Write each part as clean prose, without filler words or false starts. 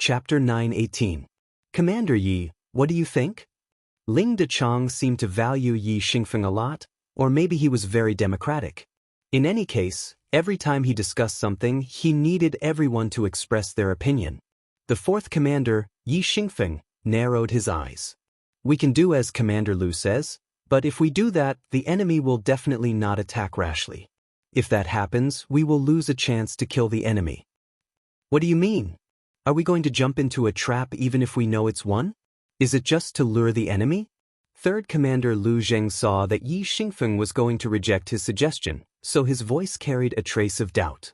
Chapter 918. Commander Yi, what do you think? Ling Dechang seemed to value Yi Xingfeng a lot, or maybe he was very democratic. In any case, every time he discussed something, he needed everyone to express their opinion. The fourth commander, Yi Xingfeng, narrowed his eyes. We can do as Commander Lu says, but if we do that, the enemy will definitely not attack rashly. If that happens, we will lose a chance to kill the enemy. What do you mean? Are we going to jump into a trap even if we know it's one? Is it just to lure the enemy? Third Commander Lu Zheng saw that Yi Xingfeng was going to reject his suggestion, so his voice carried a trace of doubt.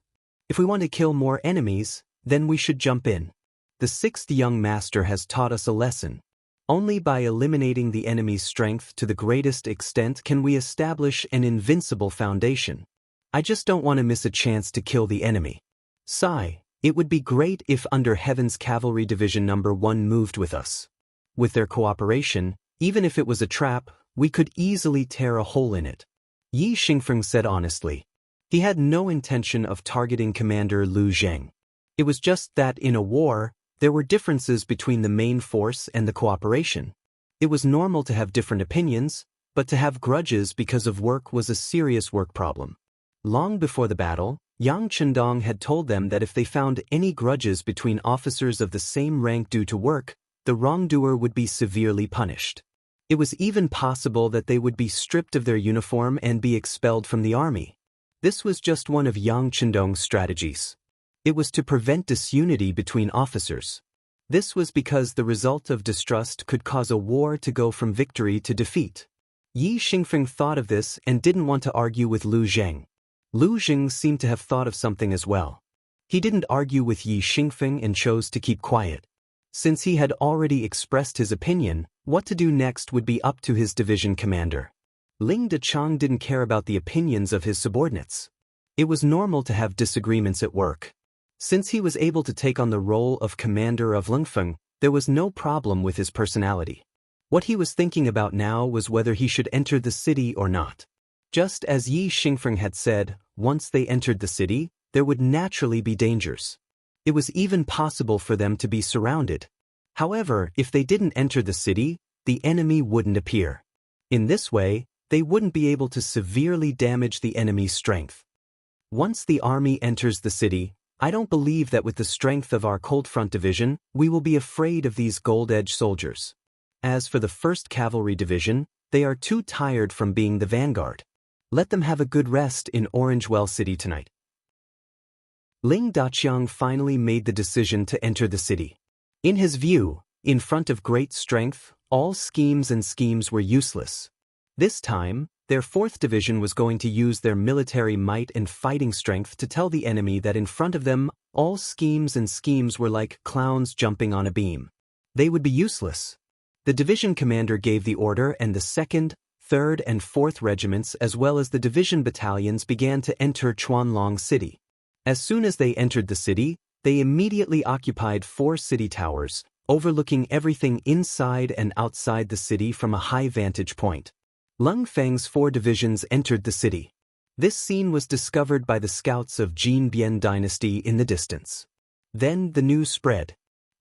If we want to kill more enemies, then we should jump in. The sixth young master has taught us a lesson. Only by eliminating the enemy's strength to the greatest extent can we establish an invincible foundation. I just don't want to miss a chance to kill the enemy. Sigh. It would be great if Under Heaven's Cavalry Division No. 1 moved with us. With their cooperation, even if it was a trap, we could easily tear a hole in it. Yi Xingfeng said honestly. He had no intention of targeting Commander Lu Zheng. It was just that in a war, there were differences between the main force and the cooperation. It was normal to have different opinions, but to have grudges because of work was a serious work problem. Long before the battle, Yang Chendong had told them that if they found any grudges between officers of the same rank due to work, the wrongdoer would be severely punished. It was even possible that they would be stripped of their uniform and be expelled from the army. This was just one of Yang Chendong's strategies. It was to prevent disunity between officers. This was because the result of distrust could cause a war to go from victory to defeat. Yi Xingfeng thought of this and didn't want to argue with Lu Zheng. Lu Zheng seemed to have thought of something as well. He didn't argue with Yi Xingfeng and chose to keep quiet. Since he had already expressed his opinion, what to do next would be up to his division commander. Ling Dechang didn't care about the opinions of his subordinates. It was normal to have disagreements at work. Since he was able to take on the role of commander of Lengfeng, there was no problem with his personality. What he was thinking about now was whether he should enter the city or not. Just as Yi Xingfeng had said, once they entered the city, there would naturally be dangers. It was even possible for them to be surrounded. However, if they didn't enter the city, the enemy wouldn't appear. In this way, they wouldn't be able to severely damage the enemy's strength. Once the army enters the city, I don't believe that with the strength of our Cold Front Division, we will be afraid of these Gold Edge soldiers. As for the 1st Cavalry Division, they are too tired from being the vanguard. Let them have a good rest in Orange Well City tonight. Ling Daqiang finally made the decision to enter the city. In his view, in front of great strength, all schemes were useless. This time, their 4th Division was going to use their military might and fighting strength to tell the enemy that in front of them, all schemes were like clowns jumping on a beam. They would be useless. The division commander gave the order and the 2nd, 3rd and 4th regiments as well as the division battalions began to enter Chuanlong City. As soon as they entered the city, they immediately occupied 4 city towers, overlooking everything inside and outside the city from a high vantage point. Lung Feng's 4 divisions entered the city. This scene was discovered by the scouts of Jin Bian dynasty in the distance. Then the news spread.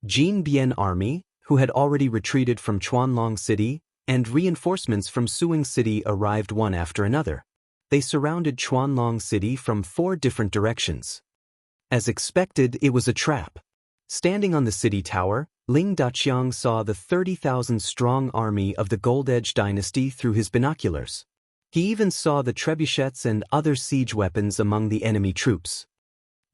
Jin Bian army, who had already retreated from Chuanlong City, and reinforcements from Suing City arrived one after another. They surrounded Chuanlong City from 4 different directions. As expected, it was a trap. Standing on the city tower, Ling Daqiang saw the 30,000-strong army of the Gold Edge dynasty through his binoculars. He even saw the trebuchets and other siege weapons among the enemy troops.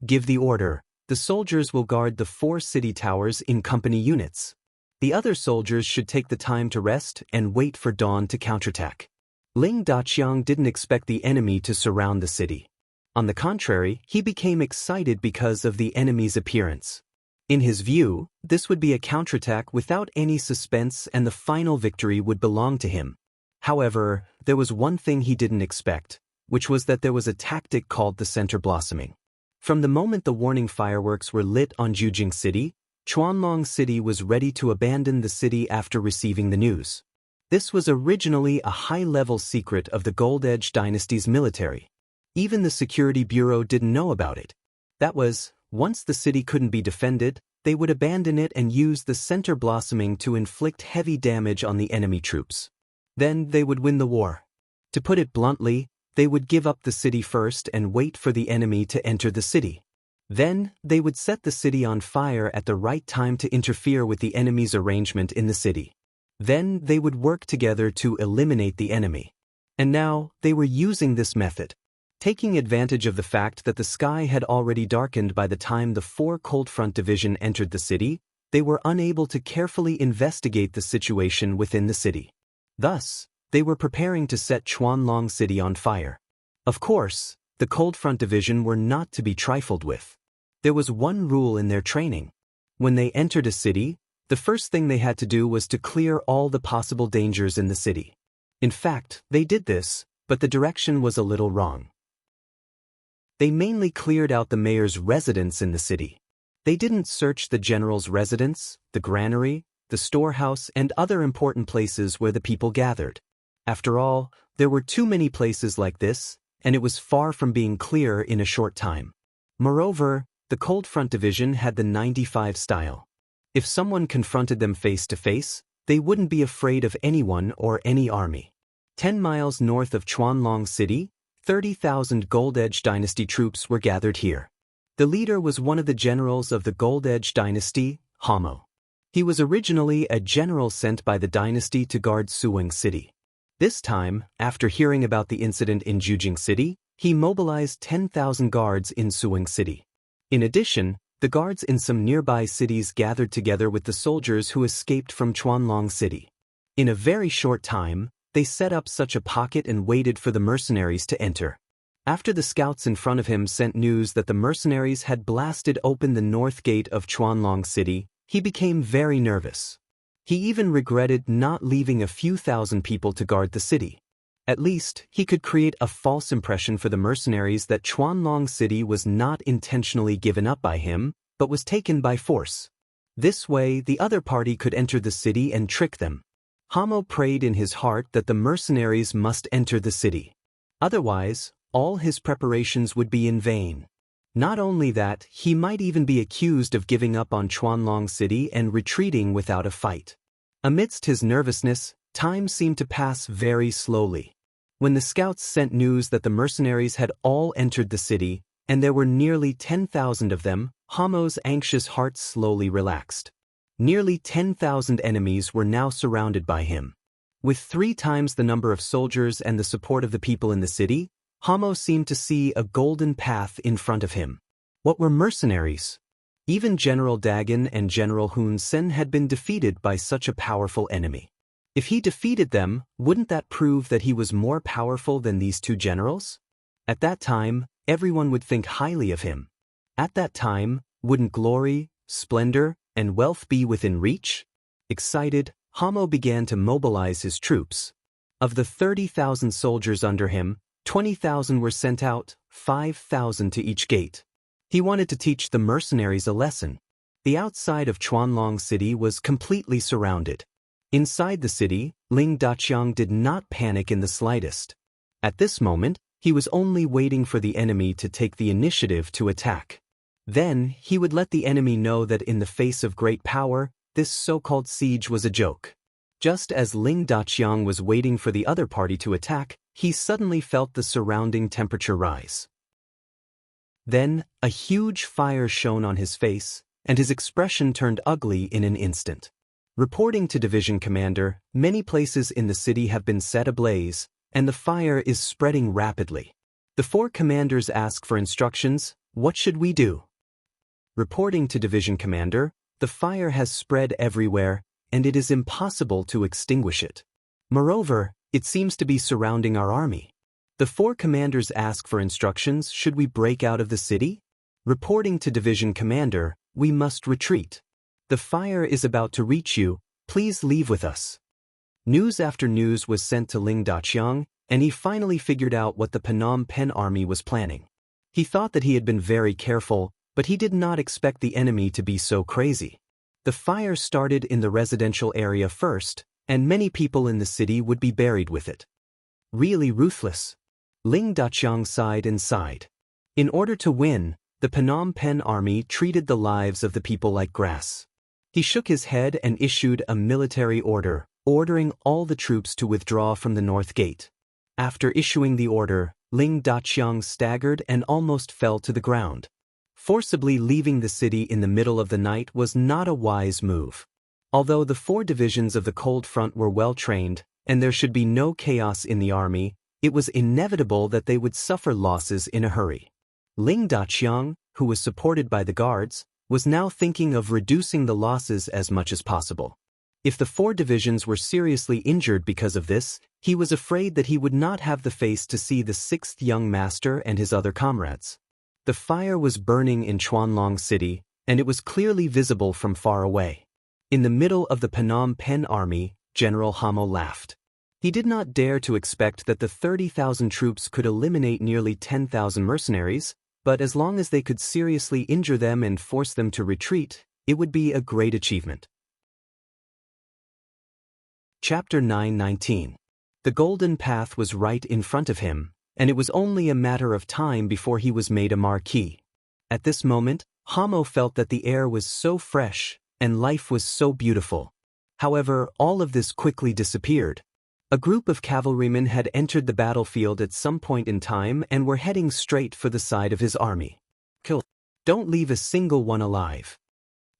Give the order. The soldiers will guard the 4 city towers in company units. The other soldiers should take the time to rest and wait for dawn to counterattack. Ling Daqiang didn't expect the enemy to surround the city. On the contrary, he became excited because of the enemy's appearance. In his view, this would be a counterattack without any suspense and the final victory would belong to him. However, there was one thing he didn't expect, which was that there was a tactic called the center blossoming. From the moment the warning fireworks were lit on Jujing City, Chuanlong City was ready to abandon the city after receiving the news. This was originally a high-level secret of the Gold Edge dynasty's military. Even the Security Bureau didn't know about it. That was, once the city couldn't be defended, they would abandon it and use the center blossoming to inflict heavy damage on the enemy troops. Then they would win the war. To put it bluntly, they would give up the city first and wait for the enemy to enter the city. Then, they would set the city on fire at the right time to interfere with the enemy's arrangement in the city. Then, they would work together to eliminate the enemy. And now, they were using this method. Taking advantage of the fact that the sky had already darkened by the time the 4 Cold Front Division entered the city, they were unable to carefully investigate the situation within the city. Thus, they were preparing to set Chuanlong City on fire. Of course, the Cold Front Division were not to be trifled with. There was one rule in their training. When they entered a city, the first thing they had to do was to clear all the possible dangers in the city. In fact, they did this, but the direction was a little wrong. They mainly cleared out the mayor's residence in the city. They didn't search the general's residence, the granary, the storehouse, and other important places where the people gathered. After all, there were too many places like this, and it was far from being clear in a short time. Moreover, the Cold Front Division had the 95 style. If someone confronted them face to face, they wouldn't be afraid of anyone or any army. 10 miles north of Chuanlong City, 30,000 Gold Edge Dynasty troops were gathered here. The leader was one of the generals of the Gold Edge Dynasty, Hamo. He was originally a general sent by the dynasty to guard Suwing City. This time, after hearing about the incident in Jujing City, he mobilized 10,000 guards in Suwing City. In addition, the guards in some nearby cities gathered together with the soldiers who escaped from Chuanlong City. In a very short time, they set up such a pocket and waited for the mercenaries to enter. After the scouts in front of him sent news that the mercenaries had blasted open the north gate of Chuanlong City, he became very nervous. He even regretted not leaving a few thousand people to guard the city. At least, he could create a false impression for the mercenaries that Chuanlong City was not intentionally given up by him, but was taken by force. This way, the other party could enter the city and trick them. Hamo prayed in his heart that the mercenaries must enter the city. Otherwise, all his preparations would be in vain. Not only that, he might even be accused of giving up on Chuanlong City and retreating without a fight. Amidst his nervousness, time seemed to pass very slowly. When the scouts sent news that the mercenaries had all entered the city, and there were nearly 10,000 of them, Hamo's anxious heart slowly relaxed. Nearly 10,000 enemies were now surrounded by him. With 3 times the number of soldiers and the support of the people in the city, Hamo seemed to see a golden path in front of him. What were mercenaries? Even General Dagon and General Hun Sen had been defeated by such a powerful enemy. If he defeated them, wouldn't that prove that he was more powerful than these 2 generals? At that time, everyone would think highly of him. At that time, wouldn't glory, splendor, and wealth be within reach? Excited, Hamo began to mobilize his troops. Of the 30,000 soldiers under him, 20,000 were sent out, 5,000 to each gate. He wanted to teach the mercenaries a lesson. The outside of Chuanlong City was completely surrounded. Inside the city, Ling Daqiang did not panic in the slightest. At this moment, he was only waiting for the enemy to take the initiative to attack. Then, he would let the enemy know that in the face of great power, this so-called siege was a joke. Just as Ling Daqiang was waiting for the other party to attack, he suddenly felt the surrounding temperature rise. Then, a huge fire shone on his face, and his expression turned ugly in an instant. Reporting to Division Commander, many places in the city have been set ablaze, and the fire is spreading rapidly. The 4 commanders ask for instructions. What should we do? Reporting to Division Commander, the fire has spread everywhere, and it is impossible to extinguish it. Moreover, it seems to be surrounding our army. The 4 commanders ask for instructions. Should we break out of the city? Reporting to Division Commander, we must retreat. The fire is about to reach you. Please leave with us. News after news was sent to Ling Daqiang, and he finally figured out what the Phnom Penh army was planning. He thought that he had been very careful, but he did not expect the enemy to be so crazy. The fire started in the residential area first, and many people in the city would be buried with it. Really ruthless. Ling Daqiang sighed and sighed. In order to win, the Phnom Penh army treated the lives of the people like grass. He shook his head and issued a military order, ordering all the troops to withdraw from the North Gate. After issuing the order, Ling Daqiang staggered and almost fell to the ground. Forcibly leaving the city in the middle of the night was not a wise move. Although the 4 divisions of the Cold Front were well trained, and there should be no chaos in the army, it was inevitable that they would suffer losses in a hurry. Ling Daqiang, who was supported by the guards, was now thinking of reducing the losses as much as possible. If the 4 divisions were seriously injured because of this, he was afraid that he would not have the face to see the 6th young master and his other comrades. The fire was burning in Chuanlong City, and it was clearly visible from far away. In the middle of the Phnom Penh army, General Hamo laughed. He did not dare to expect that the 30,000 troops could eliminate nearly 10,000 mercenaries, but as long as they could seriously injure them and force them to retreat, it would be a great achievement. Chapter 9:19. The golden path was right in front of him, and it was only a matter of time before he was made a marquis. At this moment, Hamo felt that the air was so fresh, and life was so beautiful. However, all of this quickly disappeared. A group of cavalrymen had entered the battlefield at some point in time and were heading straight for the side of his army. Kill. Don't leave a single one alive.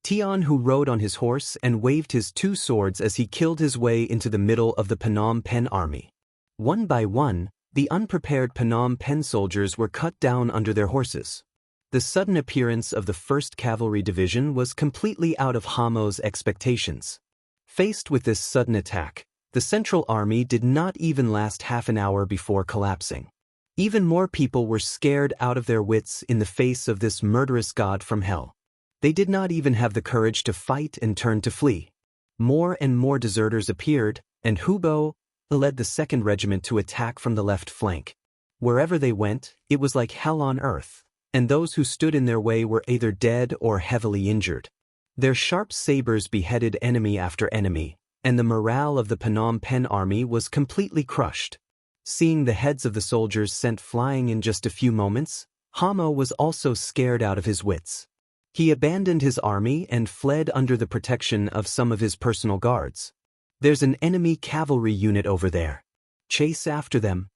Tian, who rode on his horse and waved his 2 swords as he killed his way into the middle of the Phnom Penh army. One by one, the unprepared Phnom Penh soldiers were cut down under their horses. The sudden appearance of the 1st Cavalry Division was completely out of Hamo's expectations. Faced with this sudden attack, the Central Army did not even last half an hour before collapsing. Even more people were scared out of their wits in the face of this murderous god from hell. They did not even have the courage to fight and turn to flee. More and more deserters appeared, and Hubo led the 2nd Regiment to attack from the left flank. Wherever they went, it was like hell on earth, and those who stood in their way were either dead or heavily injured. Their sharp sabers beheaded enemy after enemy, and the morale of the Phnom Penh army was completely crushed. Seeing the heads of the soldiers sent flying in just a few moments, Hamo was also scared out of his wits. He abandoned his army and fled under the protection of some of his personal guards. There's an enemy cavalry unit over there. Chase after them.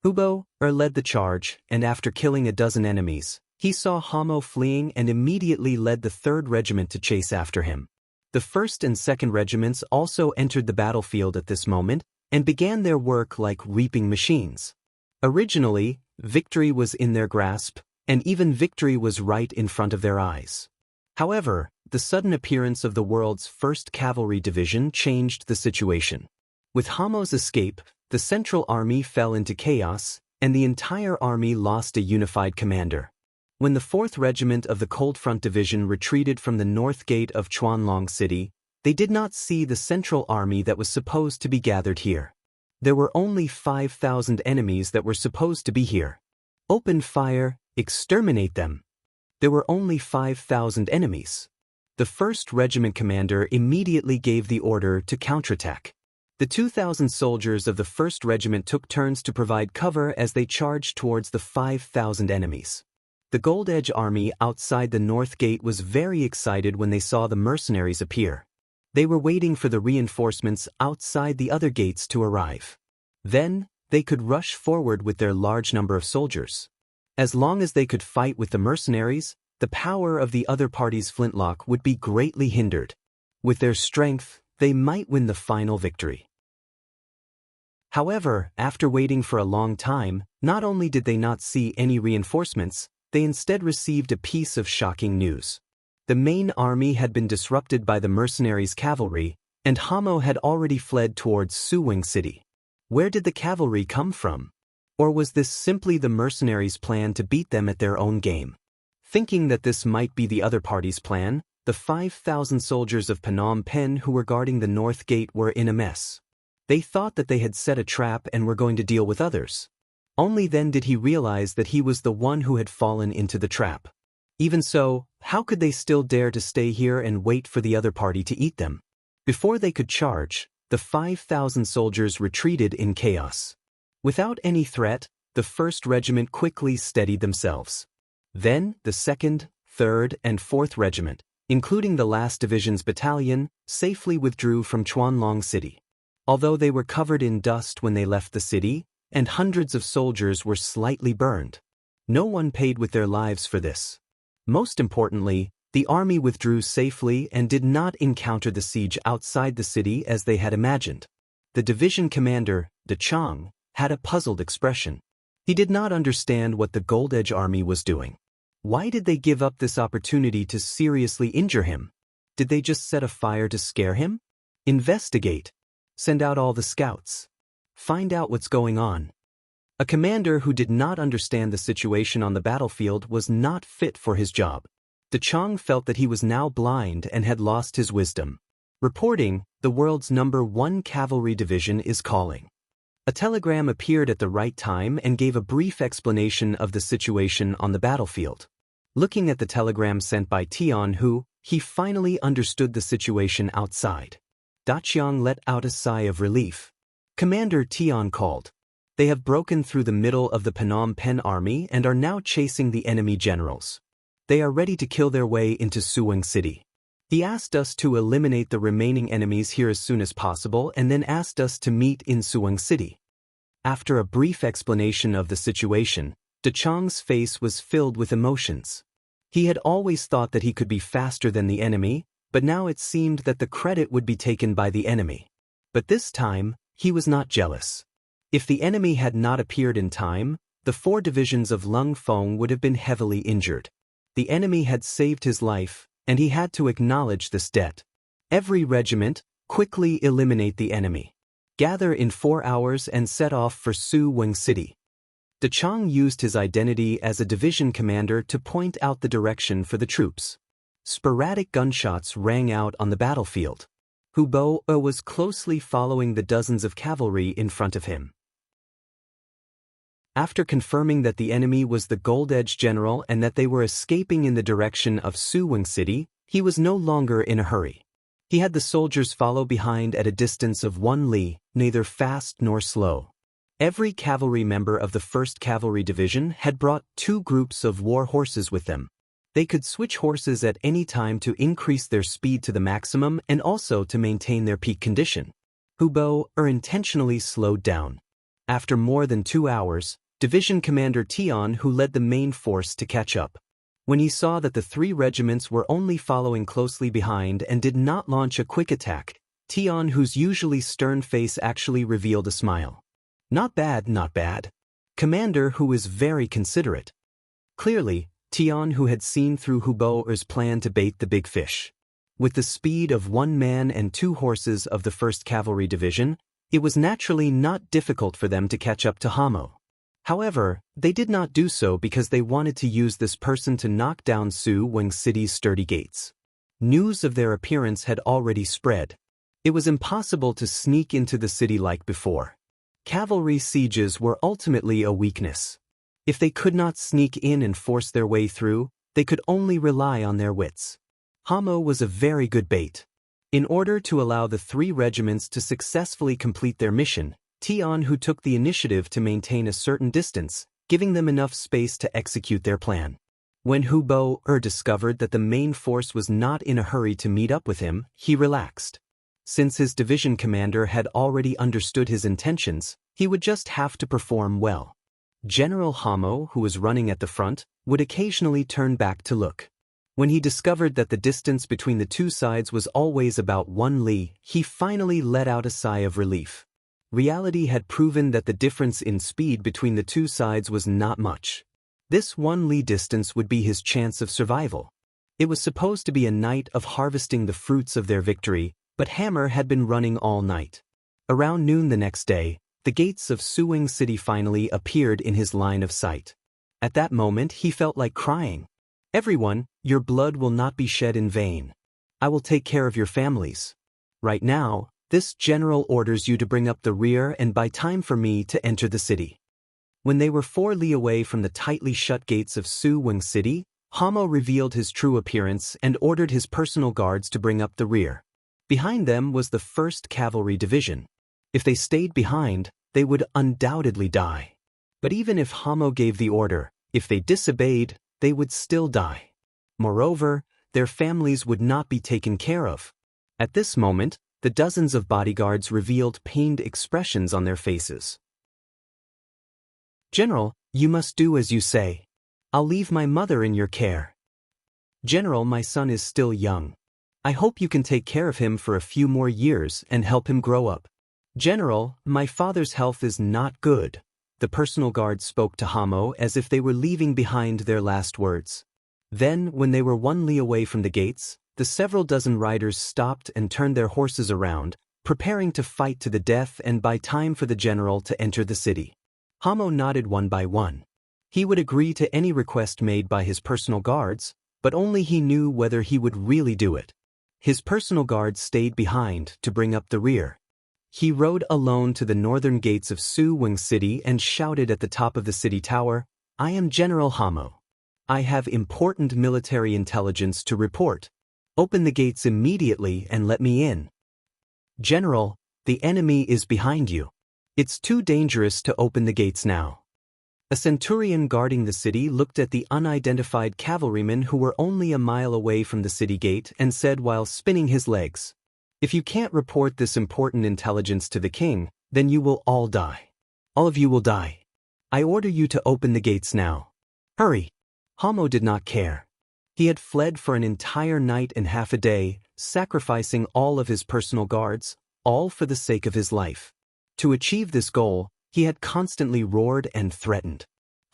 Hubo led the charge, and after killing a dozen enemies, he saw Hamo fleeing and immediately led the 3rd Regiment to chase after him. The 1st and 2nd Regiments also entered the battlefield at this moment and began their work like reaping machines. Originally, victory was in their grasp, and even victory was right in front of their eyes. However, the sudden appearance of the world's 1st Cavalry Division changed the situation. With Hamo's escape, the Central Army fell into chaos, and the entire army lost a unified commander. When the 4th Regiment of the Cold Front Division retreated from the north gate of Chuanlong City, they did not see the Central Army that was supposed to be gathered here. There were only 5,000 enemies that were supposed to be here. Open fire, exterminate them. There were only 5,000 enemies. The 1st Regiment commander immediately gave the order to counterattack. The 2,000 soldiers of the 1st Regiment took turns to provide cover as they charged towards the 5,000 enemies. The Gold Edge army outside the North Gate was very excited when they saw the mercenaries appear. They were waiting for the reinforcements outside the other gates to arrive. Then, they could rush forward with their large number of soldiers. As long as they could fight with the mercenaries, the power of the other party's flintlock would be greatly hindered. With their strength, they might win the final victory. However, after waiting for a long time, not only did they not see any reinforcements, they instead received a piece of shocking news. The main army had been disrupted by the mercenaries' cavalry, and Hamo had already fled towards Suwing City. Where did the cavalry come from? Or was this simply the mercenaries' plan to beat them at their own game? Thinking that this might be the other party's plan, the 5,000 soldiers of Phnom Penh who were guarding the North Gate were in a mess. They thought that they had set a trap and were going to deal with others. Only then did he realize that he was the one who had fallen into the trap. Even so, how could they still dare to stay here and wait for the other party to eat them? Before they could charge, the 5,000 soldiers retreated in chaos. Without any threat, the 1st Regiment quickly steadied themselves. Then, the 2nd, 3rd, and 4th Regiment, including the last division's battalion, safely withdrew from Chuanlong City. Although they were covered in dust when they left the city, and hundreds of soldiers were slightly burned, no one paid with their lives for this. Most importantly, the army withdrew safely and did not encounter the siege outside the city as they had imagined. The division commander, De Chang, had a puzzled expression. He did not understand what the Gold Edge army was doing. Why did they give up this opportunity to seriously injure him? Did they just set a fire to scare him? Investigate. Send out all the scouts. Find out what's going on. A commander who did not understand the situation on the battlefield was not fit for his job. De Chang felt that he was now blind and had lost his wisdom. Reporting, the world's #1 cavalry division is calling. A telegram appeared at the right time and gave a brief explanation of the situation on the battlefield. Looking at the telegram sent by Tian Hu, he finally understood the situation outside. Da Qiang let out a sigh of relief. Commander Tian called. They have broken through the middle of the Phnom Penh army and are now chasing the enemy generals. They are ready to kill their way into Suwon City. He asked us to eliminate the remaining enemies here as soon as possible and then asked us to meet in Suwon City. After a brief explanation of the situation, De Chang's face was filled with emotions. He had always thought that he could be faster than the enemy, but now it seemed that the credit would be taken by the enemy. But this time, he was not jealous. If the enemy had not appeared in time, the 4 divisions of Lung Feng would have been heavily injured. The enemy had saved his life, and he had to acknowledge this debt. Every regiment, quickly eliminate the enemy. Gather in 4 hours and set off for Suwon City. De Chang used his identity as a division commander to point out the direction for the troops. Sporadic gunshots rang out on the battlefield. Hu Bo was closely following the dozens of cavalry in front of him. After confirming that the enemy was the Gold Edge general and that they were escaping in the direction of Suwon City, he was no longer in a hurry. He had the soldiers follow behind at a distance of 1 li, neither fast nor slow. Every cavalry member of the 1st Cavalry Division had brought 2 groups of war horses with them. They could switch horses at any time to increase their speed to the maximum and also to maintain their peak condition. Hu Bo intentionally slowed down. After more than 2 hours, Division Commander Tian Hu led the main force to catch up. When he saw that the 3 regiments were only following closely behind and did not launch a quick attack, Tian Hu's usually stern face actually revealed a smile. Not bad, not bad. Commander Hu is very considerate. Clearly, Tian Hu had seen through Hu Bo's plan to bait the big fish. With the speed of 1 man and 2 horses of the 1st Cavalry Division, it was naturally not difficult for them to catch up to Hamo. However, they did not do so because they wanted to use this person to knock down Suwon City's sturdy gates. News of their appearance had already spread. It was impossible to sneak into the city like before. Cavalry sieges were ultimately a weakness. If they could not sneak in and force their way through, they could only rely on their wits. Hamo was a very good bait. In order to allow the 3 regiments to successfully complete their mission, Tian Hu took the initiative to maintain a certain distance, giving them enough space to execute their plan. When Hu Bo discovered that the main force was not in a hurry to meet up with him, he relaxed. Since his division commander had already understood his intentions, he would just have to perform well. General Hamo, who was running at the front, would occasionally turn back to look. When he discovered that the distance between the 2 sides was always about 1 li, he finally let out a sigh of relief. Reality had proven that the difference in speed between the 2 sides was not much. This 1 li distance would be his chance of survival. It was supposed to be a night of harvesting the fruits of their victory, but Hammer had been running all night. Around noon the next day, the gates of Suwon City finally appeared in his line of sight. At that moment he felt like crying. Everyone, your blood will not be shed in vain. I will take care of your families. Right now, this general orders you to bring up the rear and buy time for me to enter the city. When they were 4 li away from the tightly shut gates of Suwon City, Hamo revealed his true appearance and ordered his personal guards to bring up the rear. Behind them was the 1st Cavalry Division. If they stayed behind, they would undoubtedly die. But even if Hamo gave the order, if they disobeyed, they would still die. Moreover, their families would not be taken care of. At this moment, the dozens of bodyguards revealed pained expressions on their faces. "General, you must do as you say. I'll leave my mother in your care." "General, my son is still young. I hope you can take care of him for a few more years and help him grow up." "General, my father's health is not good." The personal guard spoke to Hamo as if they were leaving behind their last words. Then, when they were 1 li away from the gates, the several dozen riders stopped and turned their horses around, preparing to fight to the death and buy time for the general to enter the city. Hamo nodded one by one. He would agree to any request made by his personal guards, but only he knew whether he would really do it. His personal guards stayed behind to bring up the rear. He rode alone to the northern gates of Suwon City and shouted at the top of the city tower, "I am General Hamo. I have important military intelligence to report. Open the gates immediately and let me in." "General, the enemy is behind you. It's too dangerous to open the gates now." A centurion guarding the city looked at the unidentified cavalrymen who were only a mile away from the city gate and said while spinning his legs, "If you can't report this important intelligence to the king, then you will all die. All of you will die. I order you to open the gates now. Hurry." Hamo did not care. He had fled for an entire night and half a day, sacrificing all of his personal guards, all for the sake of his life. To achieve this goal, he had constantly roared and threatened.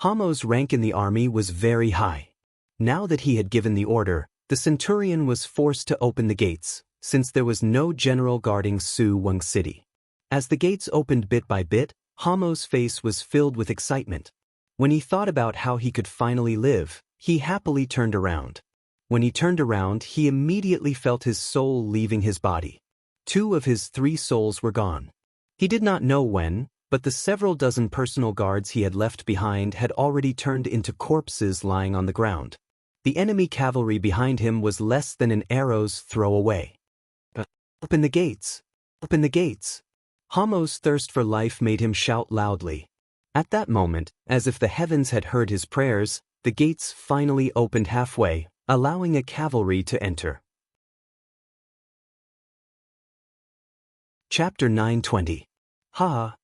Hamo's rank in the army was very high. Now that he had given the order, the centurion was forced to open the gates, since there was no general guarding Suwon City. As the gates opened bit by bit, Hamo's face was filled with excitement. When he thought about how he could finally live, he happily turned around. When he turned around, he immediately felt his soul leaving his body. 2 of his 3 souls were gone. He did not know when, but the several dozen personal guards he had left behind had already turned into corpses lying on the ground. The enemy cavalry behind him was less than an arrow's throw away. "Open the gates! Open the gates!" Hamo's thirst for life made him shout loudly. At that moment, as if the heavens had heard his prayers, the gates finally opened halfway, allowing a cavalry to enter. Chapter 920. Ha!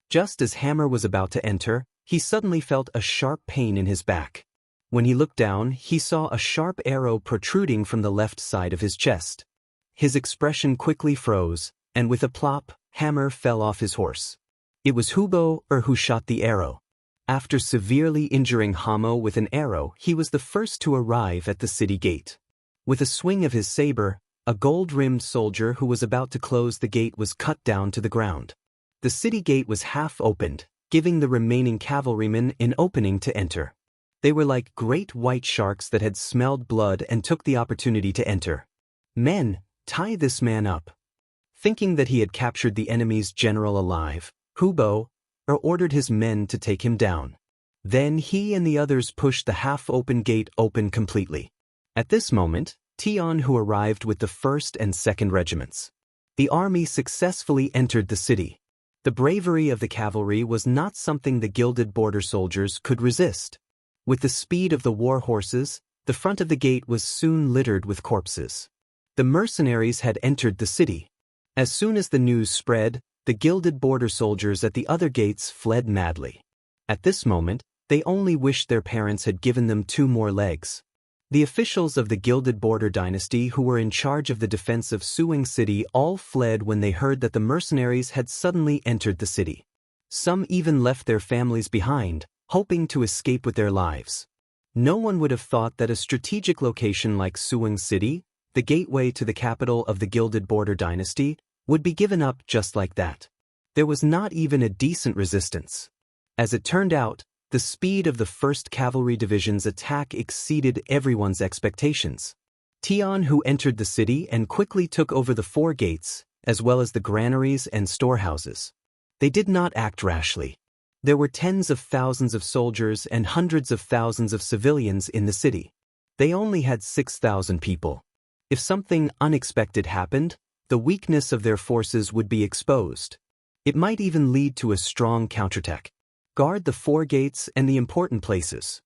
Just as Hammer was about to enter, he suddenly felt a sharp pain in his back. When he looked down, he saw a sharp arrow protruding from the left side of his chest. His expression quickly froze, and with a plop, Hammer fell off his horse. It was Hubo who shot the arrow. After severely injuring Hamo with an arrow, he was the first to arrive at the city gate. With a swing of his saber, a gold-rimmed soldier who was about to close the gate was cut down to the ground. The city gate was half opened, giving the remaining cavalrymen an opening to enter. They were like great white sharks that had smelled blood and took the opportunity to enter. "Men, tie this man up." Thinking that he had captured the enemy's general alive, Hubo ordered his men to take him down. Then he and the others pushed the half-open gate open completely. At this moment, Tion who arrived with the 1st and 2nd regiments. The army successfully entered the city. The bravery of the cavalry was not something the gilded border soldiers could resist. With the speed of the war horses, the front of the gate was soon littered with corpses. The mercenaries had entered the city. As soon as the news spread, the gilded border soldiers at the other gates fled madly. At this moment, they only wished their parents had given them 2 more legs. The officials of the gilded border dynasty who were in charge of the defense of Suwon City all fled when they heard that the mercenaries had suddenly entered the city. Some even left their families behind, hoping to escape with their lives. No one would have thought that a strategic location like Suwon City, the gateway to the capital of the gilded border dynasty, would be given up just like that. There was not even a decent resistance. As it turned out, the speed of the 1st Cavalry Division's attack exceeded everyone's expectations. Tion who entered the city and quickly took over the 4 gates, as well as the granaries and storehouses. They did not act rashly. There were tens of thousands of soldiers and hundreds of thousands of civilians in the city. They only had 6,000 people. If something unexpected happened, the weakness of their forces would be exposed. It might even lead to a strong counterattack. Guard the 4 gates and the important places.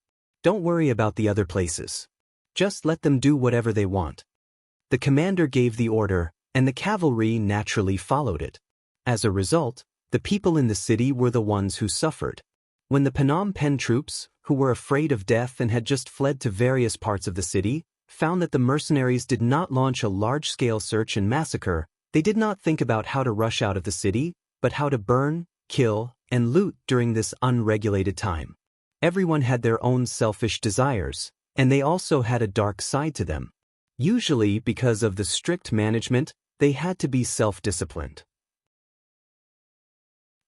Don't worry about the other places. Just let them do whatever they want. The commander gave the order, and the cavalry naturally followed it. As a result, the people in the city were the ones who suffered. When the Phnom Penh troops, who were afraid of death and had just fled to various parts of the city, found that the mercenaries did not launch a large-scale search and massacre, they did not think about how to rush out of the city, but how to burn, kill, and loot during this unregulated time. Everyone had their own selfish desires, and they also had a dark side to them. Usually, because of the strict management, they had to be self-disciplined.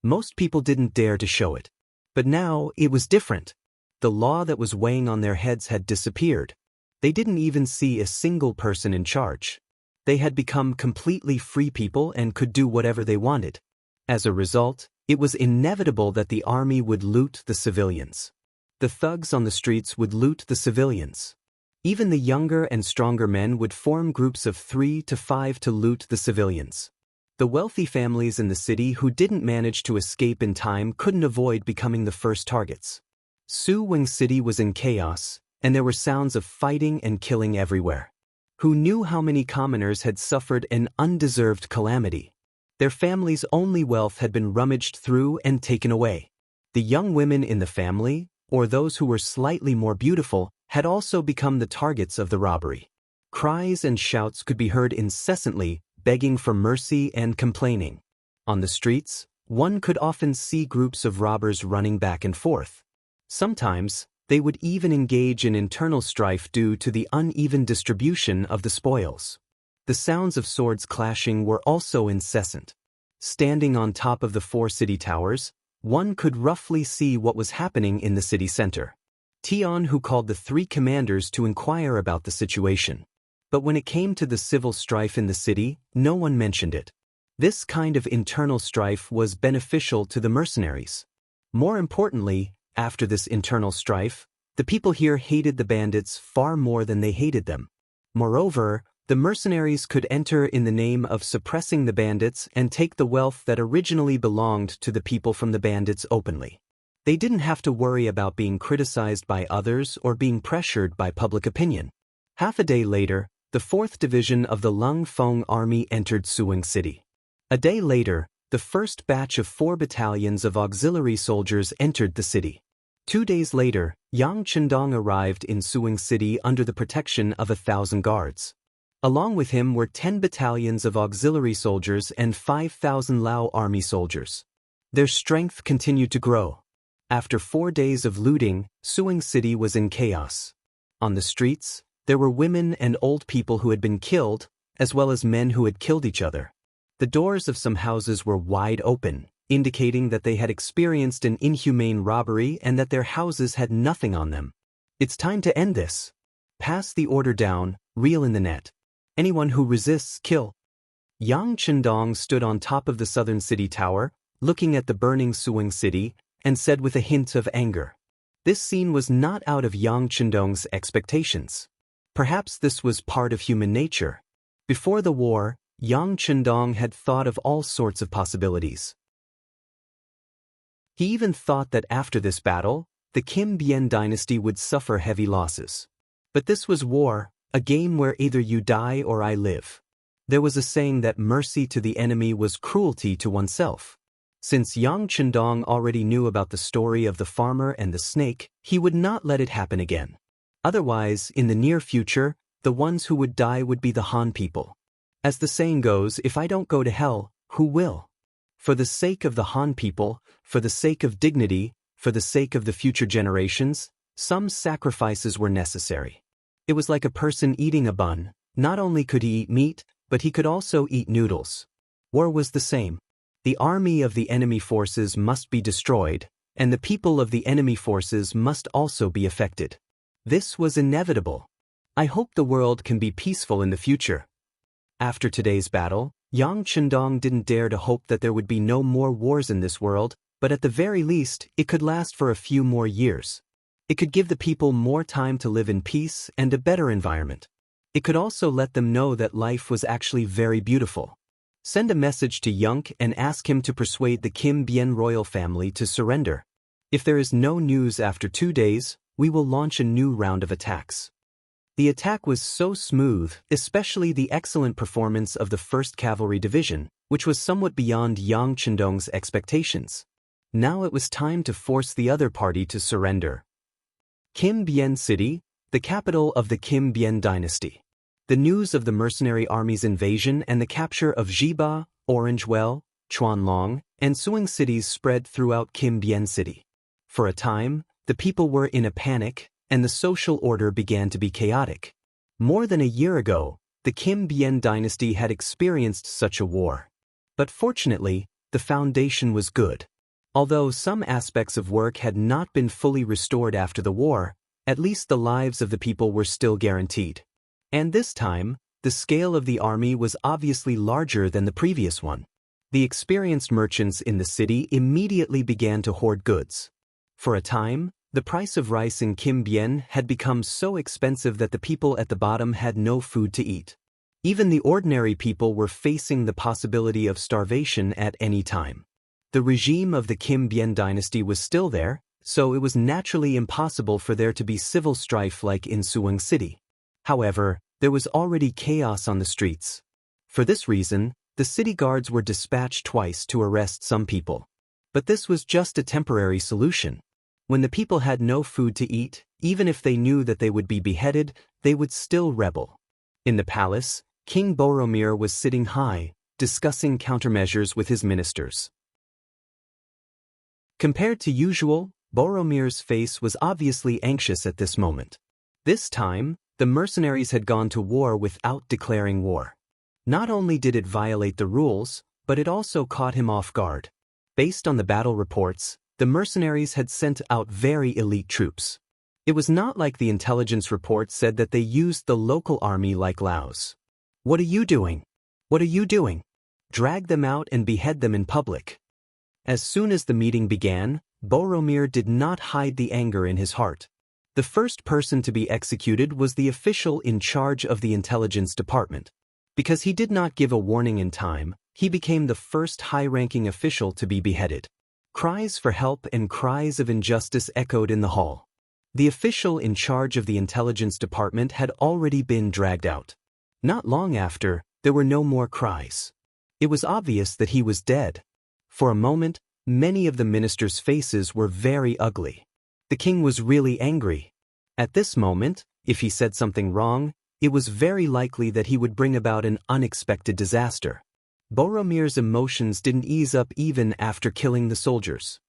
Most people didn't dare to show it. But now, it was different. The law that was weighing on their heads had disappeared. They didn't even see a single person in charge. They had become completely free people and could do whatever they wanted. As a result, it was inevitable that the army would loot the civilians. The thugs on the streets would loot the civilians. Even the younger and stronger men would form groups of 3 to 5 to loot the civilians. The wealthy families in the city who didn't manage to escape in time couldn't avoid becoming the first targets. Su Wing City was in chaos, and there were sounds of fighting and killing everywhere. Who knew how many commoners had suffered an undeserved calamity? Their families' only wealth had been rummaged through and taken away. The young women in the family, or those who were slightly more beautiful, had also become the targets of the robbery. Cries and shouts could be heard incessantly, begging for mercy and complaining. On the streets, one could often see groups of robbers running back and forth. Sometimes, they would even engage in internal strife due to the uneven distribution of the spoils. The sounds of swords clashing were also incessant. Standing on top of the 4 city towers, one could roughly see what was happening in the city center. Tian who called the 3 commanders to inquire about the situation. But when it came to the civil strife in the city, no one mentioned it. This kind of internal strife was beneficial to the mercenaries. More importantly, after this internal strife, the people here hated the bandits far more than they hated them. Moreover, the mercenaries could enter in the name of suppressing the bandits and take the wealth that originally belonged to the people from the bandits openly. They didn't have to worry about being criticized by others or being pressured by public opinion. Half a day later, the 4th Division of the Lung Fong Army entered Suwing City. A day later, the first batch of 4 battalions of auxiliary soldiers entered the city. 2 days later, Yang Chendong arrived in Suwing City under the protection of 1,000 guards. Along with him were 10 battalions of auxiliary soldiers and 5,000 Lao army soldiers. Their strength continued to grow. After 4 days of looting, Suwing City was in chaos. On the streets, there were women and old people who had been killed, as well as men who had killed each other. The doors of some houses were wide open, indicating that they had experienced an inhumane robbery and that their houses had nothing on them. It's time to end this. Pass the order down, reel in the net. Anyone who resists, kill. Yang Chendong stood on top of the southern city tower, looking at the burning Suwing City, and said with a hint of anger. This scene was not out of Yang Chendong's expectations. Perhaps this was part of human nature. Before the war, Yang Chendong had thought of all sorts of possibilities. He even thought that after this battle, the Kim Bien dynasty would suffer heavy losses. But this was war, a game where either you die or I live. There was a saying that mercy to the enemy was cruelty to oneself. Since Yang Chendong already knew about the story of the farmer and the snake, he would not let it happen again. Otherwise, in the near future, the ones who would die would be the Han people. As the saying goes, if I don't go to hell, who will? For the sake of the Han people, for the sake of dignity, for the sake of the future generations, some sacrifices were necessary. It was like a person eating a bun. Not only could he eat meat, but he could also eat noodles. War was the same. The army of the enemy forces must be destroyed, and the people of the enemy forces must also be affected. This was inevitable. I hope the world can be peaceful in the future. After today's battle, Yang Chendong didn't dare to hope that there would be no more wars in this world, but at the very least, it could last for a few more years. It could give the people more time to live in peace and a better environment. It could also let them know that life was actually very beautiful. Send a message to Yunk and ask him to persuade the Kim Bien royal family to surrender. If there is no news after 2 days, we will launch a new round of attacks. The attack was so smooth, especially the excellent performance of the 1st Cavalry Division, which was somewhat beyond Yang Chendong's expectations. Now it was time to force the other party to surrender. Kim Bien City, the capital of the Kim Bien dynasty. The news of the mercenary army's invasion and the capture of Jiba, Orangewell, Chuanlong, and Suing cities spread throughout Kim Bien City. For a time, the people were in a panic, and the social order began to be chaotic. More than a year ago, the Kim Bien dynasty had experienced such a war. But fortunately, the foundation was good. Although some aspects of work had not been fully restored after the war, at least the lives of the people were still guaranteed. And this time, the scale of the army was obviously larger than the previous one. The experienced merchants in the city immediately began to hoard goods. For a time, the price of rice in Kim Bien had become so expensive that the people at the bottom had no food to eat. Even the ordinary people were facing the possibility of starvation at any time. The regime of the Kim Bien dynasty was still there, so it was naturally impossible for there to be civil strife like in Suing City. However, there was already chaos on the streets. For this reason, the city guards were dispatched twice to arrest some people. But this was just a temporary solution. When the people had no food to eat, even if they knew that they would be beheaded, they would still rebel. In the palace, King Boromir was sitting high, discussing countermeasures with his ministers. Compared to usual, Boromir's face was obviously anxious at this moment. This time, the mercenaries had gone to war without declaring war. Not only did it violate the rules, but it also caught him off guard. Based on the battle reports, the mercenaries had sent out very elite troops. It was not like the intelligence report said that they used the local army like Laos. "What are you doing? What are you doing? Drag them out and behead them in public." As soon as the meeting began, Boromir did not hide the anger in his heart. The first person to be executed was the official in charge of the intelligence department. Because he did not give a warning in time, he became the first high-ranking official to be beheaded. Cries for help and cries of injustice echoed in the hall. The official in charge of the intelligence department had already been dragged out. Not long after, there were no more cries. It was obvious that he was dead. For a moment, many of the ministers' faces were very ugly. The king was really angry. At this moment, if he said something wrong, it was very likely that he would bring about an unexpected disaster. Boromir's emotions didn't ease up even after killing the soldiers.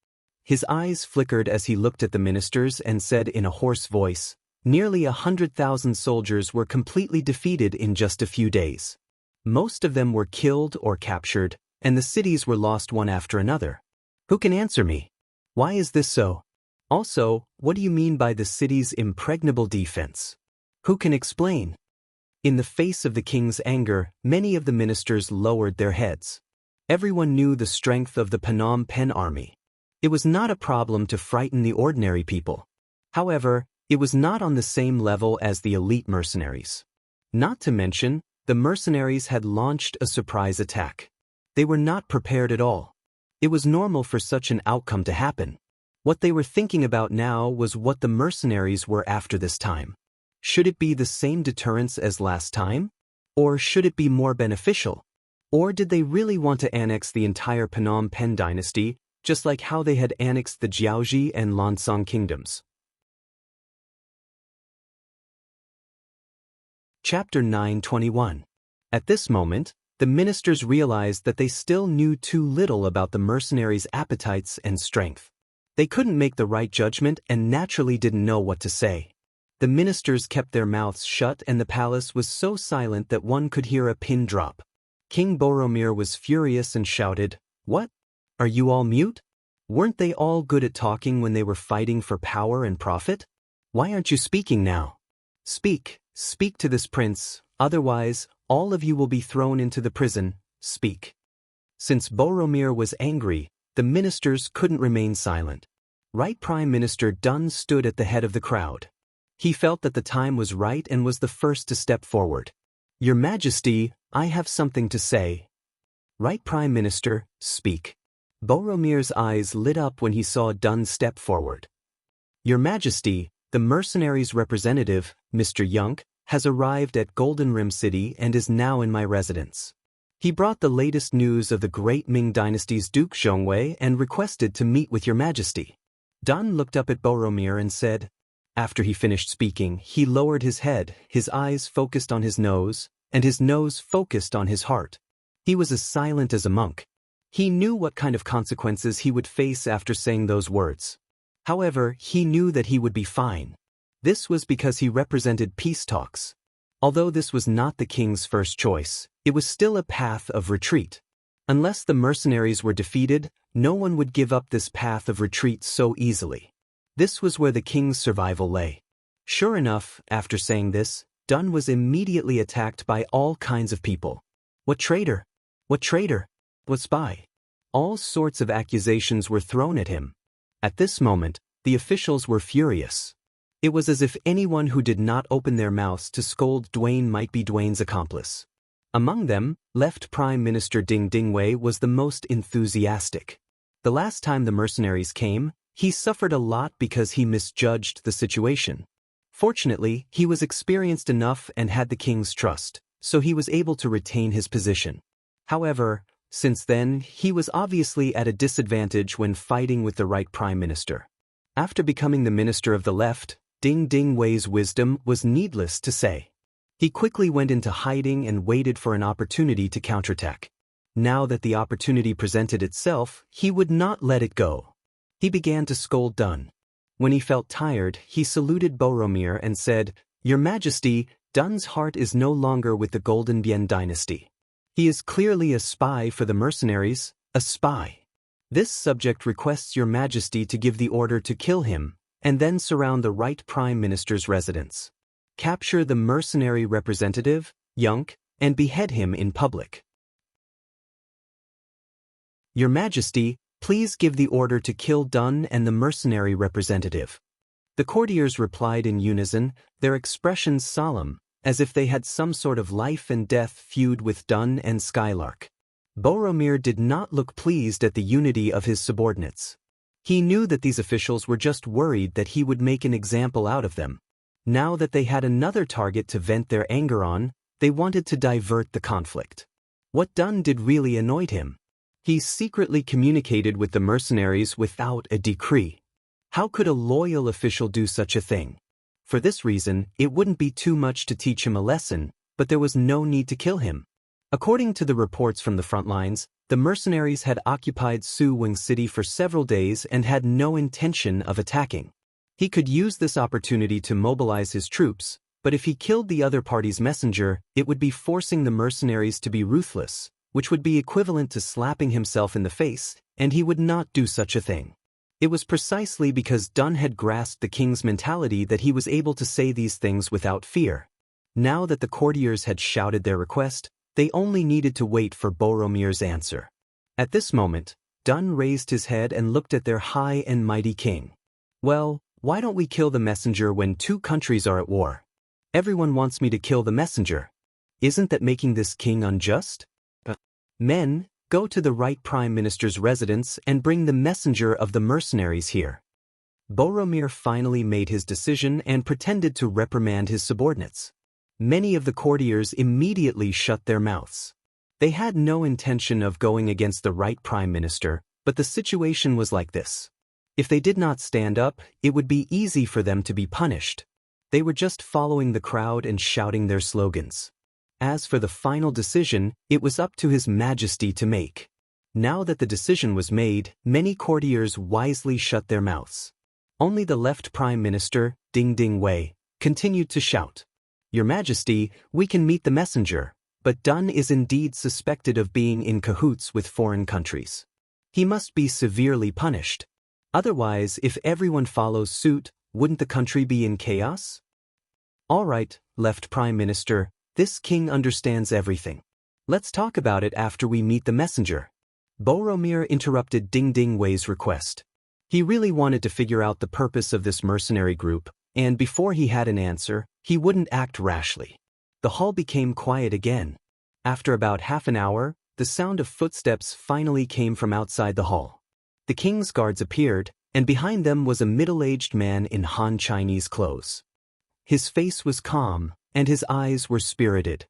His eyes flickered as he looked at the ministers and said in a hoarse voice, "Nearly 100,000 soldiers were completely defeated in just a few days. Most of them were killed or captured, and the cities were lost one after another. Who can answer me? Why is this so? Also, what do you mean by the city's impregnable defense? Who can explain?" In the face of the king's anger, many of the ministers lowered their heads. Everyone knew the strength of the Phnom Penh army. It was not a problem to frighten the ordinary people. However, it was not on the same level as the elite mercenaries. Not to mention, the mercenaries had launched a surprise attack. They were not prepared at all. It was normal for such an outcome to happen. What they were thinking about now was what the mercenaries were after this time. Should it be the same deterrence as last time? Or should it be more beneficial? Or did they really want to annex the entire Phnom Penh dynasty, just like how they had annexed the Jiaoji and Lansong kingdoms? Chapter 9:21. At this moment, the ministers realized that they still knew too little about the mercenaries' appetites and strength. They couldn't make the right judgment and naturally didn't know what to say. The ministers kept their mouths shut and the palace was so silent that one could hear a pin drop. King Boromir was furious and shouted, "What? Are you all mute? Weren't they all good at talking when they were fighting for power and profit? Why aren't you speaking now? Speak to this prince, otherwise, all of you will be thrown into the prison. Speak." Since Boromir was angry, the ministers couldn't remain silent. Right Prime Minister Dun stood at the head of the crowd. He felt that the time was right and was the first to step forward. "Your Majesty, I have something to say." "Right Prime Minister, speak." Boromir's eyes lit up when he saw Dun step forward. "Your Majesty, The mercenaries' representative, Mr. Yunk, has arrived at Golden Rim City and is now in my residence. He brought the latest news of the great Ming Dynasty's Duke Zhongwei and requested to meet with your majesty. Dun looked up at Boromir and said. After he finished speaking, he lowered his head, his eyes focused on his nose, and his nose focused on his heart. He was as silent as a monk. He knew what kind of consequences he would face after saying those words. However, he knew that he would be fine. This was because he represented peace talks. Although this was not the king's first choice, it was still a path of retreat. Unless the mercenaries were defeated, no one would give up this path of retreat so easily. This was where the king's survival lay. Sure enough, after saying this, Dun was immediately attacked by all kinds of people. What traitor? What traitor? What spy? All sorts of accusations were thrown at him. At this moment, the officials were furious. It was as if anyone who did not open their mouths to scold Dwayne might be Dwayne's accomplice. Among them, Left Prime Minister Ding Dingwei was the most enthusiastic. The last time the mercenaries came, he suffered a lot because he misjudged the situation. Fortunately, he was experienced enough and had the king's trust, so he was able to retain his position. However, since then, he was obviously at a disadvantage when fighting with the right prime minister. After becoming the minister of the left, Ding Dingwei's wisdom was needless to say. He quickly went into hiding and waited for an opportunity to counterattack. Now that the opportunity presented itself, he would not let it go. He began to scold Dun. When he felt tired, he saluted Boromir and said, "Your Majesty, Dun's heart is no longer with the Golden Bien dynasty. He is clearly a spy for the mercenaries, a spy. This subject requests your Majesty to give the order to kill him, and then surround the right Prime Minister's residence. Capture the mercenary representative, Yunk, and behead him in public. Your Majesty, please give the order to kill Dun and the mercenary representative." The courtiers replied in unison, their expressions solemn, as if they had some sort of life and death feud with Dun and Skylark. Boromir did not look pleased at the unity of his subordinates. He knew that these officials were just worried that he would make an example out of them. Now that they had another target to vent their anger on, they wanted to divert the conflict. What Dun did really annoyed him. He secretly communicated with the mercenaries without a decree. How could a loyal official do such a thing? For this reason, it wouldn't be too much to teach him a lesson, but there was no need to kill him. According to the reports from the front lines, the mercenaries had occupied Su Wing City for several days and had no intention of attacking. He could use this opportunity to mobilize his troops, but if he killed the other party's messenger, it would be forcing the mercenaries to be ruthless, which would be equivalent to slapping himself in the face, and he would not do such a thing. It was precisely because Dun had grasped the king's mentality that he was able to say these things without fear. Now that the courtiers had shouted their request, they only needed to wait for Boromir's answer. At this moment, Dun raised his head and looked at their high and mighty king. "Well, why don't we kill the messenger when two countries are at war? Everyone wants me to kill the messenger. Isn't that making this king unjust? Men, go to the right prime minister's residence and bring the messenger of the mercenaries here." Boromir finally made his decision and pretended to reprimand his subordinates. Many of the courtiers immediately shut their mouths. They had no intention of going against the right prime minister, but the situation was like this. If they did not stand up, it would be easy for them to be punished. They were just following the crowd and shouting their slogans. As for the final decision, it was up to His Majesty to make. Now that the decision was made, many courtiers wisely shut their mouths. Only the left Prime Minister, Ding Dingwei, continued to shout, "Your Majesty, we can meet the messenger, but Dun is indeed suspected of being in cahoots with foreign countries. He must be severely punished. Otherwise, if everyone follows suit, wouldn't the country be in chaos?" "All right, left Prime Minister, this king understands everything. Let's talk about it after we meet the messenger." Boromir interrupted Ding Dingwei's request. He really wanted to figure out the purpose of this mercenary group, and before he had an answer, he wouldn't act rashly. The hall became quiet again. After about half an hour, the sound of footsteps finally came from outside the hall. The king's guards appeared, and behind them was a middle-aged man in Han Chinese clothes. His face was calm, and his eyes were spirited.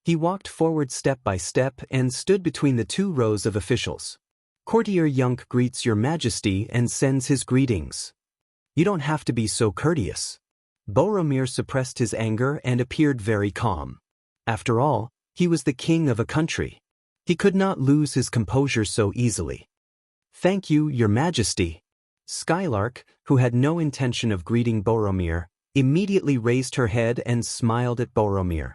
He walked forward step by step and stood between the two rows of officials. Courtier Yunk greets Your Majesty and sends his greetings. You don't have to be so courteous. Boromir suppressed his anger and appeared very calm. After all, he was the king of a country. He could not lose his composure so easily. Thank you, Your Majesty. Skylark, who had no intention of greeting Boromir, immediately raised her head and smiled at Boromir.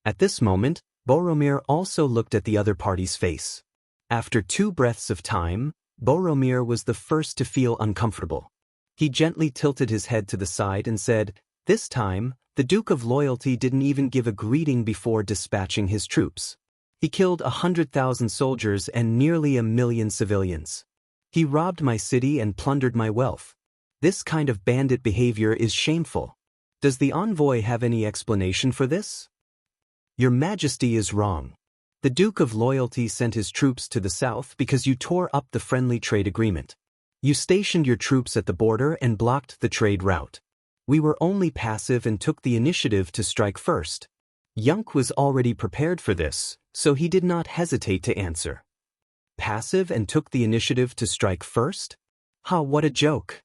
At this moment, Boromir also looked at the other party's face. After 2 breaths of time, Boromir was the first to feel uncomfortable. He gently tilted his head to the side and said, "This time, the Duke of Loyalty didn't even give a greeting before dispatching his troops. He killed 100,000 soldiers and nearly 1 million civilians. He robbed my city and plundered my wealth. This kind of bandit behavior is shameful. Does the envoy have any explanation for this?" "Your Majesty is wrong. The Duke of Loyalty sent his troops to the south because you tore up the friendly trade agreement. You stationed your troops at the border and blocked the trade route. We were only passive and took the initiative to strike first." Yunk was already prepared for this, so he did not hesitate to answer. Passive and took the initiative to strike first? Ha, what a joke.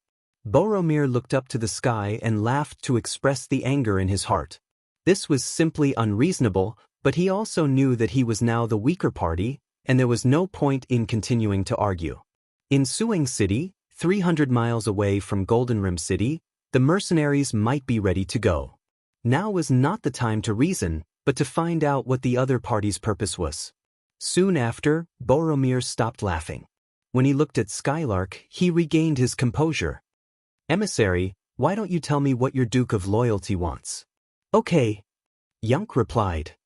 Boromir looked up to the sky and laughed to express the anger in his heart. This was simply unreasonable, but he also knew that he was now the weaker party, and there was no point in continuing to argue. In Suing City, 300 miles away from Golden Rim City, the mercenaries might be ready to go. Now was not the time to reason, but to find out what the other party's purpose was. Soon after, Boromir stopped laughing. When he looked at Skylark, he regained his composure. "Emissary, why don't you tell me what your Duke of Loyalty wants?" "Okay," Yunk replied.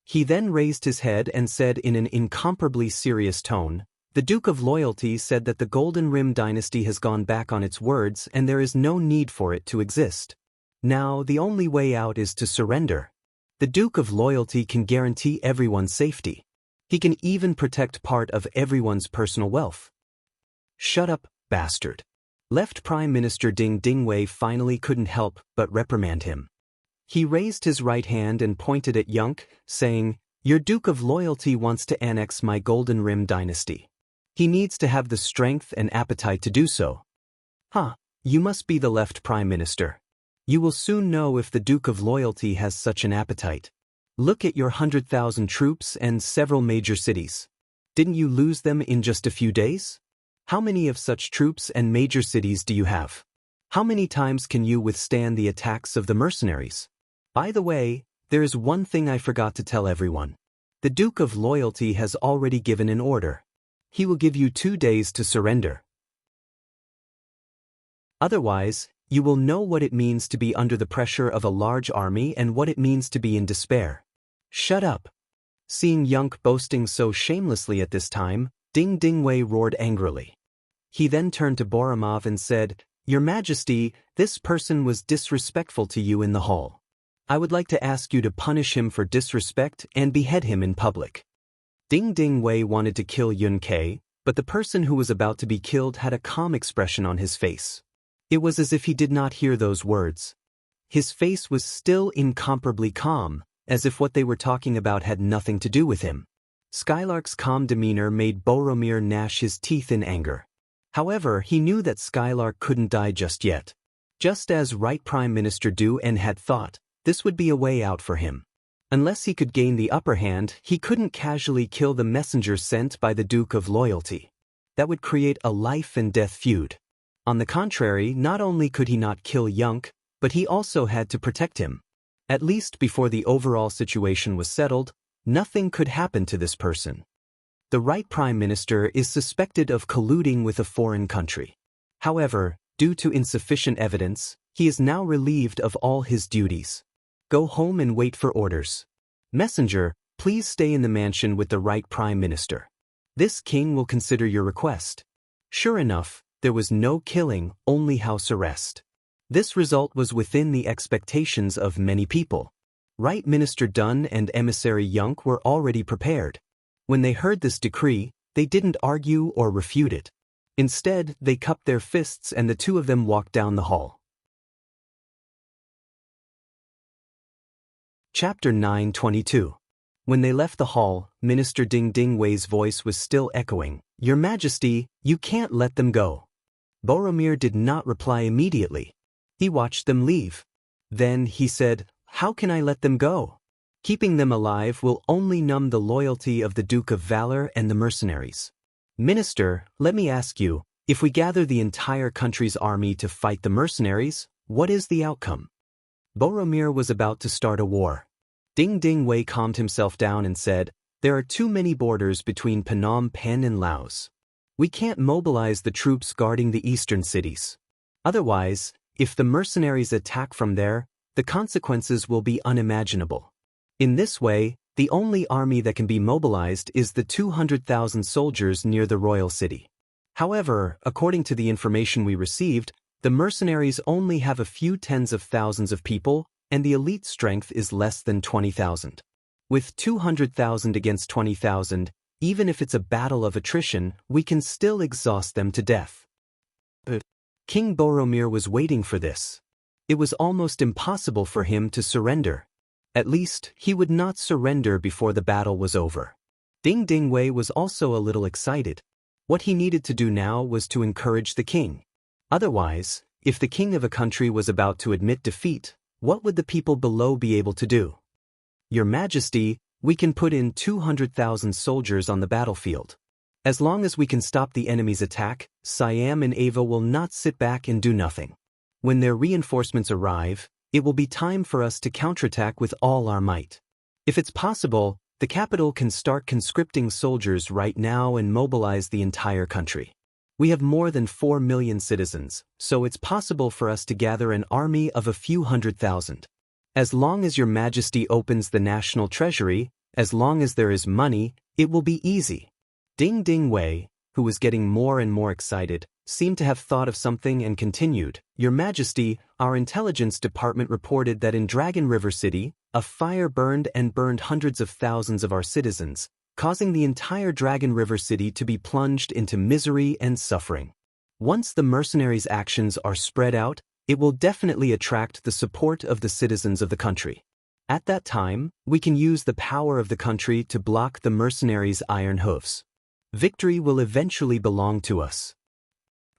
He then raised his head and said in an incomparably serious tone, "The Duke of Loyalty said that the Golden Rim dynasty has gone back on its words and there is no need for it to exist. Now, the only way out is to surrender. The Duke of Loyalty can guarantee everyone's safety. He can even protect part of everyone's personal wealth." "Shut up, bastard." Left Prime Minister Ding Dingwei finally couldn't help but reprimand him. He raised his right hand and pointed at Yunk, saying, "Your Duke of Loyalty wants to annex my Golden Rim dynasty. He needs to have the strength and appetite to do so." "Huh, you must be the left Prime Minister. You will soon know if the Duke of Loyalty has such an appetite. Look at your 100,000 troops and several major cities. Didn't you lose them in just a few days? How many of such troops and major cities do you have? How many times can you withstand the attacks of the mercenaries? By the way, there is one thing I forgot to tell everyone. The Duke of Loyalty has already given an order. He will give you 2 days to surrender. Otherwise, you will know what it means to be under the pressure of a large army and what it means to be in despair." "Shut up." Seeing Yunk boasting so shamelessly at this time, Ding Dingwei roared angrily. He then turned to Boromir and said, "Your Majesty, this person was disrespectful to you in the hall. I would like to ask you to punish him for disrespect and behead him in public." Ding Dingwei wanted to kill Yun Ke, but the person who was about to be killed had a calm expression on his face. It was as if he did not hear those words. His face was still incomparably calm, as if what they were talking about had nothing to do with him. Skylark's calm demeanor made Boromir gnash his teeth in anger. However, he knew that Skylark couldn't die just yet. Just as Right Prime Minister Du-En had thought, this would be a way out for him. Unless he could gain the upper hand, he couldn't casually kill the messenger sent by the Duke of Loyalty. That would create a life-and-death feud. On the contrary, not only could he not kill Yunk, but he also had to protect him. At least before the overall situation was settled, nothing could happen to this person. The Right Prime Minister is suspected of colluding with a foreign country. However, due to insufficient evidence, he is now relieved of all his duties. Go home and wait for orders. Messenger, please stay in the mansion with the Right Prime Minister. This king will consider your request. Sure enough, there was no killing, only house arrest. This result was within the expectations of many people. Right Minister Dun and Emissary Yunk were already prepared. When they heard this decree, they didn't argue or refute it. Instead, they cupped their fists and the two of them walked down the hall. Chapter 9:22. When they left the hall, Minister Ding Ding Wei's voice was still echoing. "Your Majesty, you can't let them go." Boromir did not reply immediately. He watched them leave. Then he said, "How can I let them go? Keeping them alive will only numb the loyalty of the Duke of Valor and the mercenaries. Minister, let me ask you, if we gather the entire country's army to fight the mercenaries, what is the outcome?" Boromir was about to start a war. Ding Ding Wei calmed himself down and said, "There are too many borders between Phnom Penh and Laos. We can't mobilize the troops guarding the eastern cities. Otherwise, if the mercenaries attack from there, the consequences will be unimaginable. In this way, the only army that can be mobilized is the 200,000 soldiers near the royal city. However, according to the information we received, the mercenaries only have a few tens of thousands of people, and the elite strength is less than 20,000. With 200,000 against 20,000, even if it's a battle of attrition, we can still exhaust them to death." King Boromir was waiting for this. It was almost impossible for him to surrender. At least, he would not surrender before the battle was over. Ding Ding Wei was also a little excited. What he needed to do now was to encourage the king. Otherwise, if the king of a country was about to admit defeat, what would the people below be able to do? "Your Majesty, we can put in 200,000 soldiers on the battlefield. As long as we can stop the enemy's attack, Siam and Ava will not sit back and do nothing. When their reinforcements arrive, it will be time for us to counterattack with all our might. If it's possible, the capital can start conscripting soldiers right now and mobilize the entire country. We have more than 4 million citizens, so it's possible for us to gather an army of a few 100,000. As long as your Majesty opens the national treasury, as long as there is money, it will be easy." Ding Ding Wei, who was getting more and more excited, seemed to have thought of something and continued, "Your Majesty, our intelligence department reported that in Dragon River City, a fire burned hundreds of thousands of our citizens, causing the entire Dragon River City to be plunged into misery and suffering. Once the mercenaries' actions are spread out, it will definitely attract the support of the citizens of the country. At that time, we can use the power of the country to block the mercenaries' iron hoofs. Victory will eventually belong to us."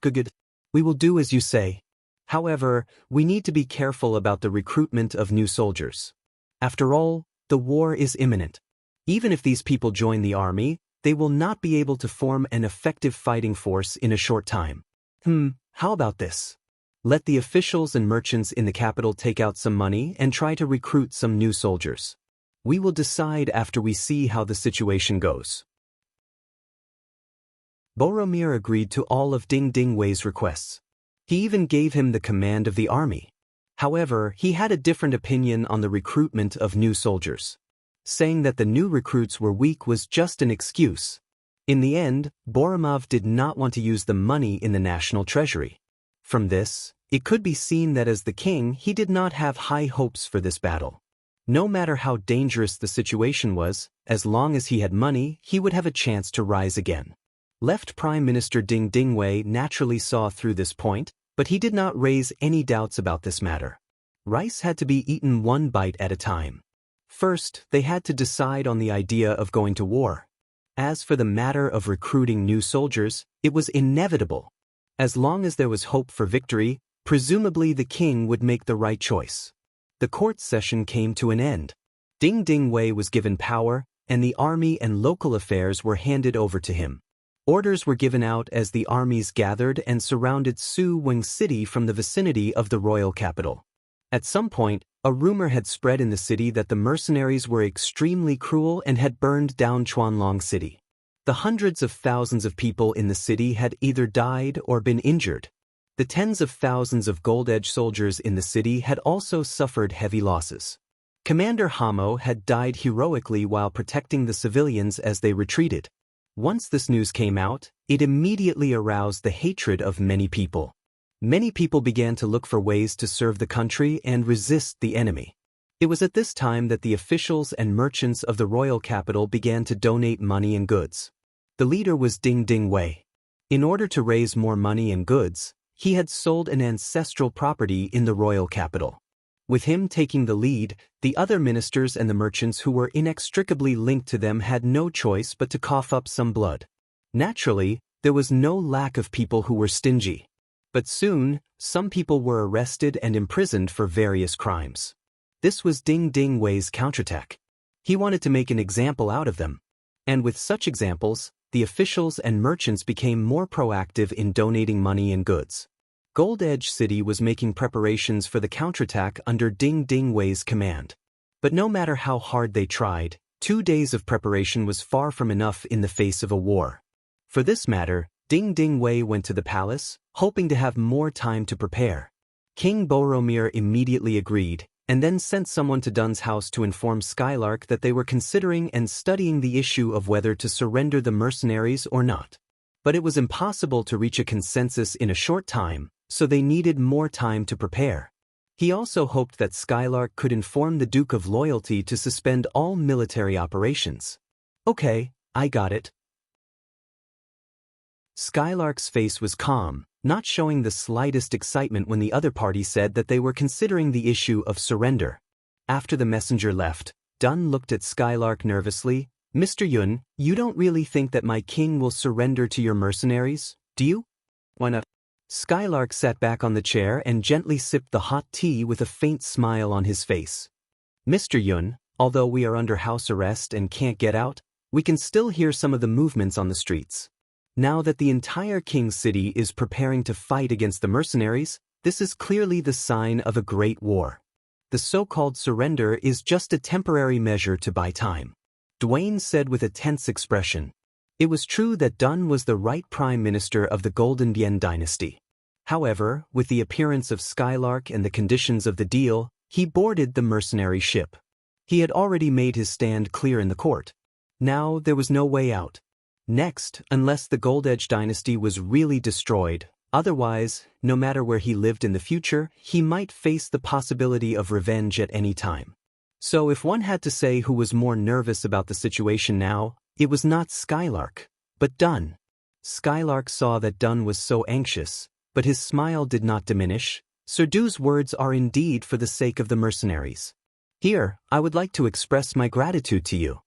"Good. We will do as you say. However, we need to be careful about the recruitment of new soldiers. After all, the war is imminent. Even if these people join the army, they will not be able to form an effective fighting force in a short time. How about this? Let the officials and merchants in the capital take out some money and try to recruit some new soldiers. We will decide after we see how the situation goes." Boromir agreed to all of Ding Ding Wei's requests. He even gave him the command of the army. However, he had a different opinion on the recruitment of new soldiers. Saying that the new recruits were weak was just an excuse. In the end, Boromir did not want to use the money in the national treasury. From this, it could be seen that as the king, he did not have high hopes for this battle. No matter how dangerous the situation was, as long as he had money, he would have a chance to rise again. Left Prime Minister Ding Ding Wei naturally saw through this point, but he did not raise any doubts about this matter. Rice had to be eaten one bite at a time. First, they had to decide on the idea of going to war. As for the matter of recruiting new soldiers, it was inevitable. As long as there was hope for victory, presumably the king would make the right choice. The court session came to an end. Ding Ding Wei was given power, and the army and local affairs were handed over to him. Orders were given out as the armies gathered and surrounded Su Wing City from the vicinity of the royal capital. At some point, a rumor had spread in the city that the mercenaries were extremely cruel and had burned down Chuanlong City. The hundreds of thousands of people in the city had either died or been injured. The tens of thousands of Gold Edge soldiers in the city had also suffered heavy losses. Commander Hamo had died heroically while protecting the civilians as they retreated. Once this news came out, it immediately aroused the hatred of many people. Many people began to look for ways to serve the country and resist the enemy. It was at this time that the officials and merchants of the royal capital began to donate money and goods. The leader was Ding Ding Wei. In order to raise more money and goods, he had sold an ancestral property in the royal capital. With him taking the lead, the other ministers and the merchants who were inextricably linked to them had no choice but to cough up some blood. Naturally, there was no lack of people who were stingy. But soon, some people were arrested and imprisoned for various crimes. This was Ding Ding Wei's counterattack. He wanted to make an example out of them. And with such examples, the officials and merchants became more proactive in donating money and goods. Gold Edge City was making preparations for the counterattack under Ding Ding Wei's command. But no matter how hard they tried, 2 days of preparation was far from enough in the face of a war. For this matter, Ding Ding Wei went to the palace, hoping to have more time to prepare. King Boromir immediately agreed, and then sent someone to Dun's house to inform Skylark that they were considering and studying the issue of whether to surrender the mercenaries or not. But it was impossible to reach a consensus in a short time, so they needed more time to prepare. He also hoped that Skylark could inform the Duke of Loyalty to suspend all military operations. Okay, I got it. Skylark's face was calm, not showing the slightest excitement when the other party said that they were considering the issue of surrender. After the messenger left, Dun looked at Skylark nervously. Mr. Yun, you don't really think that my king will surrender to your mercenaries, do you? Why not? Skylark sat back on the chair and gently sipped the hot tea with a faint smile on his face. Mr. Yun, although we are under house arrest and can't get out, we can still hear some of the movements on the streets. Now that the entire King's City is preparing to fight against the mercenaries, this is clearly the sign of a great war. The so-called surrender is just a temporary measure to buy time. Dwayne said with a tense expression. It was true that Dun was the right prime minister of the Golden Bien dynasty. However, with the appearance of Skylark and the conditions of the deal, he boarded the mercenary ship. He had already made his stand clear in the court. Now there was no way out. Next, unless the Gold Edge dynasty was really destroyed, otherwise, no matter where he lived in the future, he might face the possibility of revenge at any time. So if one had to say who was more nervous about the situation now, it was not Skylark, but Dun. Skylark saw that Dun was so anxious, but his smile did not diminish. Sir Du's words are indeed for the sake of the mercenaries. Here, I would like to express my gratitude to you.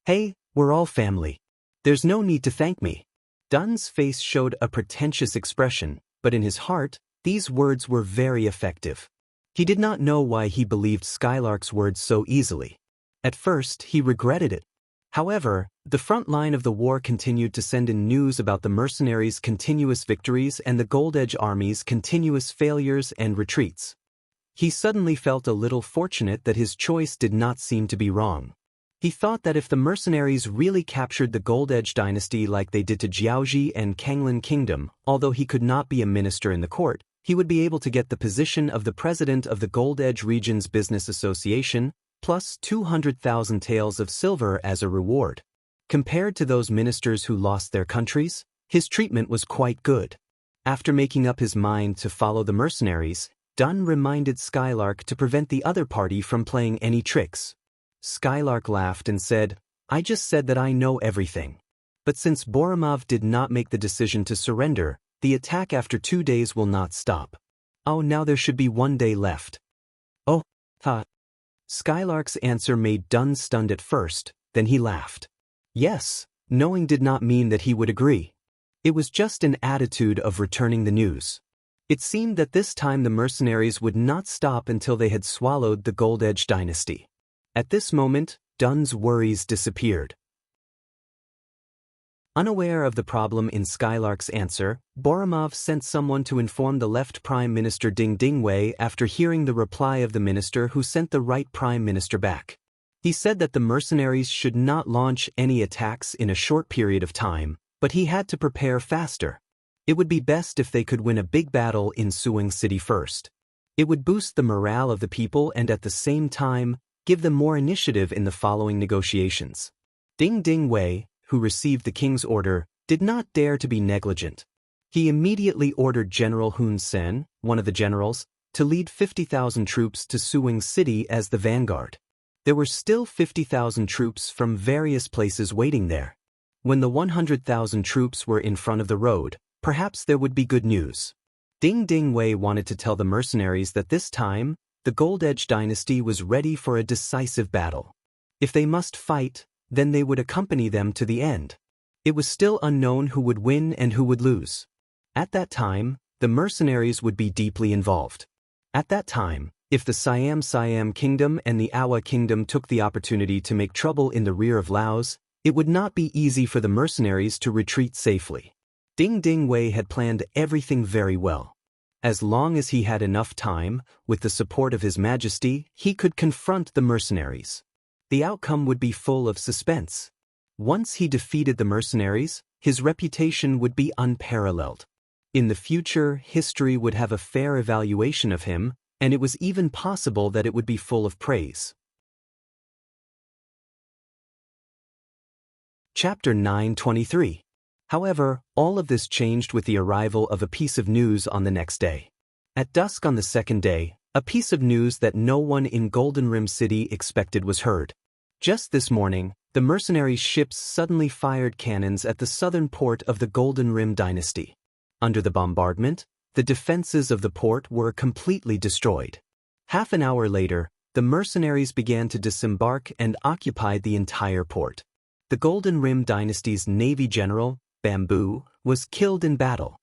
Hey, we're all family. There's no need to thank me. Dun's face showed a pretentious expression, but in his heart, these words were very effective. He did not know why he believed Skylark's words so easily. At first, he regretted it. However, the front line of the war continued to send in news about the mercenaries' continuous victories and the Gold Edge army's continuous failures and retreats. He suddenly felt a little fortunate that his choice did not seem to be wrong. He thought that if the mercenaries really captured the Gold Edge dynasty like they did to Jiaoji and Kanglin Kingdom, although he could not be a minister in the court, he would be able to get the position of the president of the Gold Edge Region's Business Association, plus 200,000 taels of silver as a reward. Compared to those ministers who lost their countries, his treatment was quite good. After making up his mind to follow the mercenaries, Dun reminded Skylark to prevent the other party from playing any tricks. Skylark laughed and said, I just said that I know everything. But since Boromir did not make the decision to surrender, the attack after 2 days will not stop. Oh, now there should be 1 day left. Oh, ha. Skylark's answer made Dun stunned at first, then he laughed. Yes, knowing did not mean that he would agree. It was just an attitude of returning the news. It seemed that this time the mercenaries would not stop until they had swallowed the Gold Edge dynasty. At this moment, Dun's worries disappeared. Unaware of the problem in Skylark's answer, Boromir sent someone to inform the left Prime Minister Ding Ding Wei after hearing the reply of the minister who sent the right Prime Minister back. He said that the mercenaries should not launch any attacks in a short period of time, but he had to prepare faster. It would be best if they could win a big battle in Suing City first. It would boost the morale of the people and at the same time, give them more initiative in the following negotiations. Ding Ding Wei, who received the king's order, did not dare to be negligent. He immediately ordered General Hun Sen, one of the generals, to lead 50,000 troops to Suing City as the vanguard. There were still 50,000 troops from various places waiting there. When the 100,000 troops were in front of the road, perhaps there would be good news. Ding Ding Wei wanted to tell the mercenaries that this time, the Gold Edge dynasty was ready for a decisive battle. If they must fight, then they would accompany them to the end. It was still unknown who would win and who would lose. At that time, the mercenaries would be deeply involved. At that time, if the Siam kingdom and the Awa kingdom took the opportunity to make trouble in the rear of Laos, it would not be easy for the mercenaries to retreat safely. Ding Ding Wei had planned everything very well. As long as he had enough time, with the support of His Majesty, he could confront the mercenaries. The outcome would be full of suspense. Once he defeated the mercenaries, his reputation would be unparalleled. In the future, history would have a fair evaluation of him, and it was even possible that it would be full of praise. Chapter 9:23. However, all of this changed with the arrival of a piece of news on the next day. At dusk on the second day, a piece of news that no one in Golden Rim City expected was heard. Just this morning, the mercenary ships suddenly fired cannons at the southern port of the Golden Rim dynasty. Under the bombardment, the defenses of the port were completely destroyed. Half an hour later, the mercenaries began to disembark and occupied the entire port. The Golden Rim dynasty's navy general, Bamboo, was killed in battle.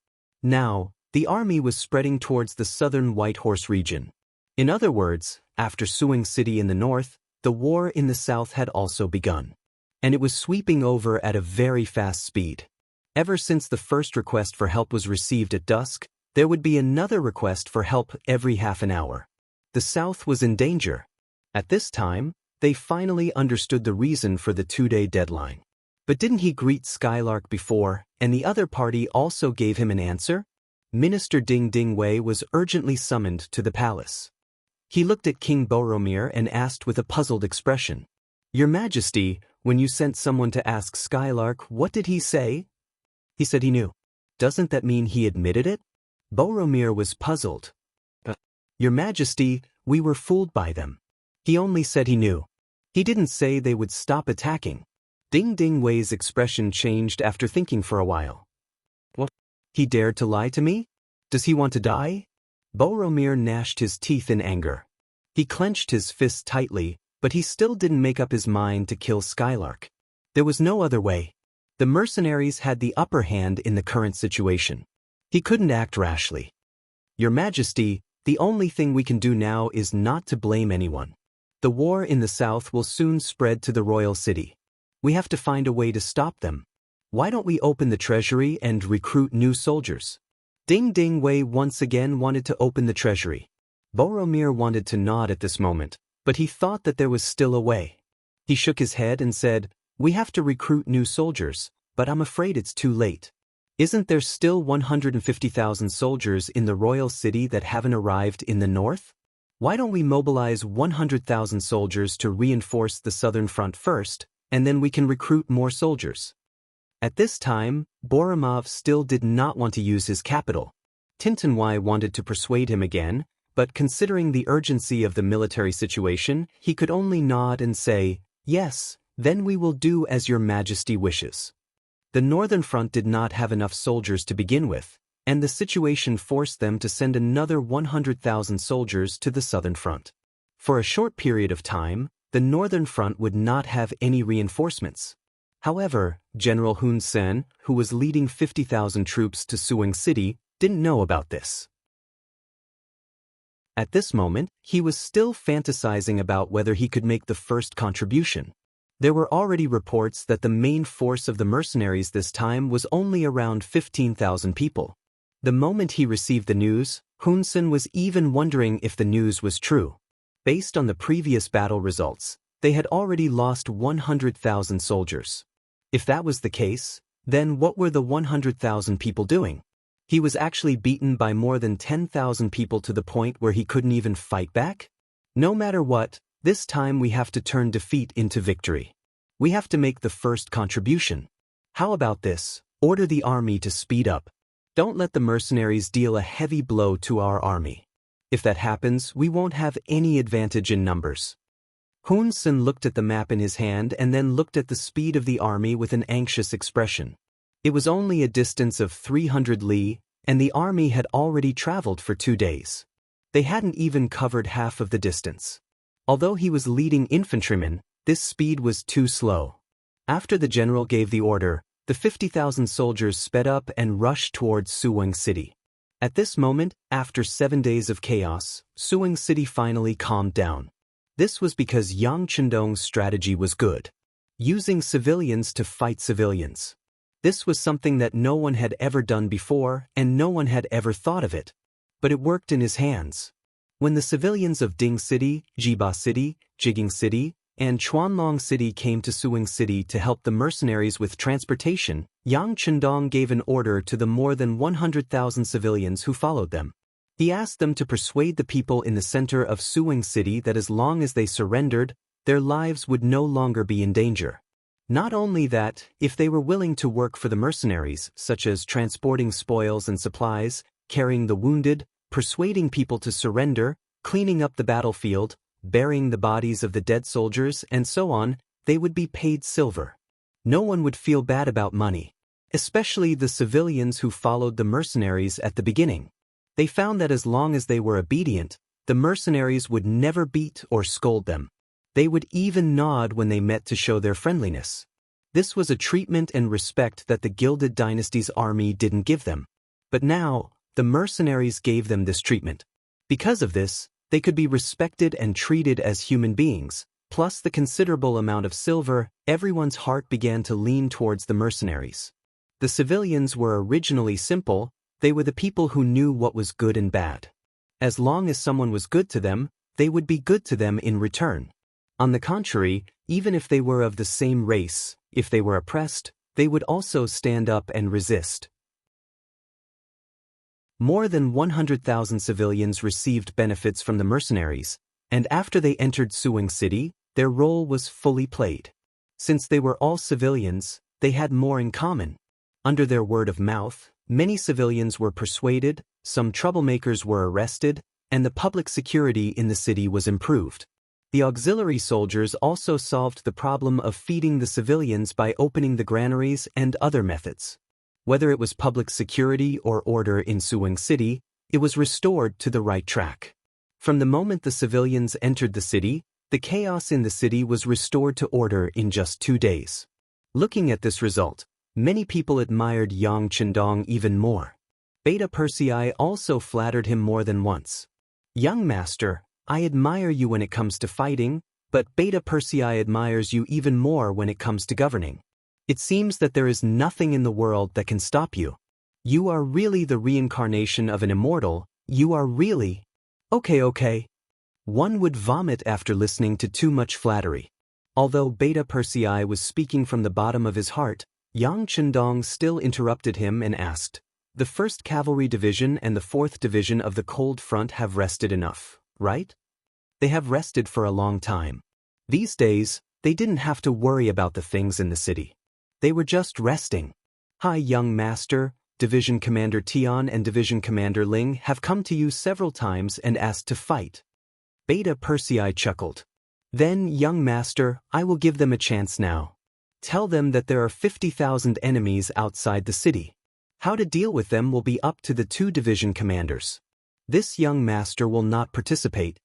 Now, the army was spreading towards the southern White Horse region. In other words, after Suing City in the north, the war in the south had also begun. And it was sweeping over at a very fast speed. Ever since the first request for help was received at dusk, there would be another request for help every half an hour. The south was in danger. At this time, they finally understood the reason for the 2-day deadline. But didn't he greet Skylark before, and the other party also gave him an answer? Minister Ding Ding Wei was urgently summoned to the palace. He looked at King Boromir and asked with a puzzled expression, "Your Majesty, when you sent someone to ask Skylark, what did he say?" "He said he knew." "Doesn't that mean he admitted it?" Boromir was puzzled. "Your Majesty, we were fooled by them. He only said he knew. He didn't say they would stop attacking." Ding Ding Wei's expression changed after thinking for a while. "What? He dared to lie to me? Does he want to die?" Boromir gnashed his teeth in anger. He clenched his fists tightly, but he still didn't make up his mind to kill Skylark. There was no other way. The mercenaries had the upper hand in the current situation. He couldn't act rashly. "Your Majesty, the only thing we can do now is not to blame anyone. The war in the south will soon spread to the royal city. We have to find a way to stop them. Why don't we open the treasury and recruit new soldiers?" Ding Ding Wei once again wanted to open the treasury. Boromir wanted to nod at this moment, but he thought that there was still a way. He shook his head and said, "We have to recruit new soldiers, but I'm afraid it's too late. Isn't there still 150,000 soldiers in the royal city that haven't arrived in the north? Why don't we mobilize 100,000 soldiers to reinforce the southern front first, and then we can recruit more soldiers?" At this time, Boromir still did not want to use his capital. Tintinwai wanted to persuade him again, but considering the urgency of the military situation, he could only nod and say, "Yes, then we will do as your Majesty wishes." The northern front did not have enough soldiers to begin with, and the situation forced them to send another 100,000 soldiers to the southern front. For a short period of time, the northern front would not have any reinforcements. However, General Hun Sen, who was leading 50,000 troops to Suing City, didn't know about this. At this moment, he was still fantasizing about whether he could make the first contribution. There were already reports that the main force of the mercenaries this time was only around 15,000 people. The moment he received the news, Hun Sen was even wondering if the news was true. Based on the previous battle results, they had already lost 100,000 soldiers. If that was the case, then what were the 100,000 people doing? He was actually beaten by more than 10,000 people to the point where he couldn't even fight back? No matter what, this time we have to turn defeat into victory. We have to make the first contribution. How about this? Order the army to speed up. Don't let the mercenaries deal a heavy blow to our army. If that happens, we won't have any advantage in numbers. Hun Sen looked at the map in his hand and then looked at the speed of the army with an anxious expression. It was only a distance of 300 li, and the army had already traveled for 2 days. They hadn't even covered half of the distance. Although he was leading infantrymen, this speed was too slow. After the general gave the order, the 50,000 soldiers sped up and rushed towards Suwon City. At this moment, after 7 days of chaos, Suwon City finally calmed down. This was because Yang Chendong's strategy was good. Using civilians to fight civilians. This was something that no one had ever done before and no one had ever thought of it. But it worked in his hands. When the civilians of Ding City, Jiba City, Jiging City, and Chuanlong City came to Suwon City to help the mercenaries with transportation, Yang Chendong gave an order to the more than 100,000 civilians who followed them. He asked them to persuade the people in the center of Suwon City that as long as they surrendered, their lives would no longer be in danger. Not only that, if they were willing to work for the mercenaries, such as transporting spoils and supplies, carrying the wounded, persuading people to surrender, cleaning up the battlefield, burying the bodies of the dead soldiers, and so on, they would be paid silver. No one would feel bad about money, especially the civilians who followed the mercenaries at the beginning. They found that as long as they were obedient, the mercenaries would never beat or scold them. They would even nod when they met to show their friendliness. This was a treatment and respect that the Gilded Dynasty's army didn't give them. But now, the mercenaries gave them this treatment. Because of this, they could be respected and treated as human beings, plus the considerable amount of silver, everyone's heart began to lean towards the mercenaries. The civilians were originally simple. They were the people who knew what was good and bad. As long as someone was good to them, they would be good to them in return. On the contrary, even if they were of the same race, if they were oppressed, they would also stand up and resist. More than 100,000 civilians received benefits from the mercenaries, and after they entered Suwon City, their role was fully played. Since they were all civilians, they had more in common. Under their word of mouth, many civilians were persuaded, some troublemakers were arrested, and the public security in the city was improved. The auxiliary soldiers also solved the problem of feeding the civilians by opening the granaries and other methods. Whether it was public security or order in Suwon City, it was restored to the right track. From the moment the civilians entered the city, the chaos in the city was restored to order in just 2 days. Looking at this result, many people admired Yang Chendong even more. Beta Persei also flattered him more than once. "Young master, I admire you when it comes to fighting, but Beta Persei admires you even more when it comes to governing. It seems that there is nothing in the world that can stop you. You are really the reincarnation of an immortal, you are really..." Okay. One would vomit after listening to too much flattery. Although Beta Persei was speaking from the bottom of his heart, Yang Chendong still interrupted him and asked, "The 1st Cavalry Division and the 4th Division of the Cold Front have rested enough, right? They have rested for a long time. These days, they didn't have to worry about the things in the city. They were just resting. Hi, young master, Division Commander Tian and Division Commander Ling have come to you several times and asked to fight." Beta Persei chuckled. "Then, young master, I will give them a chance now. Tell them that there are 50,000 enemies outside the city. How to deal with them will be up to the 2 division commanders. This young master will not participate."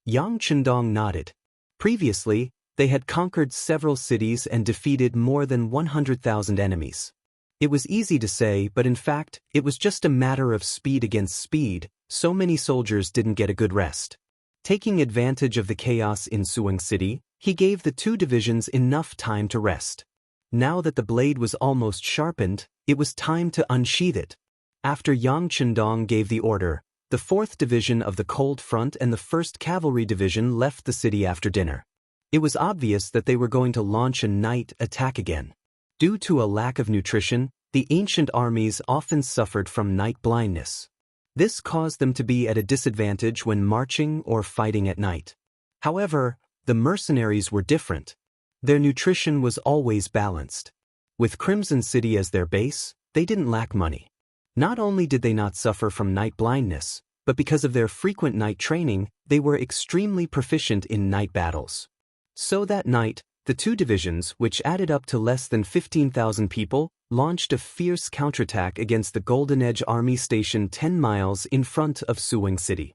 Yang Chendong nodded. Previously, they had conquered several cities and defeated more than 100,000 enemies. It was easy to say, but in fact, it was just a matter of speed against speed. So many soldiers didn't get a good rest. Taking advantage of the chaos in Suwon City, he gave the 2 divisions enough time to rest. Now that the blade was almost sharpened, it was time to unsheath it. After Yang Chendong gave the order, the 4th Division of the Cold Front and the 1st Cavalry Division left the city after dinner. It was obvious that they were going to launch a night attack again. Due to a lack of nutrition, the ancient armies often suffered from night blindness. This caused them to be at a disadvantage when marching or fighting at night. However, the mercenaries were different. Their nutrition was always balanced. With Crimson City as their base, they didn't lack money. Not only did they not suffer from night blindness, but because of their frequent night training, they were extremely proficient in night battles. So that night, the two divisions, which added up to less than 15,000 people, launched a fierce counterattack against the Golden Edge Army stationed 10 miles in front of Suwon City.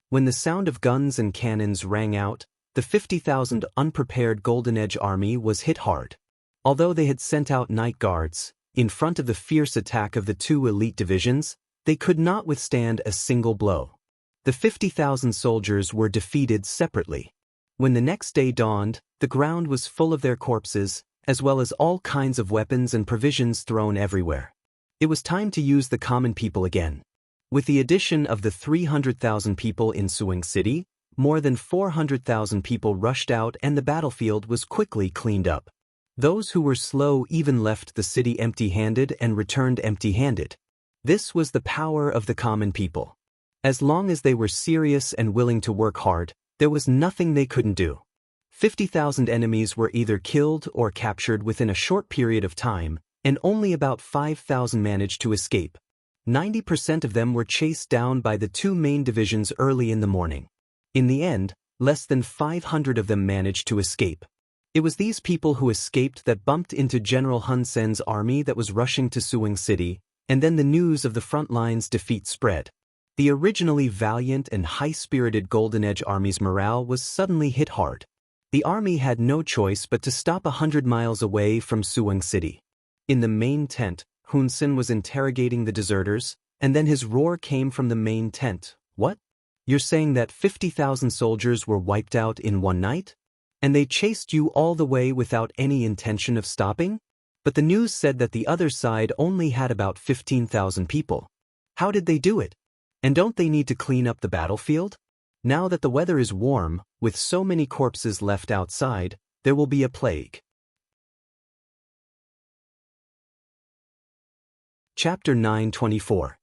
When the sound of guns and cannons rang out, the 50,000 unprepared Golden Edge Army was hit hard. Although they had sent out night guards, in front of the fierce attack of the two elite divisions, they could not withstand a single blow. The 50,000 soldiers were defeated separately. When the next day dawned, the ground was full of their corpses, as well as all kinds of weapons and provisions thrown everywhere. It was time to use the common people again. With the addition of the 300,000 people in Suwon City, more than 400,000 people rushed out and the battlefield was quickly cleaned up. Those who were slow even left the city empty-handed and returned empty-handed. This was the power of the common people. As long as they were serious and willing to work hard, there was nothing they couldn't do. 50,000 enemies were either killed or captured within a short period of time, and only about 5,000 managed to escape. 90% of them were chased down by the two main divisions early in the morning. In the end, less than 500 of them managed to escape. It was these people who escaped that bumped into General Hun Sen's army that was rushing to Suwon City, and then the news of the front line's defeat spread. The originally valiant and high-spirited Golden Edge Army's morale was suddenly hit hard. The army had no choice but to stop 100 miles away from Suwon City. In the main tent, Hun Sen was interrogating the deserters, and then his roar came from the main tent. What? You're saying that 50,000 soldiers were wiped out in one night? And they chased you all the way without any intention of stopping? But the news said that the other side only had about 15,000 people. How did they do it? And don't they need to clean up the battlefield? Now that the weather is warm, with so many corpses left outside, there will be a plague. Chapter 9:24.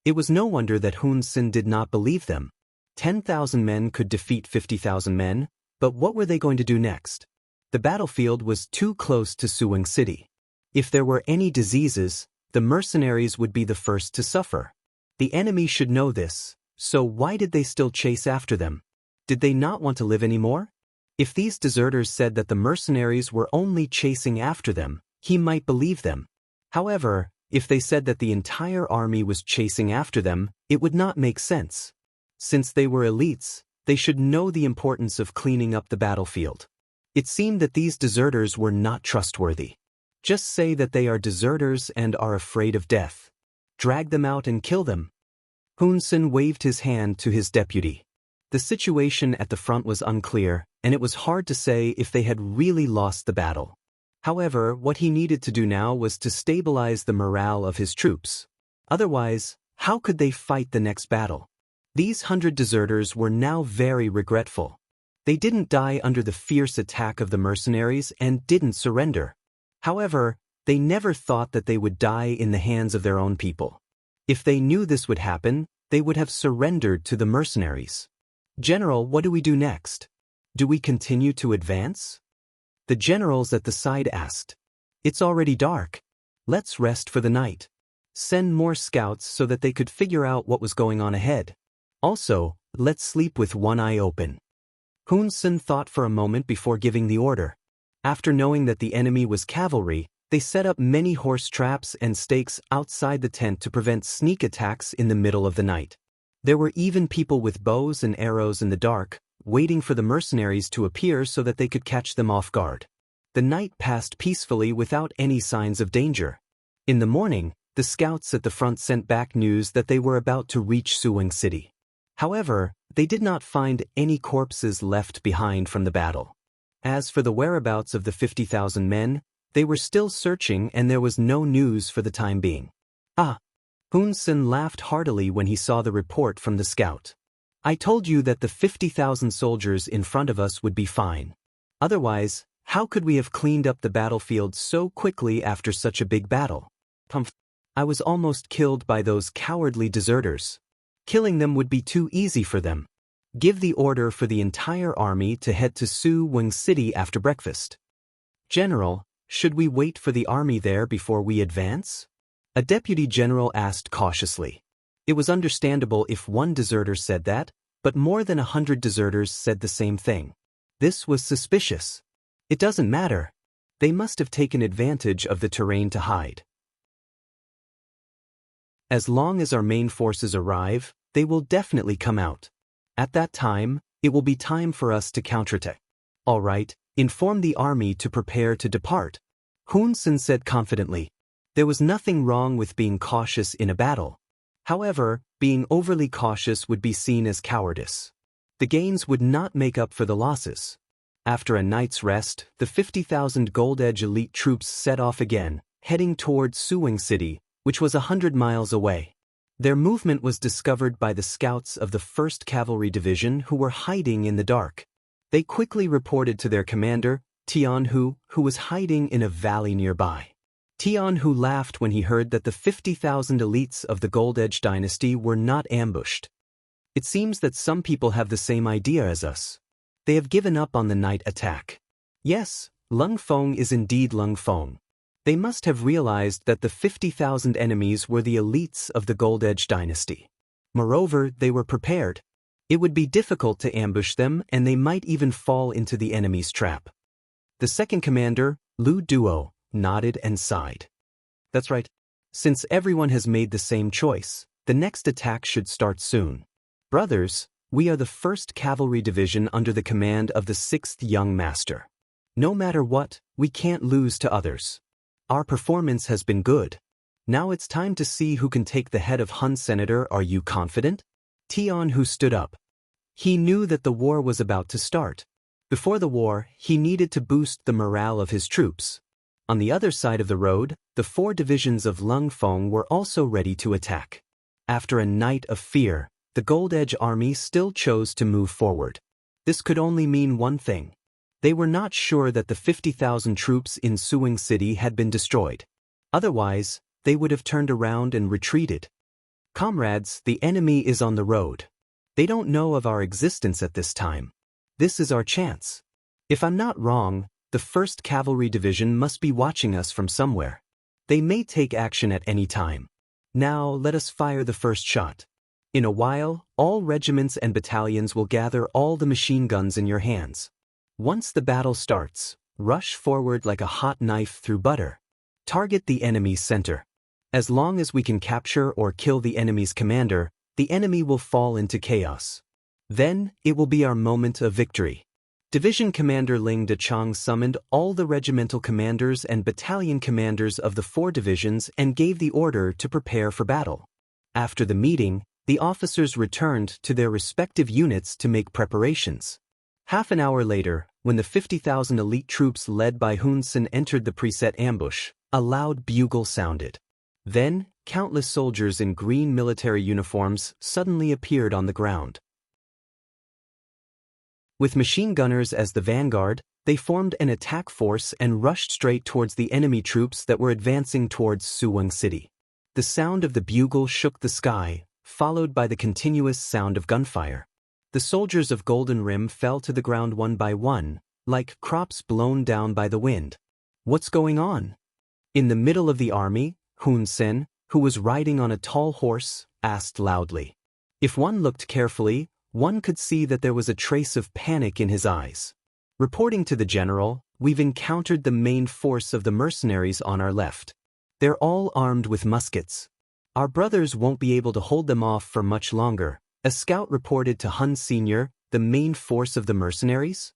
It was no wonder that Hun Sen did not believe them. 10,000 men could defeat 50,000 men, but what were they going to do next? The battlefield was too close to Suwon City. If there were any diseases, the mercenaries would be the first to suffer. The enemy should know this, so why did they still chase after them? Did they not want to live anymore? If these deserters said that the mercenaries were only chasing after them, he might believe them. However, if they said that the entire army was chasing after them, it would not make sense. Since they were elites, they should know the importance of cleaning up the battlefield. It seemed that these deserters were not trustworthy. Just say that they are deserters and are afraid of death. Drag them out and kill them. Hun Sen waved his hand to his deputy. The situation at the front was unclear, and it was hard to say if they had really lost the battle. However, what he needed to do now was to stabilize the morale of his troops. Otherwise, how could they fight the next battle? These 100 deserters were now very regretful. They didn't die under the fierce attack of the mercenaries and didn't surrender. However, they never thought that they would die in the hands of their own people. If they knew this would happen, they would have surrendered to the mercenaries. General, what do we do next? Do we continue to advance? The generals at the side asked. It's already dark. Let's rest for the night. Send more scouts so that they could figure out what was going on ahead. Also, let's sleep with one eye open. Hun Sen thought for a moment before giving the order. After knowing that the enemy was cavalry, they set up many horse traps and stakes outside the tent to prevent sneak attacks in the middle of the night. There were even people with bows and arrows in the dark, waiting for the mercenaries to appear so that they could catch them off guard. The night passed peacefully without any signs of danger. In the morning, the scouts at the front sent back news that they were about to reach Suwon City. However, they did not find any corpses left behind from the battle. As for the whereabouts of the 50,000 men, they were still searching and there was no news for the time being. Hun Sen laughed heartily when he saw the report from the scout. I told you that the 50,000 soldiers in front of us would be fine. Otherwise, how could we have cleaned up the battlefield so quickly after such a big battle? I was almost killed by those cowardly deserters. Killing them would be too easy for them. Give the order for the entire army to head to Suwon City after breakfast. General, should we wait for the army there before we advance? A deputy general asked cautiously. It was understandable if one deserter said that, but more than 100 deserters said the same thing. This was suspicious. It doesn't matter. They must have taken advantage of the terrain to hide. As long as our main forces arrive, they will definitely come out. At that time, it will be time for us to counterattack. All right, inform the army to prepare to depart, Hun Sen said confidently. There was nothing wrong with being cautious in a battle. However, being overly cautious would be seen as cowardice. The gains would not make up for the losses. After a night's rest, the 50,000 Gold Edge elite troops set off again, heading toward Suwing City, which was 100 miles away. Their movement was discovered by the scouts of the 1st Cavalry Division who were hiding in the dark. They quickly reported to their commander, Tianhu, who was hiding in a valley nearby. Tianhu laughed when he heard that the 50,000 elites of the Gold Edge dynasty were not ambushed. It seems that some people have the same idea as us. They have given up on the night attack. Yes, Lung Feng is indeed Lung Feng. They must have realized that the 50,000 enemies were the elites of the Gold Edge dynasty. Moreover, they were prepared. It would be difficult to ambush them, and they might even fall into the enemy's trap. The second commander, Lu Duo, nodded and sighed. That's right. Since everyone has made the same choice, the next attack should start soon. Brothers, we are the 1st Cavalry Division under the command of the 6th Young Master. No matter what, we can't lose to others. Our performance has been good. Now it's time to see who can take the head of Hun Senator. Are you confident? Tianhu stood up. He knew that the war was about to start. Before the war, he needed to boost the morale of his troops. On the other side of the road, the 4 divisions of Lung Feng were also ready to attack. After a night of fear, the Gold Edge army still chose to move forward. This could only mean one thing. They were not sure that the 50,000 troops in Suwing City had been destroyed. Otherwise, they would have turned around and retreated. Comrades, the enemy is on the road. They don't know of our existence at this time. This is our chance. If I'm not wrong, the 1st Cavalry Division must be watching us from somewhere. They may take action at any time. Now let us fire the first shot. In a while, all regiments and battalions will gather all the machine guns in your hands. Once the battle starts, rush forward like a hot knife through butter. Target the enemy's center. As long as we can capture or kill the enemy's commander, the enemy will fall into chaos. Then, it will be our moment of victory. Division Commander Ling Dechang summoned all the regimental commanders and battalion commanders of the 4 divisions and gave the order to prepare for battle. After the meeting, the officers returned to their respective units to make preparations. Half an hour later, when the 50,000 elite troops led by Hun Sen entered the preset ambush, a loud bugle sounded. Then, countless soldiers in green military uniforms suddenly appeared on the ground. With machine gunners as the vanguard, they formed an attack force and rushed straight towards the enemy troops that were advancing towards Suwing City. The sound of the bugle shook the sky, followed by the continuous sound of gunfire. The soldiers of Golden Rim fell to the ground one by one, like crops blown down by the wind. What's going on? In the middle of the army, Hun Sen, who was riding on a tall horse, asked loudly. If one looked carefully, one could see that there was a trace of panic in his eyes. Reporting to the general, we've encountered the main force of the mercenaries on our left. They're all armed with muskets. Our brothers won't be able to hold them off for much longer, a scout reported to Hun Sr., the main force of the mercenaries.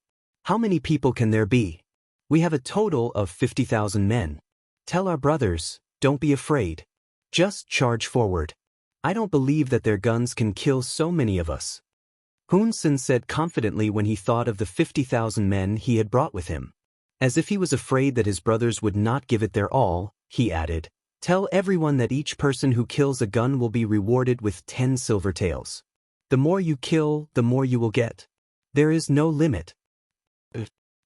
How many people can there be? We have a total of 50,000 men. Tell our brothers, don't be afraid. Just charge forward. I don't believe that their guns can kill so many of us. Hun Sen said confidently when he thought of the 50,000 men he had brought with him. As if he was afraid that his brothers would not give it their all, he added, tell everyone that each person who kills a gun will be rewarded with 10 silver taels. The more you kill, the more you will get. There is no limit.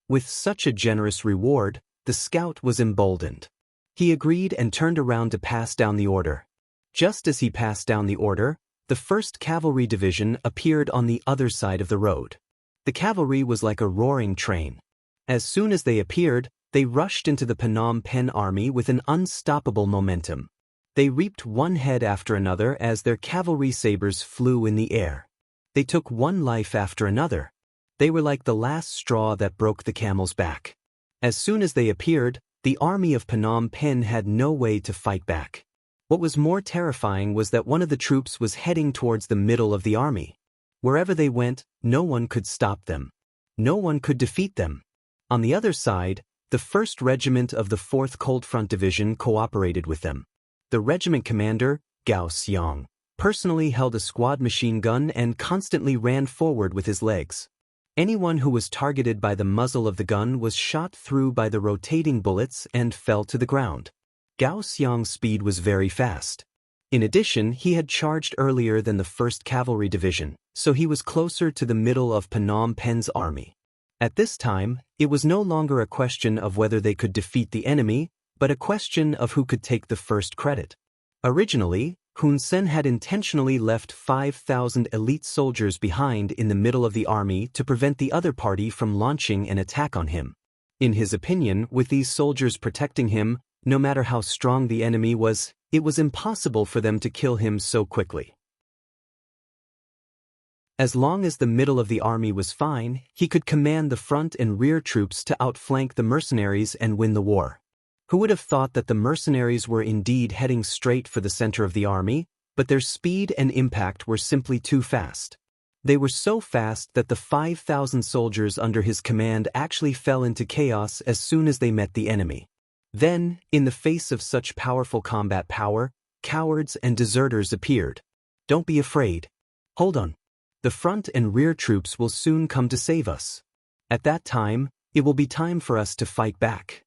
With such a generous reward, the scout was emboldened. He agreed and turned around to pass down the order. Just as he passed down the order, the 1st Cavalry Division appeared on the other side of the road. The cavalry was like a roaring train. As soon as they appeared, they rushed into the Phnom Penh army with an unstoppable momentum. They reaped one head after another as their cavalry sabers flew in the air. They took one life after another. They were like the last straw that broke the camel's back. As soon as they appeared, the army of Phnom Penh had no way to fight back. What was more terrifying was that one of the troops was heading towards the middle of the army. Wherever they went, no one could stop them. No one could defeat them. On the other side, the 1st Regiment of the 4th Cold Front Division cooperated with them. The regiment commander, Gao Xiang, personally held a squad machine gun and constantly ran forward with his legs. Anyone who was targeted by the muzzle of the gun was shot through by the rotating bullets and fell to the ground. Gao Xiang's speed was very fast. In addition, he had charged earlier than the 1st Cavalry Division, so he was closer to the middle of Phnom Penh's army. At this time, it was no longer a question of whether they could defeat the enemy, but a question of who could take the first credit. Originally, Hun Sen had intentionally left 5,000 elite soldiers behind in the middle of the army to prevent the other party from launching an attack on him. In his opinion, with these soldiers protecting him, no matter how strong the enemy was, it was impossible for them to kill him so quickly. As long as the middle of the army was fine, he could command the front and rear troops to outflank the mercenaries and win the war. Who would have thought that the mercenaries were indeed heading straight for the center of the army, but their speed and impact were simply too fast. They were so fast that the 5,000 soldiers under his command actually fell into chaos as soon as they met the enemy. Then, in the face of such powerful combat power, cowards and deserters appeared. Don't be afraid. Hold on. The front and rear troops will soon come to save us. At that time, it will be time for us to fight back.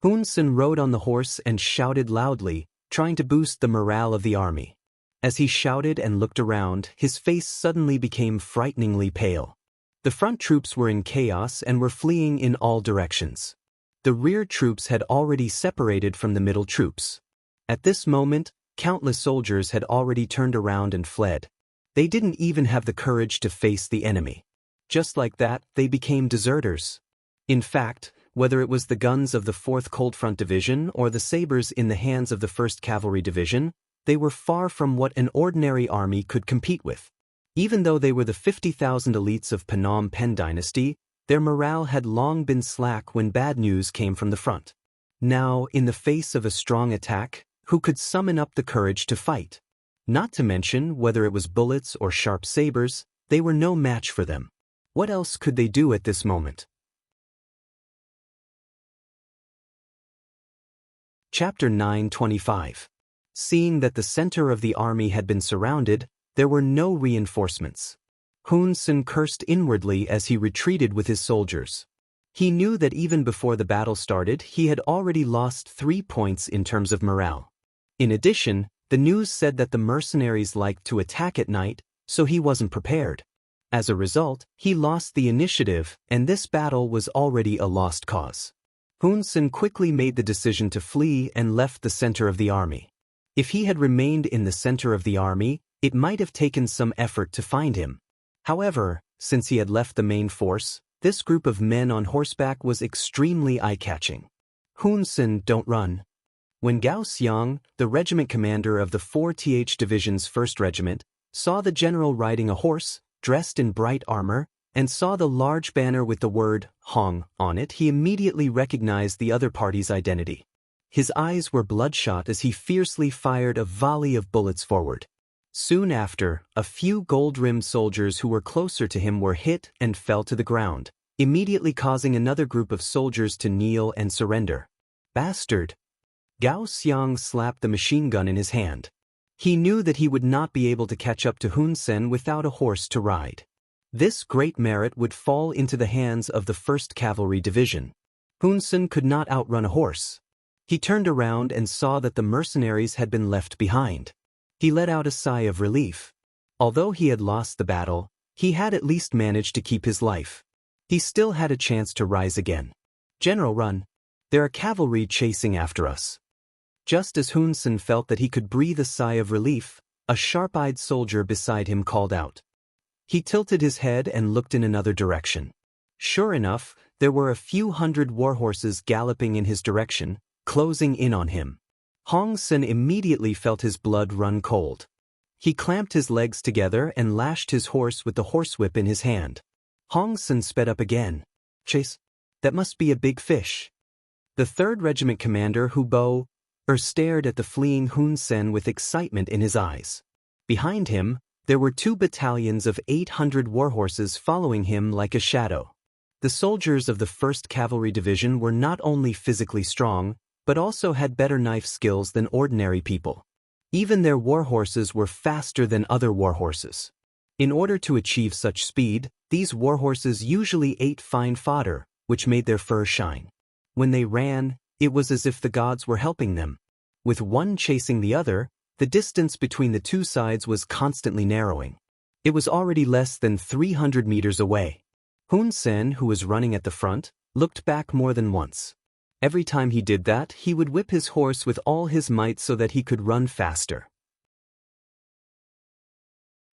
Hun Sen rode on the horse and shouted loudly, trying to boost the morale of the army. As he shouted and looked around, his face suddenly became frighteningly pale. The front troops were in chaos and were fleeing in all directions. The rear troops had already separated from the middle troops. At this moment, countless soldiers had already turned around and fled. They didn't even have the courage to face the enemy. Just like that, they became deserters. In fact, whether it was the guns of the 4th Cold Front Division or the sabers in the hands of the 1st Cavalry Division, they were far from what an ordinary army could compete with. Even though they were the 50,000 elites of Phnom Penh dynasty, their morale had long been slack when bad news came from the front. Now, in the face of a strong attack, who could summon up the courage to fight? Not to mention, whether it was bullets or sharp sabers, they were no match for them. What else could they do at this moment? Chapter 9:25. Seeing that the center of the army had been surrounded, there were no reinforcements. Hun Sen cursed inwardly as he retreated with his soldiers. He knew that even before the battle started, he had already lost 3 points in terms of morale. In addition, the news said that the mercenaries liked to attack at night, so he wasn't prepared. As a result, he lost the initiative, and this battle was already a lost cause. Hun Sen quickly made the decision to flee and left the center of the army. If he had remained in the center of the army, it might have taken some effort to find him. However, since he had left the main force, this group of men on horseback was extremely eye-catching. Hun Sen, don't run. When Gao Xiang, the regiment commander of the 4th Division's 1st Regiment, saw the general riding a horse, dressed in bright armor, and saw the large banner with the word Hong on it, he immediately recognized the other party's identity. His eyes were bloodshot as he fiercely fired a volley of bullets forward. Soon after, a few gold-rimmed soldiers who were closer to him were hit and fell to the ground, immediately causing another group of soldiers to kneel and surrender. Bastard! Gao Xiang slapped the machine gun in his hand. He knew that he would not be able to catch up to Hun Sen without a horse to ride. This great merit would fall into the hands of the 1st Cavalry Division. Hun Sen could not outrun a horse. He turned around and saw that the mercenaries had been left behind. He let out a sigh of relief. Although he had lost the battle, he had at least managed to keep his life. He still had a chance to rise again. General, run. There are cavalry chasing after us. Just as Hun Sen felt that he could breathe a sigh of relief, a sharp-eyed soldier beside him called out. He tilted his head and looked in another direction. Sure enough, there were a few hundred warhorses galloping in his direction, closing in on him. Hong Sen immediately felt his blood run cold. He clamped his legs together and lashed his horse with the horsewhip in his hand. Hong Sen sped up again. Chase? That must be a big fish. The 3rd Regiment commander stared at the fleeing Hun Sen with excitement in his eyes. Behind him, there were 2 battalions of 800 warhorses following him like a shadow. The soldiers of the 1st Cavalry Division were not only physically strong, but also had better knife skills than ordinary people. Even their warhorses were faster than other warhorses. In order to achieve such speed, these warhorses usually ate fine fodder, which made their fur shine. When they ran, it was as if the gods were helping them. With one chasing the other, the distance between the 2 sides was constantly narrowing. It was already less than 300 meters away. Hun Sen, who was running at the front, looked back more than once. Every time he did that, he would whip his horse with all his might so that he could run faster.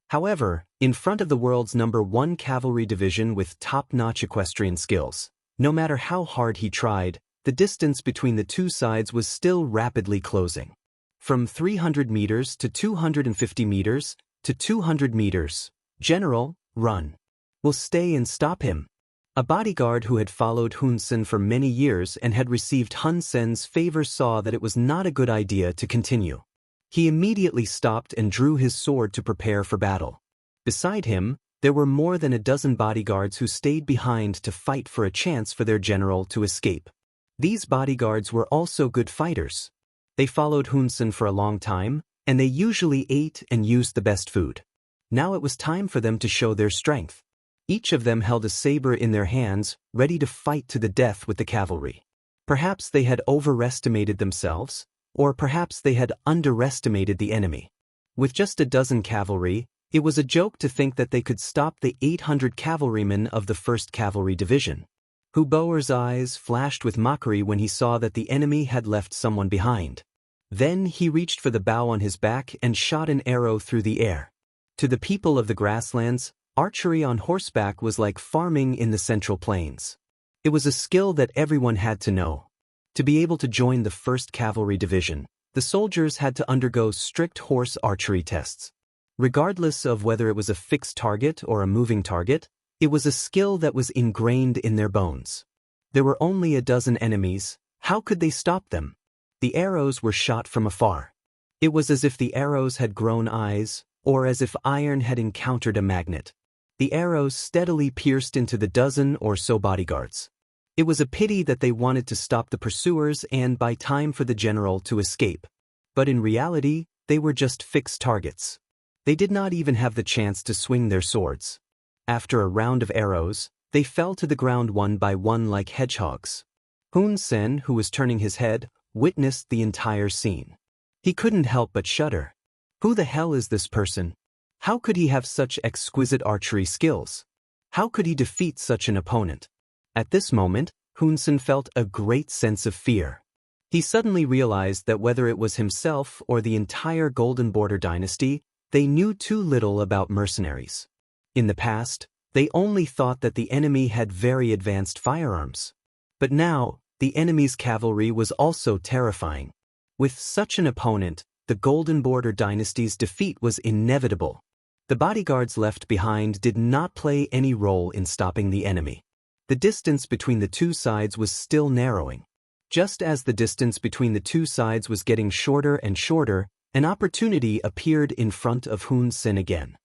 However, in front of the world's #1 Cavalry Division with top-notch equestrian skills, no matter how hard he tried, the distance between the 2 sides was still rapidly closing. From 300 meters to 250 meters to 200 meters. General, run. We'll stay and stop him. A bodyguard who had followed Hun Sen for many years and had received Hun Sen's favor saw that it was not a good idea to continue. He immediately stopped and drew his sword to prepare for battle. Beside him, there were more than a dozen bodyguards who stayed behind to fight for a chance for their general to escape. These bodyguards were also good fighters. They followed Hun Sen for a long time, and they usually ate and used the best food. Now it was time for them to show their strength. Each of them held a saber in their hands, ready to fight to the death with the cavalry. Perhaps they had overestimated themselves, or perhaps they had underestimated the enemy. With just a dozen cavalry, it was a joke to think that they could stop the 800 cavalrymen of the 1st Cavalry Division. Hu Boer's eyes flashed with mockery when he saw that the enemy had left someone behind. Then he reached for the bow on his back and shot an arrow through the air. To the people of the grasslands, archery on horseback was like farming in the Central Plains. It was a skill that everyone had to know. To be able to join the 1st Cavalry Division, the soldiers had to undergo strict horse archery tests. Regardless of whether it was a fixed target or a moving target, it was a skill that was ingrained in their bones. There were only a dozen enemies. How could they stop them? The arrows were shot from afar. It was as if the arrows had grown eyes, or as if iron had encountered a magnet. The arrows steadily pierced into the dozen or so bodyguards. It was a pity that they wanted to stop the pursuers and buy time for the general to escape. But in reality, they were just fixed targets. They did not even have the chance to swing their swords. After a round of arrows, they fell to the ground one by one like hedgehogs. Hun Sen, who was turning his head, witnessed the entire scene. He couldn't help but shudder. Who the hell is this person? How could he have such exquisite archery skills? How could he defeat such an opponent? At this moment, Hun Sen felt a great sense of fear. He suddenly realized that whether it was himself or the entire Golden Border dynasty, they knew too little about mercenaries. In the past, they only thought that the enemy had very advanced firearms. But now, the enemy's cavalry was also terrifying. With such an opponent, the Golden Border dynasty's defeat was inevitable. The bodyguards left behind did not play any role in stopping the enemy. The distance between the 2 sides was still narrowing. Just as the distance between the 2 sides was getting shorter and shorter, an opportunity appeared in front of Hun Sen again.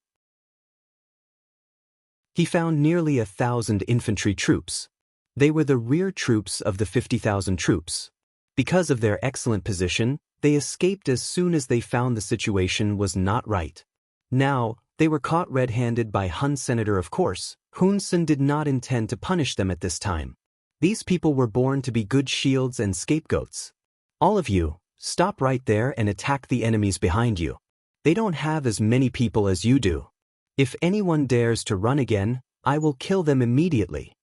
He found nearly 1,000 infantry troops. They were the rear troops of the 50,000 troops. Because of their excellent position, they escaped as soon as they found the situation was not right. Now, they were caught red-handed by Hun Senator of course. Hun Sen did not intend to punish them at this time. These people were born to be good shields and scapegoats. All of you, stop right there and attack the enemies behind you. They don't have as many people as you do. If anyone dares to run again, I will kill them immediately.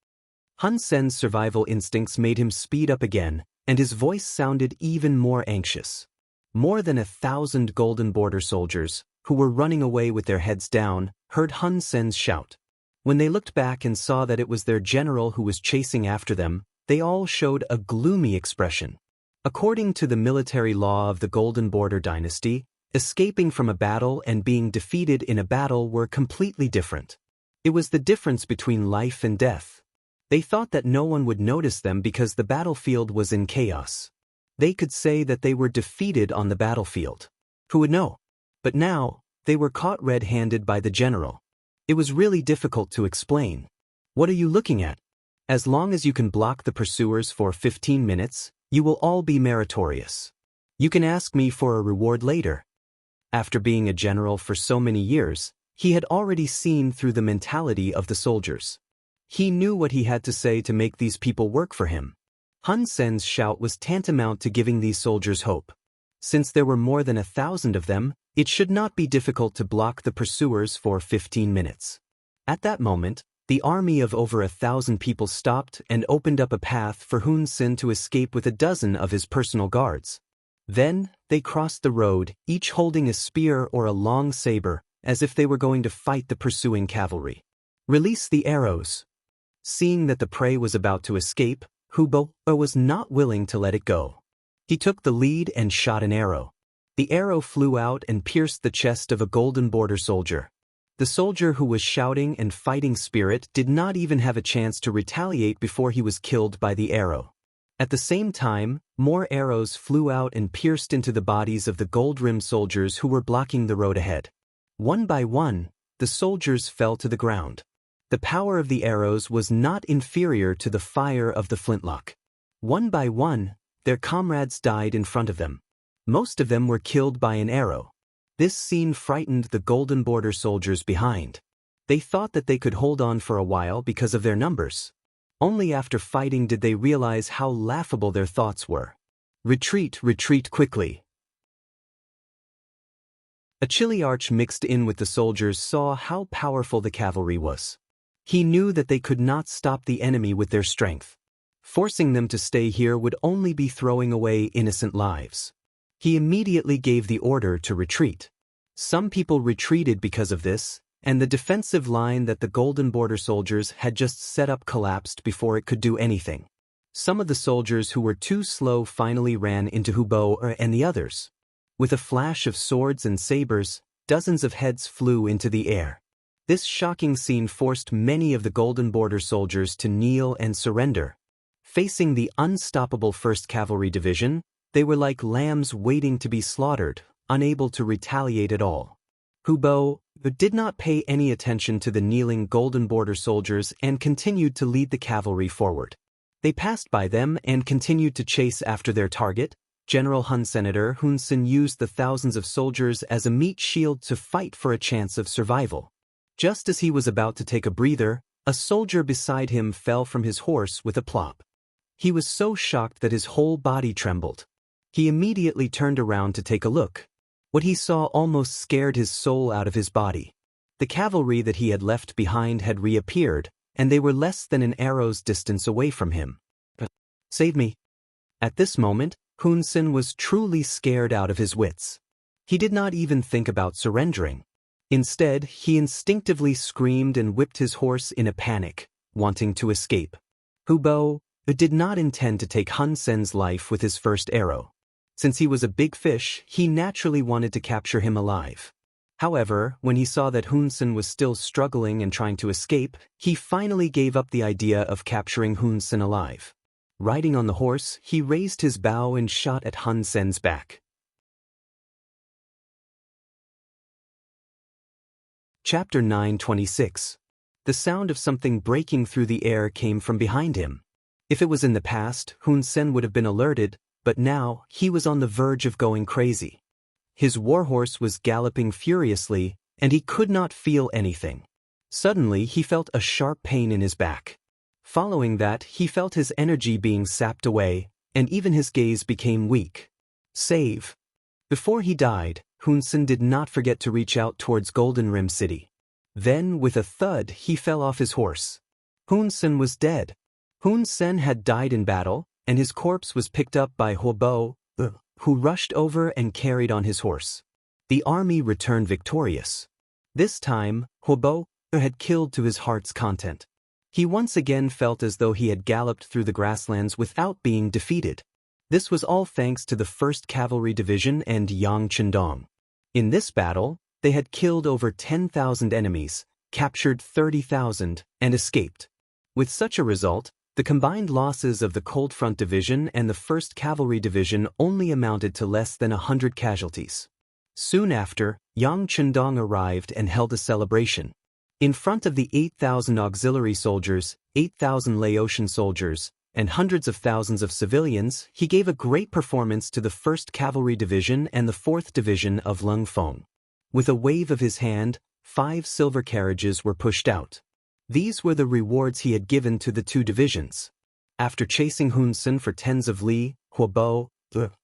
Hun Sen's survival instincts made him speed up again, and his voice sounded even more anxious. More than 1,000 Golden Border soldiers, who were running away with their heads down, heard Hun Sen's shout. When they looked back and saw that it was their general who was chasing after them, they all showed a gloomy expression. According to the military law of the Golden Border dynasty, Escaping from a battle and being defeated in a battle were completely different. It was the difference between life and death. They thought that no one would notice them because the battlefield was in chaos. They could say that they were defeated on the battlefield. Who would know? But now, they were caught red-handed by the general. It was really difficult to explain. What are you looking at? As long as you can block the pursuers for 15 minutes, you will all be meritorious. You can ask me for a reward later. After being a general for so many years, he had already seen through the mentality of the soldiers. He knew what he had to say to make these people work for him. Hun Sen's shout was tantamount to giving these soldiers hope. Since there were more than 1,000 of them, it should not be difficult to block the pursuers for 15 minutes. At that moment, the army of over 1,000 people stopped and opened up a path for Hun Sen to escape with a dozen of his personal guards. Then, they crossed the road, each holding a spear or a long saber, as if they were going to fight the pursuing cavalry. Release the arrows. Seeing that the prey was about to escape, Hubo was not willing to let it go. He took the lead and shot an arrow. The arrow flew out and pierced the chest of a golden border soldier. The soldier who was shouting and fighting spirit did not even have a chance to retaliate before he was killed by the arrow. At the same time, more arrows flew out and pierced into the bodies of the gold-rimmed soldiers who were blocking the road ahead. One by one, the soldiers fell to the ground. The power of the arrows was not inferior to the fire of the flintlock. One by one, their comrades died in front of them. Most of them were killed by an arrow. This scene frightened the golden border soldiers behind. They thought that they could hold on for a while because of their numbers. Only after fighting did they realize how laughable their thoughts were. Retreat, retreat quickly. A Chiliarch mixed in with the soldiers saw how powerful the cavalry was. He knew that they could not stop the enemy with their strength. Forcing them to stay here would only be throwing away innocent lives. He immediately gave the order to retreat. Some people retreated because of this, and the defensive line that the golden border soldiers had just set up collapsed before it could do anything. Some of the soldiers who were too slow finally ran into Hubo and the others. With a flash of swords and sabers, dozens of heads flew into the air. This shocking scene forced many of the golden border soldiers to kneel and surrender. Facing the unstoppable 1st Cavalry Division, they were like lambs waiting to be slaughtered, unable to retaliate at all. Hubo did not pay any attention to the kneeling golden border soldiers and continued to lead the cavalry forward. They passed by them and continued to chase after their target. General Senator Hun Sen used the thousands of soldiers as a meat shield to fight for a chance of survival. Just as he was about to take a breather, a soldier beside him fell from his horse with a plop. He was so shocked that his whole body trembled. He immediately turned around to take a look. What he saw almost scared his soul out of his body. The cavalry that he had left behind had reappeared, and they were less than an arrow's distance away from him. Save me. At this moment, Hun Sen was truly scared out of his wits. He did not even think about surrendering. Instead, he instinctively screamed and whipped his horse in a panic, wanting to escape. Hubo did not intend to take Hun Sen's life with his first arrow. Since he was a big fish, he naturally wanted to capture him alive. However, when he saw that Hun Sen was still struggling and trying to escape, he finally gave up the idea of capturing Hun Sen alive. Riding on the horse, he raised his bow and shot at Hun Sen's back. Chapter 9:26. The sound of something breaking through the air came from behind him. If it was in the past, Hun Sen would have been alerted, but now he was on the verge of going crazy. His warhorse was galloping furiously, and he could not feel anything. Suddenly, he felt a sharp pain in his back. Following that, he felt his energy being sapped away, and even his gaze became weak. Save. Before he died, Hun Sen did not forget to reach out towards Golden Rim City. Then, with a thud, he fell off his horse. Hun Sen was dead. Hun Sen had died in battle, and his corpse was picked up by Hubo, who rushed over and carried on his horse. The army returned victorious. This time, Hubo had killed to his heart's content. He once again felt as though he had galloped through the grasslands without being defeated. This was all thanks to the 1st Cavalry Division and Yang Chendong. In this battle, they had killed over 10,000 enemies, captured 30,000, and escaped. With such a result, the combined losses of the Cold Front Division and the 1st Cavalry Division only amounted to less than 100 casualties. Soon after, Yang Chendong arrived and held a celebration. In front of the 8,000 auxiliary soldiers, 8,000 Laotian soldiers, and hundreds of thousands of civilians, he gave a great performance to the 1st Cavalry Division and the 4th Division of Lung Feng. With a wave of his hand, 5 silver carriages were pushed out. These were the rewards he had given to the 2 divisions. After chasing Hun Sen for tens of li, Huobo,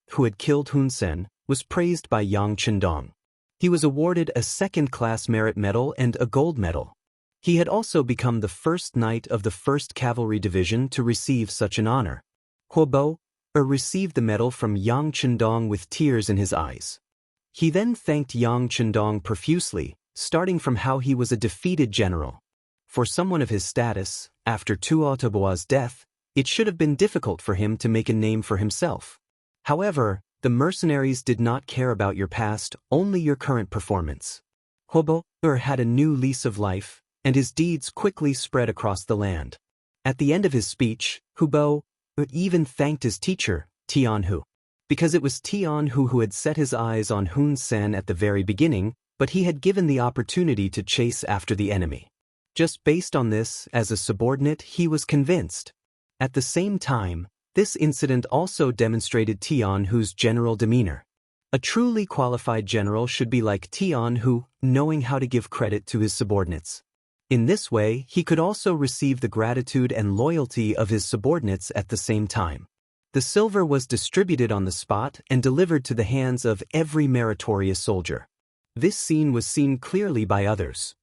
who had killed Hun Sen, was praised by Yang Chendong. He was awarded a 2nd-class merit medal and a gold medal. He had also become the first knight of the 1st Cavalry Division to receive such an honor. Huobo received the medal from Yang Chendong with tears in his eyes. He then thanked Yang Chendong profusely, starting from how he was a defeated general. For someone of his status, after Tuo Taboa's death, it should have been difficult for him to make a name for himself. However, the mercenaries did not care about your past, only your current performance. Huobo had a new lease of life, and his deeds quickly spread across the land. At the end of his speech, Huobo even thanked his teacher, Tianhu. Because it was Tianhu who had set his eyes on Hun Sen at the very beginning, but he had given the opportunity to chase after the enemy. Just based on this, as a subordinate, he was convinced. At the same time, this incident also demonstrated Tianhu's general demeanor. A truly qualified general should be like Tianhu, knowing how to give credit to his subordinates. In this way, he could also receive the gratitude and loyalty of his subordinates at the same time. The silver was distributed on the spot and delivered to the hands of every meritorious soldier. This scene was seen clearly by others.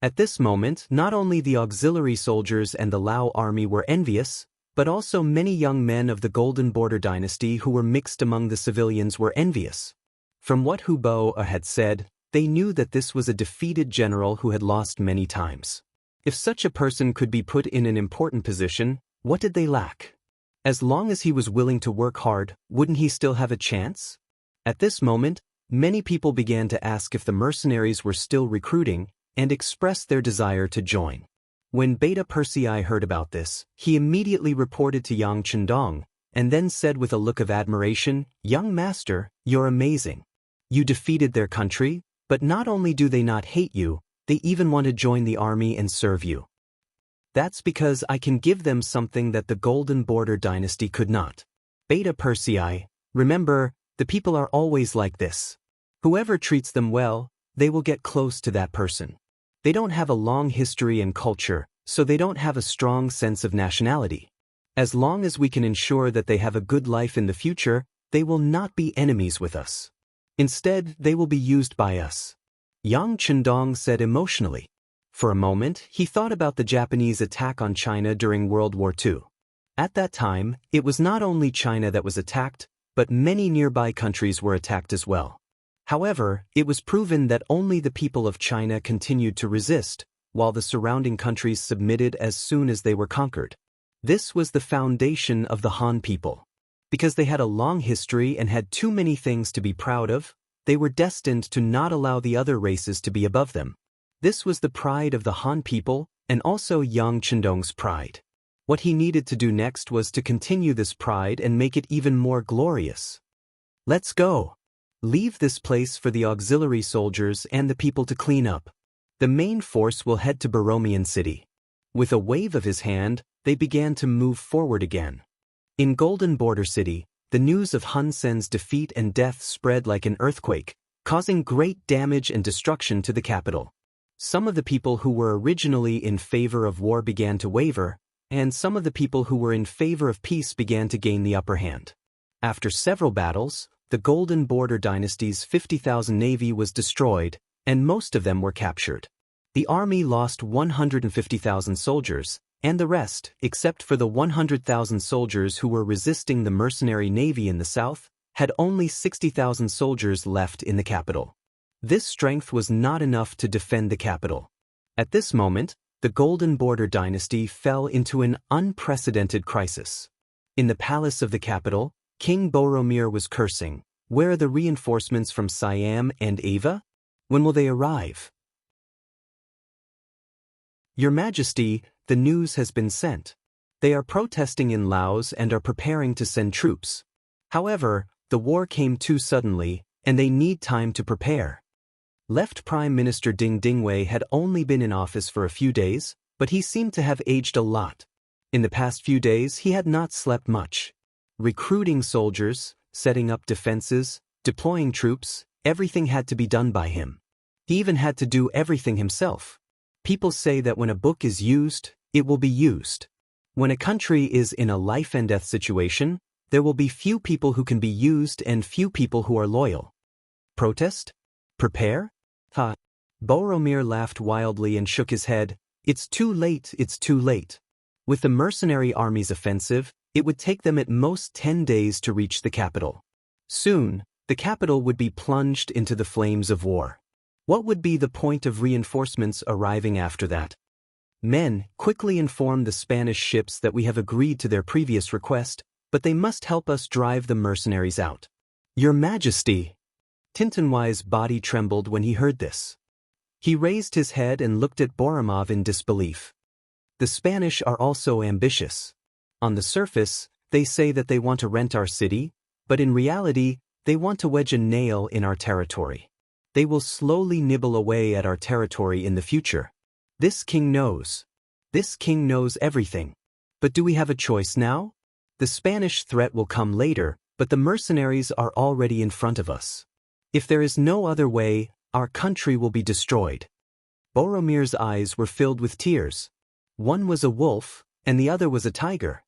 At this moment, not only the auxiliary soldiers and the Lao army were envious, but also many young men of the Golden Border dynasty who were mixed among the civilians were envious. From what Huobo had said, they knew that this was a defeated general who had lost many times. If such a person could be put in an important position, what did they lack? As long as he was willing to work hard, wouldn't he still have a chance? At this moment, many people began to ask if the mercenaries were still recruiting, and expressed their desire to join. When Beta Persei heard about this, he immediately reported to Yang Chendong, and then said with a look of admiration, "Young master, you're amazing. You defeated their country, but not only do they not hate you, they even want to join the army and serve you. That's because I can give them something that the Golden Border dynasty could not." Beta Persei, remember, the people are always like this. Whoever treats them well, they will get close to that person. They don't have a long history and culture, so they don't have a strong sense of nationality. As long as we can ensure that they have a good life in the future, they will not be enemies with us. Instead, they will be used by us. Yang Chendong said emotionally. For a moment, he thought about the Japanese attack on China during World War II. At that time, it was not only China that was attacked, but many nearby countries were attacked as well. However, it was proven that only the people of China continued to resist, while the surrounding countries submitted as soon as they were conquered. This was the foundation of the Han people. Because they had a long history and had too many things to be proud of, they were destined to not allow the other races to be above them. This was the pride of the Han people, and also Yang Chendong's pride. What he needed to do next was to continue this pride and make it even more glorious. Let's go. Leave this place for the auxiliary soldiers and the people to clean up. The main force will head to Baromian City. With a wave of his hand, they began to move forward again. In Golden Border City, the news of Hun Sen's defeat and death spread like an earthquake, causing great damage and destruction to the capital. Some of the people who were originally in favor of war began to waver, and some of the people who were in favor of peace began to gain the upper hand. After several battles, the Golden Border dynasty's 50,000 navy was destroyed, and most of them were captured. The army lost 150,000 soldiers, and the rest, except for the 100,000 soldiers who were resisting the mercenary navy in the south, had only 60,000 soldiers left in the capital. This strength was not enough to defend the capital. At this moment, the Golden Border dynasty fell into an unprecedented crisis. In the palace of the capital, King Boromir was cursing, Where are the reinforcements from Siam and Ava? When will they arrive? Your Majesty, the news has been sent. They are protesting in Laos and are preparing to send troops. However, the war came too suddenly, and they need time to prepare. Left Prime Minister Ding Dingwei had only been in office for a few days, but he seemed to have aged a lot. In the past few days he had not slept much. Recruiting soldiers, setting up defenses, deploying troops, everything had to be done by him. He even had to do everything himself. People say that when a book is used, it will be used. When a country is in a life and death situation, there will be few people who can be used and few people who are loyal. Protest? Prepare? Ha! Boromir laughed wildly and shook his head. It's too late, it's too late. With the mercenary army's offensive, it would take them at most 10 days to reach the capital. Soon, the capital would be plunged into the flames of war. What would be the point of reinforcements arriving after that? Men, quickly inform the Spanish ships that we have agreed to their previous request, but they must help us drive the mercenaries out. Your Majesty! Tintinwai's body trembled when he heard this. He raised his head and looked at Boromir in disbelief. The Spanish are also ambitious. On the surface, they say that they want to rent our city, but in reality, they want to wedge a nail in our territory. They will slowly nibble away at our territory in the future. This king knows. This king knows everything. But do we have a choice now? The Spanish threat will come later, but the mercenaries are already in front of us. If there is no other way, our country will be destroyed. Boromir's eyes were filled with tears. One was a wolf, and the other was a tiger.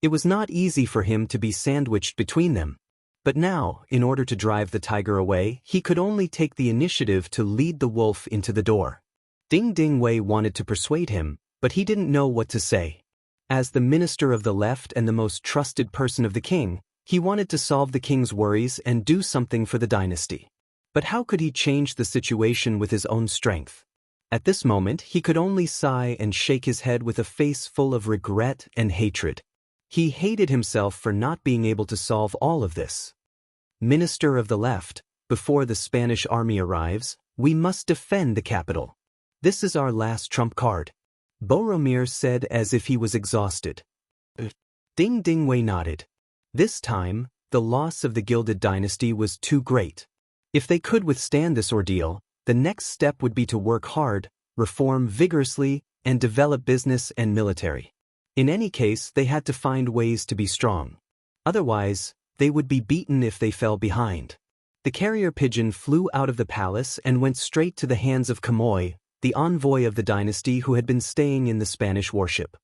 It was not easy for him to be sandwiched between them. But now, in order to drive the tiger away, he could only take the initiative to lead the wolf into the door. Ding Dingwei wanted to persuade him, but he didn't know what to say. As the minister of the left and the most trusted person of the king, he wanted to solve the king's worries and do something for the dynasty. But how could he change the situation with his own strength? At this moment, he could only sigh and shake his head with a face full of regret and hatred. He hated himself for not being able to solve all of this. Minister of the left, before the Spanish army arrives, we must defend the capital. This is our last trump card. Boromir said as if he was exhausted. Ding Dingwei nodded. This time, the loss of the Gilded Dynasty was too great. If they could withstand this ordeal, the next step would be to work hard, reform vigorously, and develop business and military. In any case, they had to find ways to be strong. Otherwise, they would be beaten if they fell behind. The carrier pigeon flew out of the palace and went straight to the hands of Kamoy, the envoy of the dynasty who had been staying in the Spanish warship.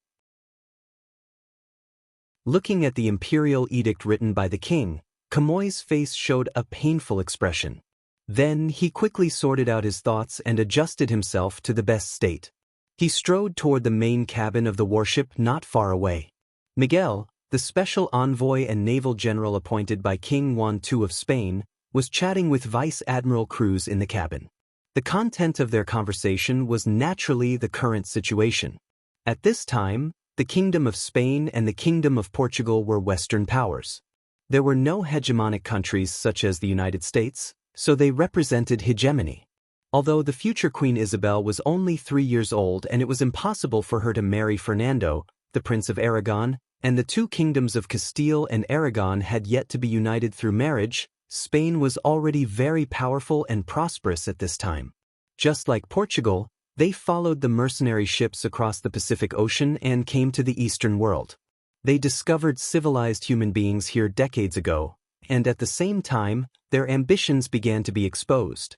Looking at the imperial edict written by the king, Kamoy's face showed a painful expression. Then he quickly sorted out his thoughts and adjusted himself to the best state. He strode toward the main cabin of the warship not far away. Miguel, the special envoy and naval general appointed by King Juan II of Spain, was chatting with Vice Admiral Cruz in the cabin. The content of their conversation was naturally the current situation. At this time, the Kingdom of Spain and the Kingdom of Portugal were Western powers. There were no hegemonic countries such as the United States, so they represented hegemony. Although the future Queen Isabel was only 3 years old and it was impossible for her to marry Fernando, the Prince of Aragon, and the two kingdoms of Castile and Aragon had yet to be united through marriage, Spain was already very powerful and prosperous at this time. Just like Portugal, they followed the mercenary ships across the Pacific Ocean and came to the Eastern world. They discovered civilized human beings here decades ago, and at the same time, their ambitions began to be exposed.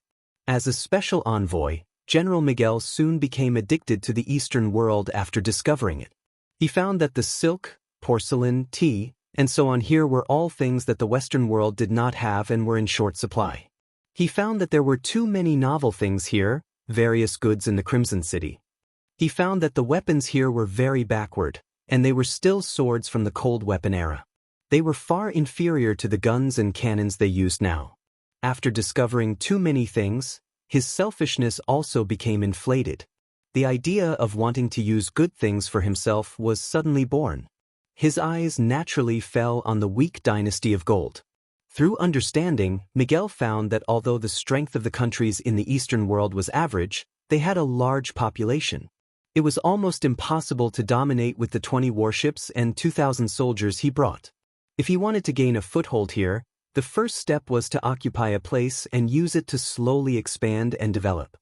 As a special envoy, General Miguel soon became addicted to the Eastern world after discovering it. He found that the silk, porcelain, tea, and so on here were all things that the Western world did not have and were in short supply. He found that there were too many novel things here, various goods in the Crimson City. He found that the weapons here were very backward, and they were still swords from the cold weapon era. They were far inferior to the guns and cannons they used now. After discovering too many things, his selfishness also became inflated. The idea of wanting to use good things for himself was suddenly born. His eyes naturally fell on the weak dynasty of gold. Through understanding, Miguel found that although the strength of the countries in the Eastern world was average, they had a large population. It was almost impossible to dominate with the 20 warships and 2,000 soldiers he brought. If he wanted to gain a foothold here, the first step was to occupy a place and use it to slowly expand and develop.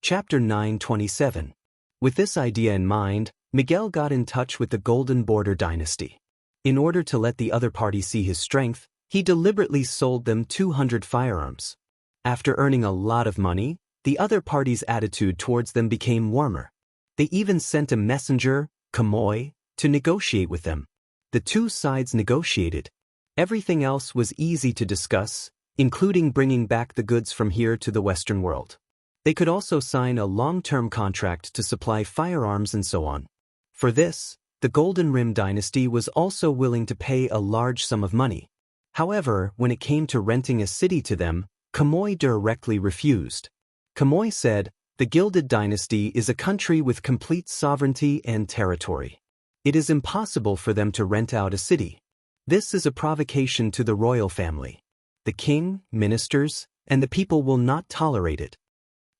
Chapter 9:27. With this idea in mind, Miguel got in touch with the Golden Border dynasty. In order to let the other party see his strength, he deliberately sold them 200 firearms. After earning a lot of money, the other party's attitude towards them became warmer. They even sent a messenger, Kamoy, to negotiate with them. The two sides negotiated. Everything else was easy to discuss, including bringing back the goods from here to the Western world. They could also sign a long-term contract to supply firearms and so on. For this, the Golden Rim dynasty was also willing to pay a large sum of money. However, when it came to renting a city to them, Kamoy directly refused. Kamoy said, "The Gilded Dynasty is a country with complete sovereignty and territory. It is impossible for them to rent out a city. This is a provocation to the royal family. The king, ministers, and the people will not tolerate it."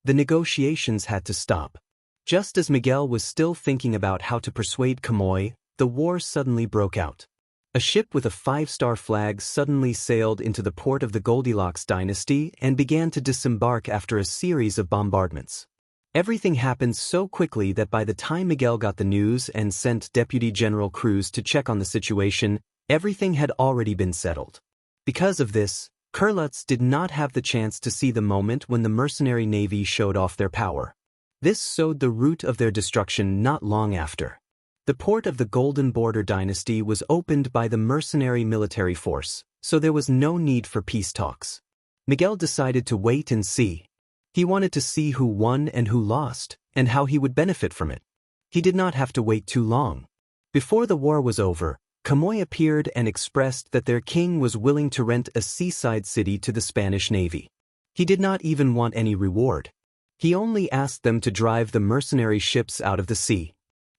The negotiations had to stop. Just as Miguel was still thinking about how to persuade Kamoy, the war suddenly broke out. A ship with a 5-star flag suddenly sailed into the port of the Goldilocks dynasty and began to disembark after a series of bombardments. Everything happened so quickly that by the time Miguel got the news and sent Deputy General Cruz to check on the situation, everything had already been settled. Because of this, Kurlutz did not have the chance to see the moment when the mercenary navy showed off their power. This sowed the root of their destruction not long after. The port of the Golden Border dynasty was opened by the mercenary military force, so there was no need for peace talks. Miguel decided to wait and see. He wanted to see who won and who lost, and how he would benefit from it. He did not have to wait too long. Before the war was over, Kamoy appeared and expressed that their king was willing to rent a seaside city to the Spanish Navy. He did not even want any reward. He only asked them to drive the mercenary ships out of the sea.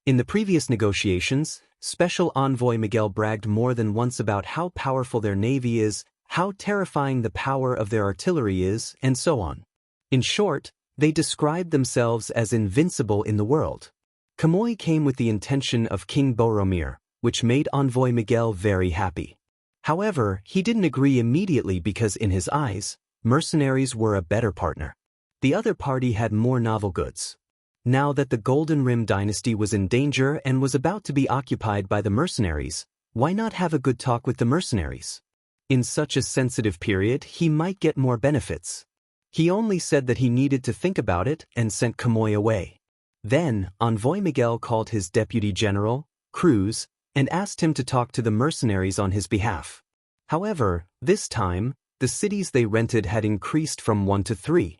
In the previous negotiations, Special Envoy Miguel bragged more than once about how powerful their navy is, how terrifying the power of their artillery is, and so on. In short, they described themselves as invincible in the world. Kamoy came with the intention of King Boromir, which made Envoy Miguel very happy. However, he didn't agree immediately because in his eyes, mercenaries were a better partner. The other party had more novel goods. Now that the Golden Rim dynasty was in danger and was about to be occupied by the mercenaries, why not have a good talk with the mercenaries? In such a sensitive period, he might get more benefits. He only said that he needed to think about it and sent Kamoy away. Then, Envoy Miguel called his deputy general, Cruz, and asked him to talk to the mercenaries on his behalf. However, this time, the cities they rented had increased from 1 to 3.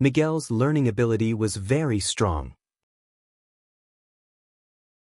Miguel's learning ability was very strong.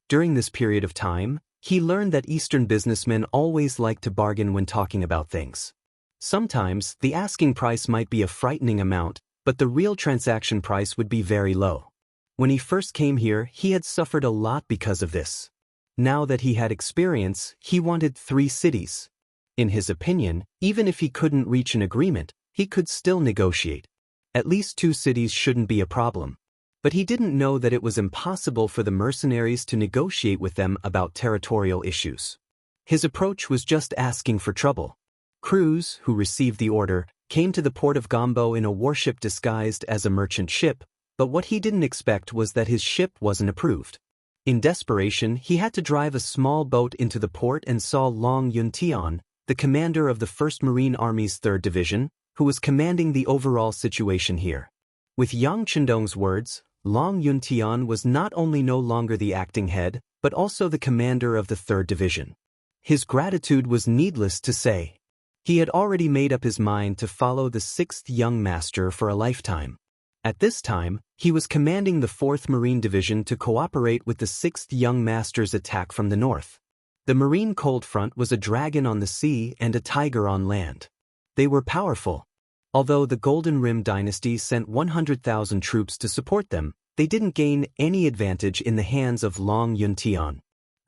During this period of time, he learned that Eastern businessmen always like to bargain when talking about things. Sometimes, the asking price might be a frightening amount, but the real transaction price would be very low. When he first came here, he had suffered a lot because of this. Now that he had experience, he wanted 3 cities. In his opinion, even if he couldn't reach an agreement, he could still negotiate. At least 2 cities shouldn't be a problem. But he didn't know that it was impossible for the mercenaries to negotiate with them about territorial issues. His approach was just asking for trouble. Cruz, who received the order, came to the port of Gombo in a warship disguised as a merchant ship, but what he didn't expect was that his ship wasn't approved. In desperation, he had to drive a small boat into the port and saw Long Yuntian, the commander of the 1st Marine Army's 3rd Division, who was commanding the overall situation here. With Yang Chendong's words, Long Yuntian was not only no longer the acting head, but also the commander of the 3rd Division. His gratitude was needless to say. He had already made up his mind to follow the 6th Young Master for a lifetime. At this time, he was commanding the 4th Marine Division to cooperate with the 6th Young Master's attack from the north. The Marine Cold Front was a dragon on the sea and a tiger on land. They were powerful. Although the Golden Rim dynasty sent 100,000 troops to support them, they didn't gain any advantage in the hands of Long Yuntian.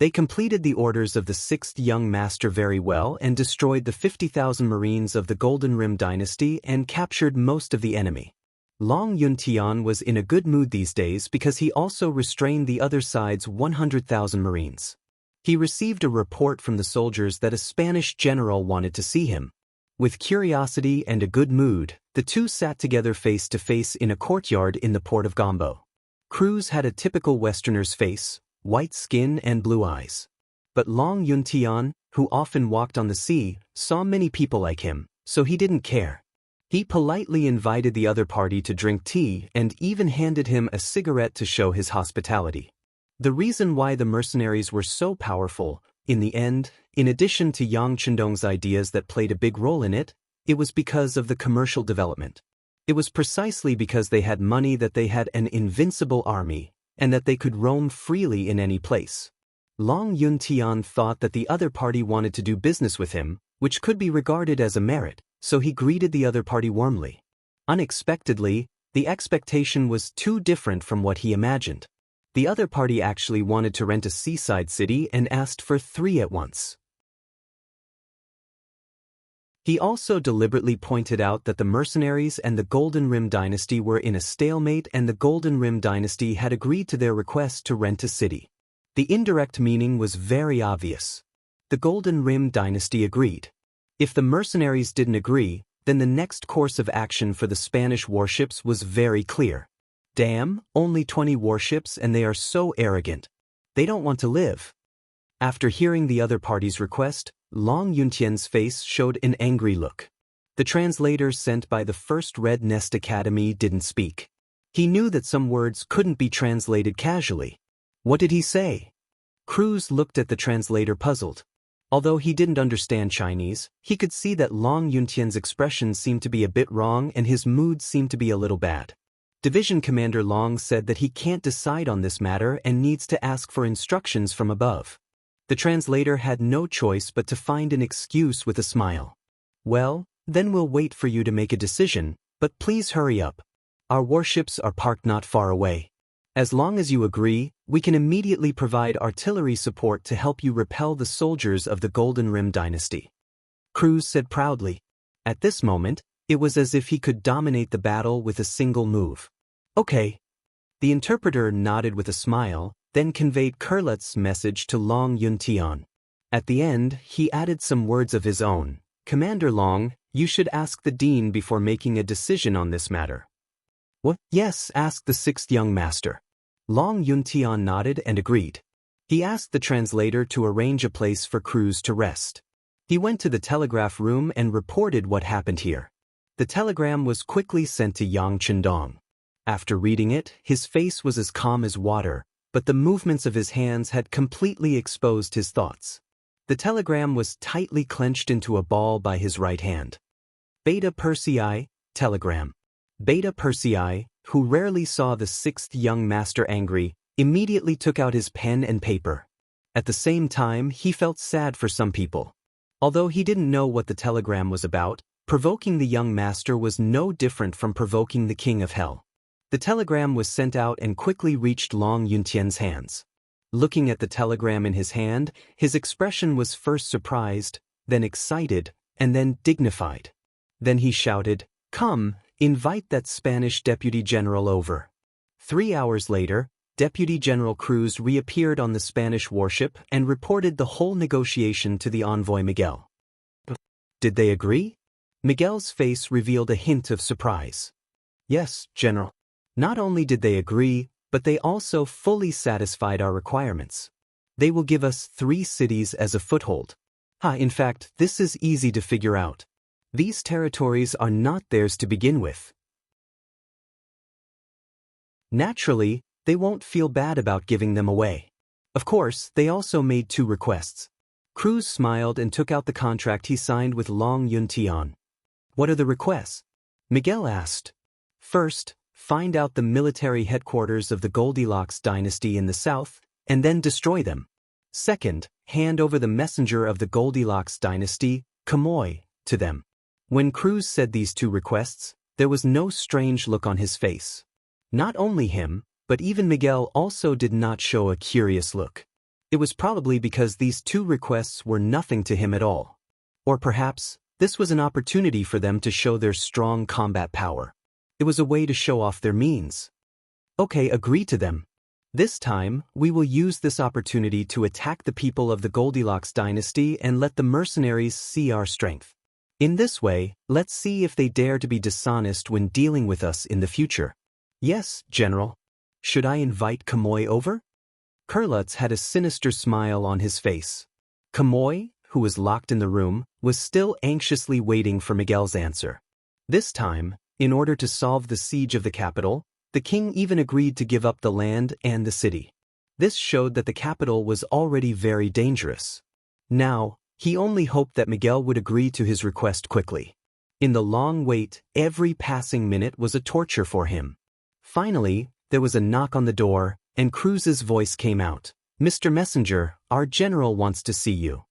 They completed the orders of the sixth young master very well and destroyed the 50,000 marines of the Golden Rim dynasty and captured most of the enemy. Long Yuntian was in a good mood these days because he also restrained the other side's 100,000 marines. He received a report from the soldiers that a Spanish general wanted to see him. With curiosity and a good mood, the two sat together face to face in a courtyard in the port of Gombo. Cruz had a typical Westerner's face, white skin and blue eyes. But Long Yuntian, who often walked on the sea, saw many people like him, so he didn't care. He politely invited the other party to drink tea and even handed him a cigarette to show his hospitality. The reason why the mercenaries were so powerful, in the end, in addition to Yang Chendong's ideas that played a big role in it, it was because of the commercial development. It was precisely because they had money that they had an invincible army, and that they could roam freely in any place. Long Yuntian thought that the other party wanted to do business with him, which could be regarded as a merit, so he greeted the other party warmly. Unexpectedly, the expectation was too different from what he imagined. The other party actually wanted to rent a seaside city and asked for 3 at once. He also deliberately pointed out that the mercenaries and the Golden Rim dynasty were in a stalemate and the Golden Rim dynasty had agreed to their request to rent a city. The indirect meaning was very obvious. The Golden Rim dynasty agreed. If the mercenaries didn't agree, then the next course of action for the Spanish warships was very clear. Damn, only 20 warships and they are so arrogant. They don't want to live. After hearing the other party's request, Long Yuntian's face showed an angry look. The translator sent by the First Red Nest Academy didn't speak. He knew that some words couldn't be translated casually. What did he say? Cruz looked at the translator puzzled. Although he didn't understand Chinese, he could see that Long Yuntian's expression seemed to be a bit wrong and his mood seemed to be a little bad. Division Commander Long said that he can't decide on this matter and needs to ask for instructions from above. The translator had no choice but to find an excuse with a smile. Well, then we'll wait for you to make a decision, but please hurry up. Our warships are parked not far away. As long as you agree, we can immediately provide artillery support to help you repel the soldiers of the Golden Rim dynasty. Cruz said proudly. At this moment, it was as if he could dominate the battle with a single move. Okay. The interpreter nodded with a smile, then conveyed Kurlut's message to Long Yuntian. At the end, he added some words of his own. Commander Long, you should ask the dean before making a decision on this matter. What? Yes, asked the sixth young master. Long Yuntian nodded and agreed. He asked the translator to arrange a place for Cruz to rest. He went to the telegraph room and reported what happened here. The telegram was quickly sent to Yang Chendong. After reading it, his face was as calm as water, but the movements of his hands had completely exposed his thoughts. The telegram was tightly clenched into a ball by his right hand. Beta Persei, telegram. Beta Persei, who rarely saw the sixth young master angry, immediately took out his pen and paper. At the same time, he felt sad for some people. Although he didn't know what the telegram was about, provoking the young master was no different from provoking the king of hell. The telegram was sent out and quickly reached Long Yuntian's hands. Looking at the telegram in his hand, his expression was first surprised, then excited, and then dignified. Then he shouted, "Come, invite that Spanish Deputy General over." 3 hours later, Deputy General Cruz reappeared on the Spanish warship and reported the whole negotiation to the envoy Miguel. Did they agree? Miguel's face revealed a hint of surprise. Yes, General. Not only did they agree, but they also fully satisfied our requirements. They will give us 3 cities as a foothold. In fact, this is easy to figure out. These territories are not theirs to begin with. Naturally, they won't feel bad about giving them away. Of course, they also made 2 requests. Cruz smiled and took out the contract he signed with Long Yuntian. What are the requests? Miguel asked. First, find out the military headquarters of the Goldilocks dynasty in the south, and then destroy them. Second, hand over the messenger of the Goldilocks dynasty, Kamoy, to them. When Cruz said these 2 requests, there was no strange look on his face. Not only him, but even Miguel also did not show a curious look. It was probably because these two requests were nothing to him at all. Or perhaps, this was an opportunity for them to show their strong combat power. It was a way to show off their means. Okay, agree to them. This time, we will use this opportunity to attack the people of the Goldilocks dynasty and let the mercenaries see our strength. In this way, let's see if they dare to be dishonest when dealing with us in the future. Yes, General. Should I invite Kamoy over? Kurlutz had a sinister smile on his face. Kamoy, who was locked in the room, was still anxiously waiting for Miguel's answer. This time, in order to solve the siege of the capital, the king even agreed to give up the land and the city. This showed that the capital was already very dangerous. Now, he only hoped that Miguel would agree to his request quickly. In the long wait, every passing minute was a torture for him. Finally, there was a knock on the door, and Cruz's voice came out. "Mr. Messenger, our general wants to see you."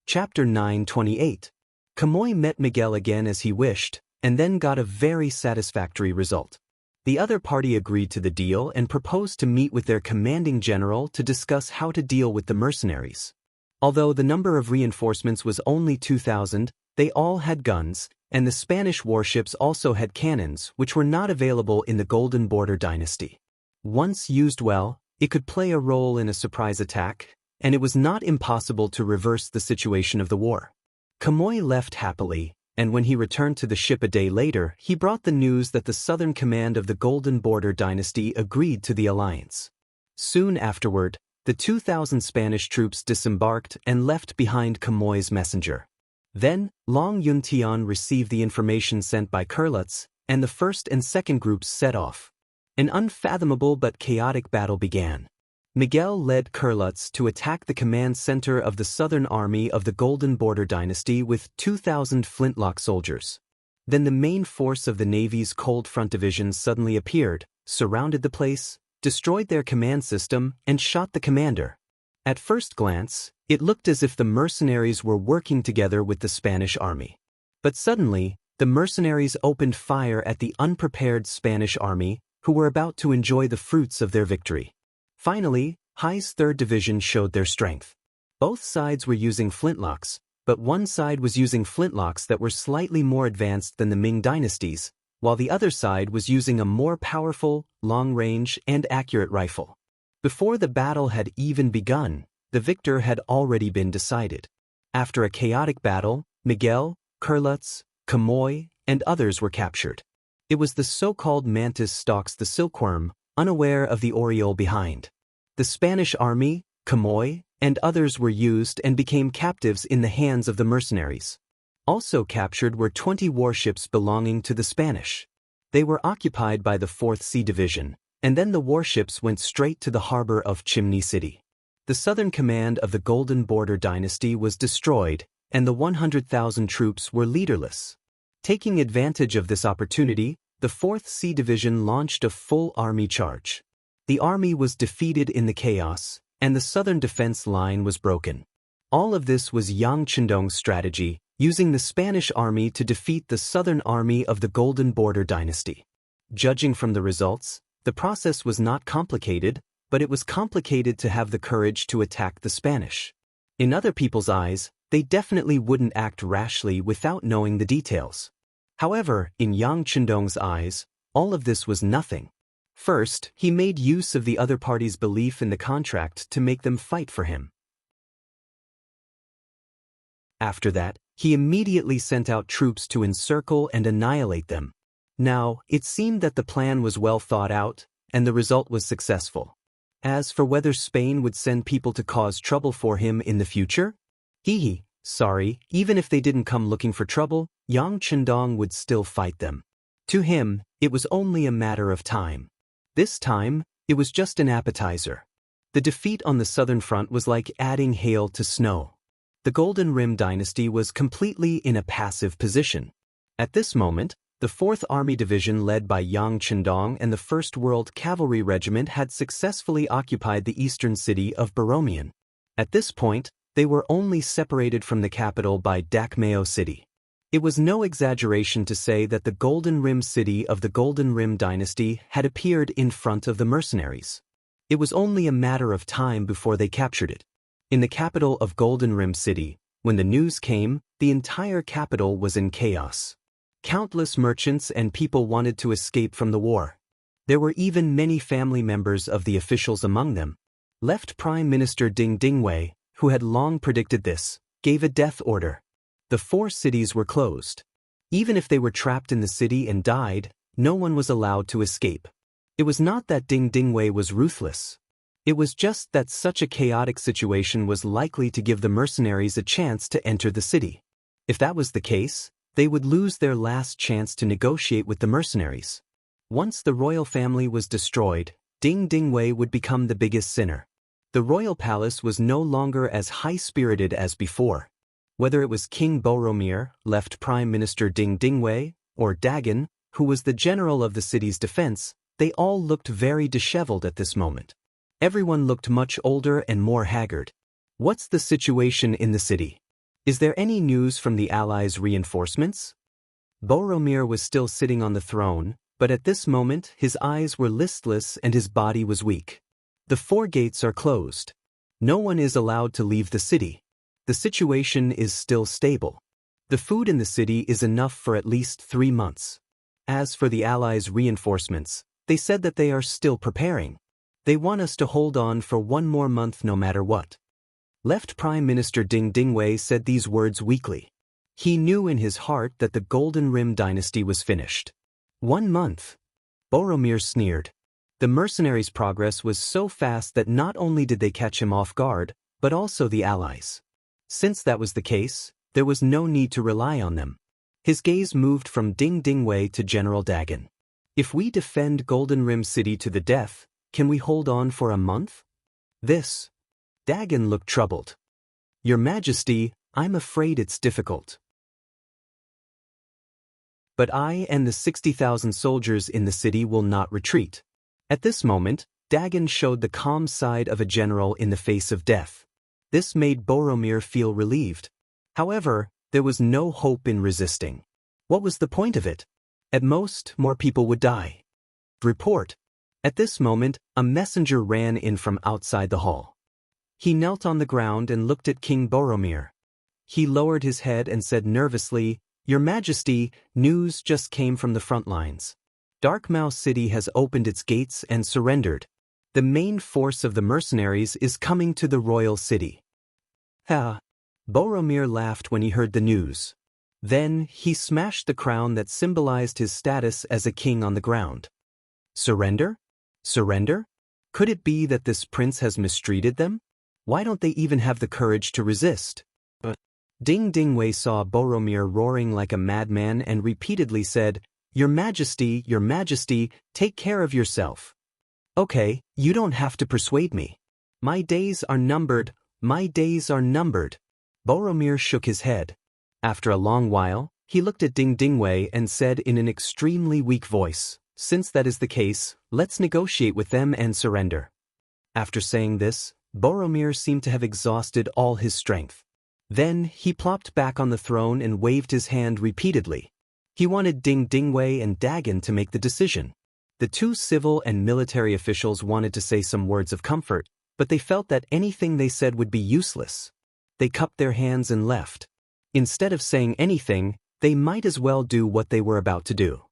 Chapter 9:28. Kamoy met Miguel again as he wished, and then got a very satisfactory result. The other party agreed to the deal and proposed to meet with their commanding general to discuss how to deal with the mercenaries. Although the number of reinforcements was only 2,000, they all had guns, and the Spanish warships also had cannons, which were not available in the Golden Border dynasty. Once used well, it could play a role in a surprise attack, and it was not impossible to reverse the situation of the war. Kamoy left happily, and when he returned to the ship a day later, he brought the news that the southern command of the Golden Border dynasty agreed to the alliance. Soon afterward, the 2,000 Spanish troops disembarked and left behind Kamoy's messenger. Then, Long Yuntian received the information sent by Kurlutz, and the first and second groups set off. An unfathomable but chaotic battle began. Miguel led Kurlutz to attack the command center of the southern army of the Golden Border dynasty with 2,000 flintlock soldiers. Then the main force of the Navy's Cold Front Division suddenly appeared, surrounded the place, destroyed their command system, and shot the commander. At first glance, it looked as if the mercenaries were working together with the Spanish army. But suddenly, the mercenaries opened fire at the unprepared Spanish army, who were about to enjoy the fruits of their victory. Finally, Hai's 3rd Division showed their strength. Both sides were using flintlocks, but one side was using flintlocks that were slightly more advanced than the Ming dynasties, while the other side was using a more powerful, long-range, and accurate rifle. Before the battle had even begun, the victor had already been decided. After a chaotic battle, Miguel, Kurlutz, Kamoy, and others were captured. It was the so-called mantis stalks the silkworm, unaware of the oriole behind. The Spanish army, Kamoy, and others were used and became captives in the hands of the mercenaries. Also captured were 20 warships belonging to the Spanish. They were occupied by the 4th Sea Division, and then the warships went straight to the harbor of Chimney City. The southern command of the Golden Border dynasty was destroyed, and the 100,000 troops were leaderless. Taking advantage of this opportunity, the 4th Sea Division launched a full army charge. The army was defeated in the chaos, and the southern defense line was broken. All of this was Yang Chendong's strategy, using the Spanish army to defeat the southern army of the Golden Border dynasty. Judging from the results, the process was not complicated, but it was complicated to have the courage to attack the Spanish. In other people's eyes, they definitely wouldn't act rashly without knowing the details. However, in Yang Chendong's eyes, all of this was nothing. First, he made use of the other party's belief in the contract to make them fight for him. After that, he immediately sent out troops to encircle and annihilate them. Now, it seemed that the plan was well thought out, and the result was successful. As for whether Spain would send people to cause trouble for him in the future? Sorry, even if they didn't come looking for trouble, Yang Chendong would still fight them. To him, it was only a matter of time. This time, it was just an appetizer. The defeat on the southern front was like adding hail to snow. The Golden Rim dynasty was completely in a passive position. At this moment, the 4th Army Division led by Yang Chendong and the 1st World Cavalry Regiment had successfully occupied the eastern city of Borromean. At this point, they were only separated from the capital by Dakmao City. It was no exaggeration to say that the Golden Rim city of the Golden Rim dynasty had appeared in front of the mercenaries. It was only a matter of time before they captured it. In the capital of Golden Rim City, when the news came, the entire capital was in chaos. Countless merchants and people wanted to escape from the war. There were even many family members of the officials among them. Left Prime Minister Ding Dingwei, who had long predicted this, gave a death order. The 4 cities were closed. Even if they were trapped in the city and died, no one was allowed to escape. It was not that Ding Dingwei was ruthless. It was just that such a chaotic situation was likely to give the mercenaries a chance to enter the city. If that was the case, they would lose their last chance to negotiate with the mercenaries. Once the royal family was destroyed, Ding Dingwei would become the biggest sinner. The royal palace was no longer as high-spirited as before. Whether it was King Boromir, left Prime Minister Ding Dingwei, or Dagon, who was the general of the city's defense, they all looked very disheveled at this moment. Everyone looked much older and more haggard. What's the situation in the city? Is there any news from the Allies' reinforcements? Boromir was still sitting on the throne, but at this moment his eyes were listless and his body was weak. The 4 gates are closed. No one is allowed to leave the city. The situation is still stable. The food in the city is enough for at least 3 months. As for the Allies' reinforcements, they said that they are still preparing. They want us to hold on for 1 more month no matter what. Left Prime Minister Ding Dingwei said these words weakly. He knew in his heart that the Golden Rim dynasty was finished. 1 month. Boromir sneered. The mercenaries' progress was so fast that not only did they catch him off guard, but also the Allies. Since that was the case, there was no need to rely on them. His gaze moved from Ding Dingwei to General Dagon. If we defend Golden Rim City to the death, can we hold on for a month? Dagon looked troubled. Your Majesty, I'm afraid it's difficult. But I and the 60,000 soldiers in the city will not retreat. At this moment, Dagon showed the calm side of a general in the face of death. This made Boromir feel relieved. However, there was no hope in resisting. What was the point of it? At most, more people would die. Report. At this moment, a messenger ran in from outside the hall. He knelt on the ground and looked at King Boromir. He lowered his head and said nervously, Your Majesty, news just came from the front lines. Darkmouth City has opened its gates and surrendered. The main force of the mercenaries is coming to the royal city. Boromir laughed when he heard the news. Then, he smashed the crown that symbolized his status as a king on the ground. Surrender? Surrender? Could it be that this prince has mistreated them? Why don't they even have the courage to resist? Ding Dingwei saw Boromir roaring like a madman and repeatedly said, Your Majesty, take care of yourself. Okay, you don't have to persuade me. My days are numbered. Boromir shook his head. After a long while, he looked at Ding Dingwei and said in an extremely weak voice, Since that is the case, let's negotiate with them and surrender. After saying this, Boromir seemed to have exhausted all his strength. Then, he plopped back on the throne and waved his hand repeatedly. He wanted Ding Dingwei and Dagon to make the decision. The 2 civil and military officials wanted to say some words of comfort, but they felt that anything they said would be useless. They cupped their hands and left. Instead of saying anything, they might as well do what they were about to do.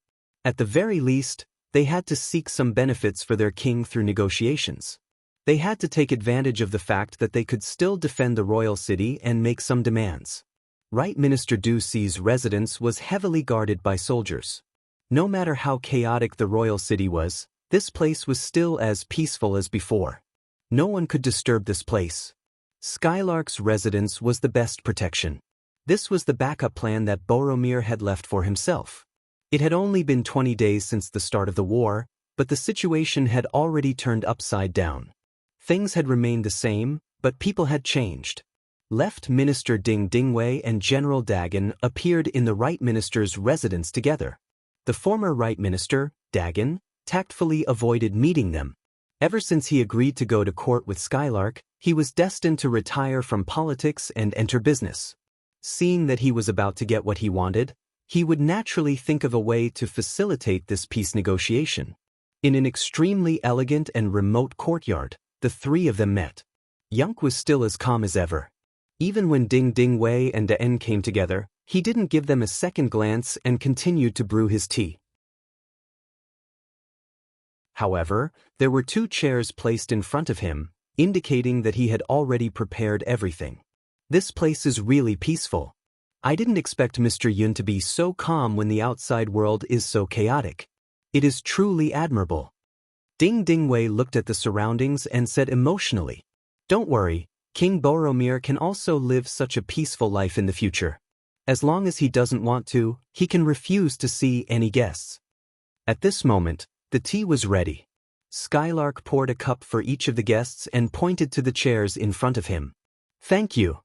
At the very least, they had to seek some benefits for their king through negotiations. They had to take advantage of the fact that they could still defend the royal city and make some demands. Right Minister Du Ci's residence was heavily guarded by soldiers. No matter how chaotic the royal city was, this place was still as peaceful as before. No one could disturb this place. Skylark's residence was the best protection. This was the backup plan that Boromir had left for himself. It had only been 20 days since the start of the war, but the situation had already turned upside down. Things had remained the same, but people had changed. Left Minister Ding Dingwei and General Dagon appeared in the Right Minister's residence together. The former Right Minister, Dagon, tactfully avoided meeting them. Ever since he agreed to go to court with Skylark, he was destined to retire from politics and enter business. Seeing that he was about to get what he wanted, he would naturally think of a way to facilitate this peace negotiation. In an extremely elegant and remote courtyard, the three of them met. Yunk was still as calm as ever. Even when Ding Ding Wei and Daen came together, he didn't give them a second glance and continued to brew his tea. However, there were 2 chairs placed in front of him, indicating that he had already prepared everything. This place is really peaceful. I didn't expect Mr. Yun to be so calm when the outside world is so chaotic. It is truly admirable. Ding Ding Wei looked at the surroundings and said emotionally, "Don't worry, King Boromir can also live such a peaceful life in the future. As long as he doesn't want to, he can refuse to see any guests." At this moment, the tea was ready. Skylark poured a cup for each of the guests and pointed to the chairs in front of him. "Thank you."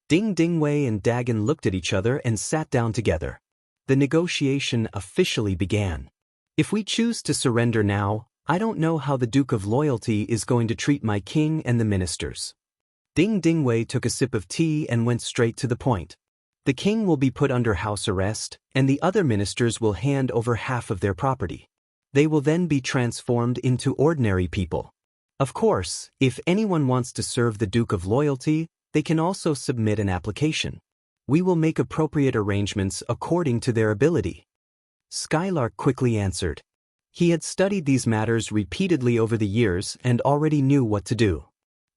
Ding Ding Wei and Dagon looked at each other and sat down together. The negotiation officially began. If we choose to surrender now, I don't know how the Duke of Loyalty is going to treat my king and the ministers. Ding Ding Wei took a sip of tea and went straight to the point. The king will be put under house arrest, and the other ministers will hand over half of their property. They will then be transformed into ordinary people. Of course, if anyone wants to serve the Duke of Loyalty, they can also submit an application. We will make appropriate arrangements according to their ability. Skylark quickly answered. He had studied these matters repeatedly over the years and already knew what to do.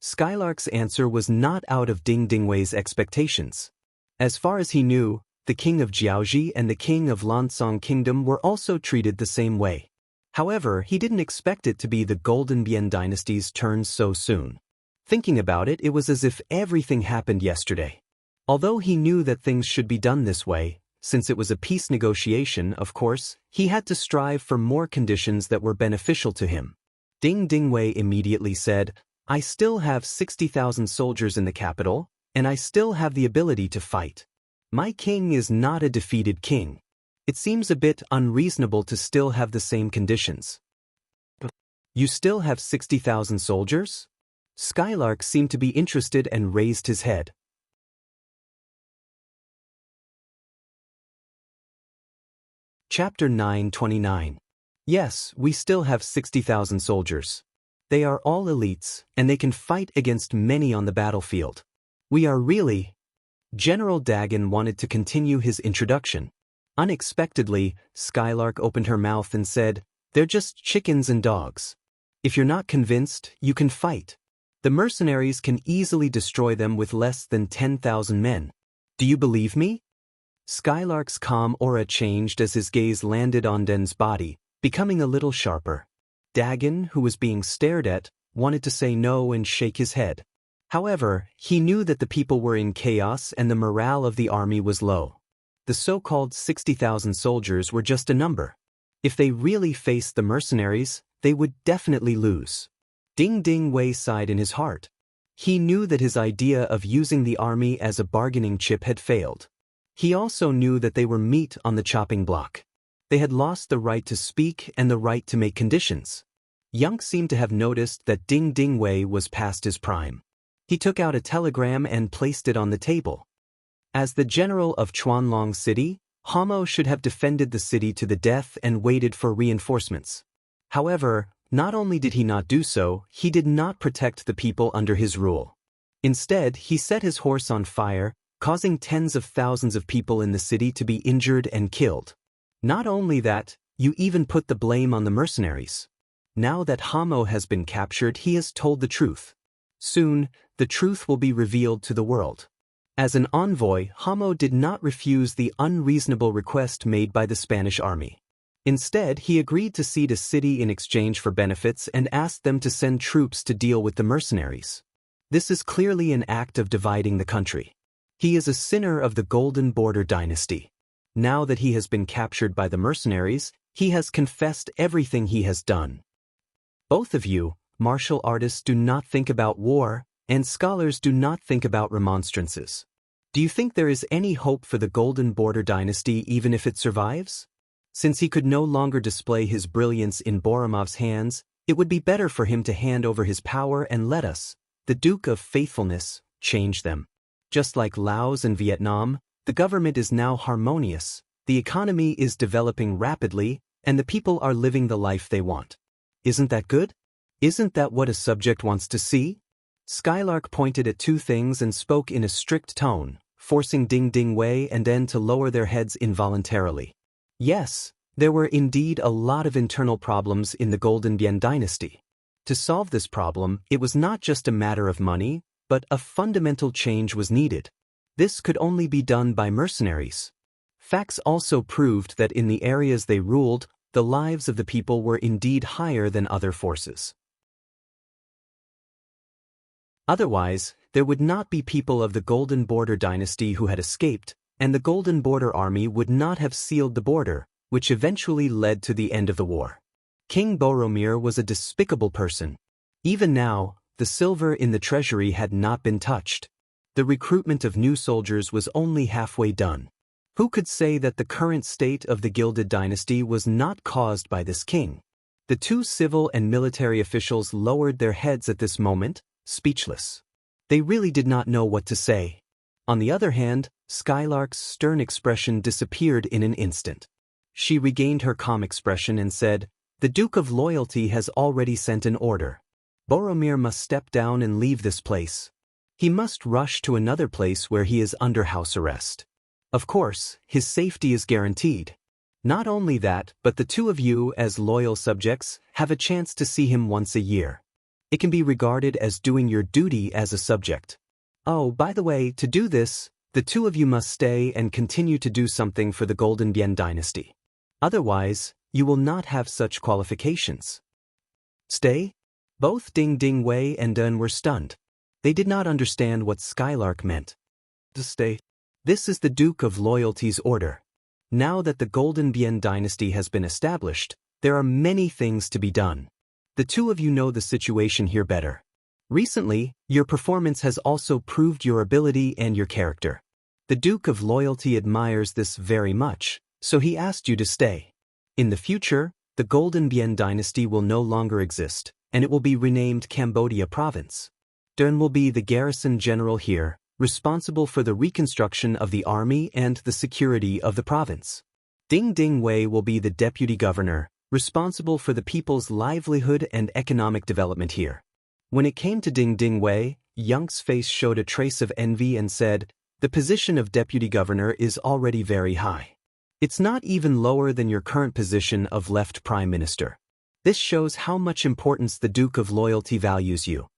Skylark's answer was not out of Ding Ding Wei's expectations. As far as he knew, the king of Jiaoji and the king of Lansong Kingdom were also treated the same way. However, he didn't expect it to be the Golden Bian dynasty's turn so soon. Thinking about it, it was as if everything happened yesterday. Although he knew that things should be done this way, since it was a peace negotiation, of course, he had to strive for more conditions that were beneficial to him. Ding Ding Wei immediately said, "I still have 60,000 soldiers in the capital, and I still have the ability to fight. My king is not a defeated king. It seems a bit unreasonable to still have the same conditions." "You still have 60,000 soldiers?" Skylark seemed to be interested and raised his head. Chapter 929. Yes, we still have 60,000 soldiers. They are all elites, and they can fight against many on the battlefield. We are really... General Dagon wanted to continue his introduction. Unexpectedly, Skylark opened her mouth and said, "They're just chickens and dogs. If you're not convinced, you can fight. The mercenaries can easily destroy them with less than 10,000 men. Do you believe me?" Skylark's calm aura changed as his gaze landed on Den's body, becoming a little sharper. Dagon, who was being stared at, wanted to say no and shake his head. However, he knew that the people were in chaos and the morale of the army was low. The so-called 60,000 soldiers were just a number. If they really faced the mercenaries, they would definitely lose. Ding Ding Wei sighed in his heart. He knew that his idea of using the army as a bargaining chip had failed. He also knew that they were meat on the chopping block. They had lost the right to speak and the right to make conditions. Yunk seemed to have noticed that Ding Ding Wei was past his prime. He took out a telegram and placed it on the table. As the general of Chuanlong City, Hamo should have defended the city to the death and waited for reinforcements. However, not only did he not do so, he did not protect the people under his rule. Instead, he set his horse on fire, causing tens of thousands of people in the city to be injured and killed. Not only that, you even put the blame on the mercenaries. Now that Hamo has been captured, he has told the truth. Soon, the truth will be revealed to the world. As an envoy, Hamo did not refuse the unreasonable request made by the Spanish army. Instead, he agreed to cede a city in exchange for benefits and asked them to send troops to deal with the mercenaries. This is clearly an act of dividing the country. He is a sinner of the Golden Border dynasty. Now that he has been captured by the mercenaries, he has confessed everything he has done. Both of you, martial artists, do not think about war, and scholars do not think about remonstrances. Do you think there is any hope for the Golden Border dynasty even if it survives? Since he could no longer display his brilliance in Boromov's hands, it would be better for him to hand over his power and let us, the Duke of Faithfulness, change them. Just like Laos and Vietnam, the government is now harmonious, the economy is developing rapidly, and the people are living the life they want. Isn't that good? Isn't that what a subject wants to see? Skylark pointed at two things and spoke in a strict tone, forcing Ding Ding Wei and Den to lower their heads involuntarily. Yes, there were indeed a lot of internal problems in the Golden Bian dynasty. To solve this problem, it was not just a matter of money, but a fundamental change was needed. This could only be done by mercenaries. Facts also proved that in the areas they ruled, the lives of the people were indeed higher than other forces. Otherwise, there would not be people of the Golden Border dynasty who had escaped, and the Golden Border army would not have sealed the border, which eventually led to the end of the war. King Boromir was a despicable person. Even now, the silver in the treasury had not been touched. The recruitment of new soldiers was only halfway done. Who could say that the current state of the Gilded Dynasty was not caused by this king? The two civil and military officials lowered their heads at this moment, speechless. They really did not know what to say. On the other hand, Skylark's stern expression disappeared in an instant. She regained her calm expression and said, "The Duke of Loyalty has already sent an order. Boromir must step down and leave this place. He must rush to another place where he is under house arrest. Of course, his safety is guaranteed. Not only that, but the two of you, as loyal subjects, have a chance to see him once a year. It can be regarded as doing your duty as a subject. Oh, by the way, to do this, the two of you must stay and continue to do something for the Golden Bian dynasty. Otherwise, you will not have such qualifications." Stay? Both Ding Ding Wei and Den were stunned. They did not understand what Skylark meant. To stay? This is the Duke of Loyalty's order. Now that the Golden Bian dynasty has been established, there are many things to be done. The two of you know the situation here better. Recently, your performance has also proved your ability and your character. The Duke of Loyalty admires this very much, so he asked you to stay. In the future, the Golden Bian dynasty will no longer exist, and it will be renamed Cambodia Province. Den will be the garrison general here, responsible for the reconstruction of the army and the security of the province. Ding Ding Wei will be the deputy governor, responsible for the people's livelihood and economic development here. When it came to Ding Ding Wei, Yang's face showed a trace of envy and said, "The position of deputy governor is already very high. It's not even lower than your current position of left prime minister. This shows how much importance the Duke of Loyalty values you."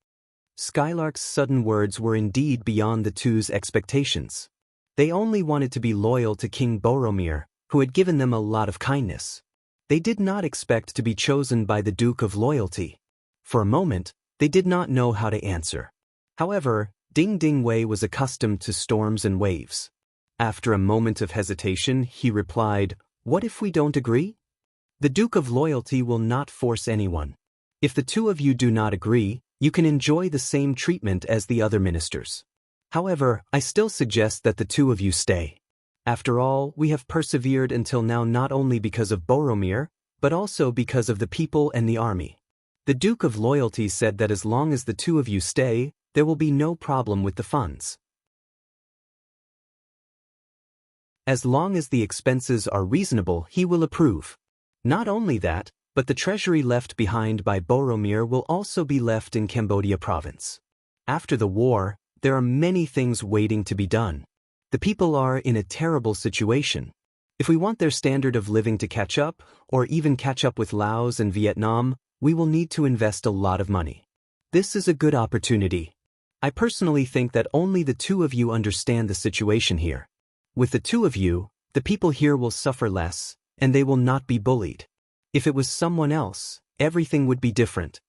Skylark's sudden words were indeed beyond the two's expectations. They only wanted to be loyal to King Boromir, who had given them a lot of kindness. They did not expect to be chosen by the Duke of Loyalty. For a moment, they did not know how to answer. However, Ding Ding Wei was accustomed to storms and waves. After a moment of hesitation, he replied, "What if we don't agree? The Duke of Loyalty will not force anyone. If the two of you do not agree, you can enjoy the same treatment as the other ministers. However, I still suggest that the two of you stay. After all, we have persevered until now not only because of Boromir, but also because of the people and the army." The Duke of Loyalty said that as long as the two of you stay, there will be no problem with the funds. As long as the expenses are reasonable, he will approve. Not only that, but the treasury left behind by Boromir will also be left in Cambodia Province. After the war, there are many things waiting to be done. The people are in a terrible situation. If we want their standard of living to catch up, or even catch up with Laos and Vietnam, we will need to invest a lot of money. This is a good opportunity. I personally think that only the two of you understand the situation here. With the two of you, the people here will suffer less, and they will not be bullied. If it was someone else, everything would be different.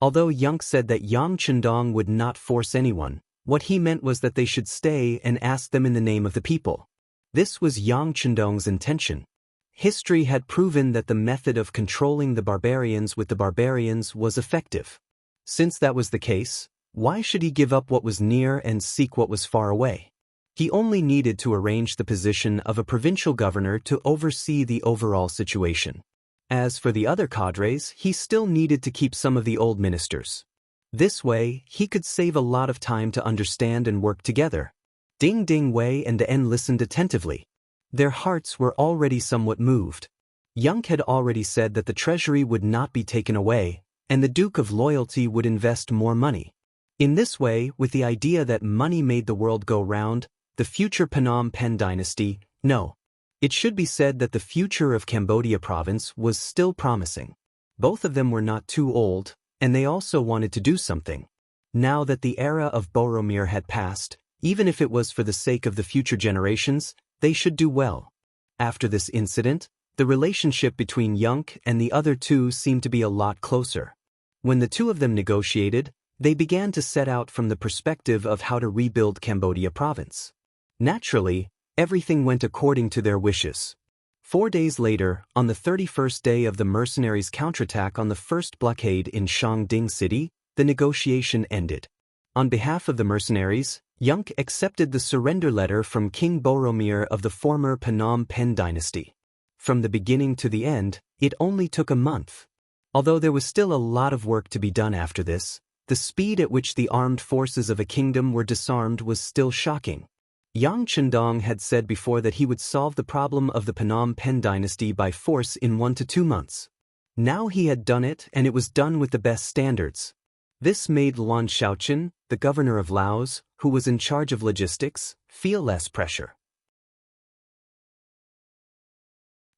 Although Yang said that Yang Chendong would not force anyone, what he meant was that they should stay and ask them in the name of the people. This was Yang Chendong's intention. History had proven that the method of controlling the barbarians with the barbarians was effective. Since that was the case, why should he give up what was near and seek what was far away? He only needed to arrange the position of a provincial governor to oversee the overall situation. As for the other cadres, he still needed to keep some of the old ministers. This way, he could save a lot of time to understand and work together. Ding Ding Wei and En listened attentively. Their hearts were already somewhat moved. Yang had already said that the treasury would not be taken away, and the Duke of Loyalty would invest more money. In this way, with the idea that money made the world go round, the future Phnom Penh dynasty, no. It should be said that the future of Cambodia province was still promising. Both of them were not too old, and they also wanted to do something. Now that the era of Boromir had passed, even if it was for the sake of the future generations, they should do well. After this incident, the relationship between Yunk and the other two seemed to be a lot closer. When the two of them negotiated, they began to set out from the perspective of how to rebuild Cambodia province. Naturally, everything went according to their wishes. 4 days later, on the 31st day of the mercenaries' counterattack on the first blockade in Songding City, the negotiation ended. On behalf of the mercenaries, Yunk accepted the surrender letter from King Boromir of the former Phnom Penh dynasty. From the beginning to the end, it only took a month. Although there was still a lot of work to be done after this, the speed at which the armed forces of a kingdom were disarmed was still shocking. Yang Chendong had said before that he would solve the problem of the Phnom Penh dynasty by force in 1 to 2 months. Now he had done it, and it was done with the best standards. This made Luan Shaochen, the governor of Laos, who was in charge of logistics, feel less pressure.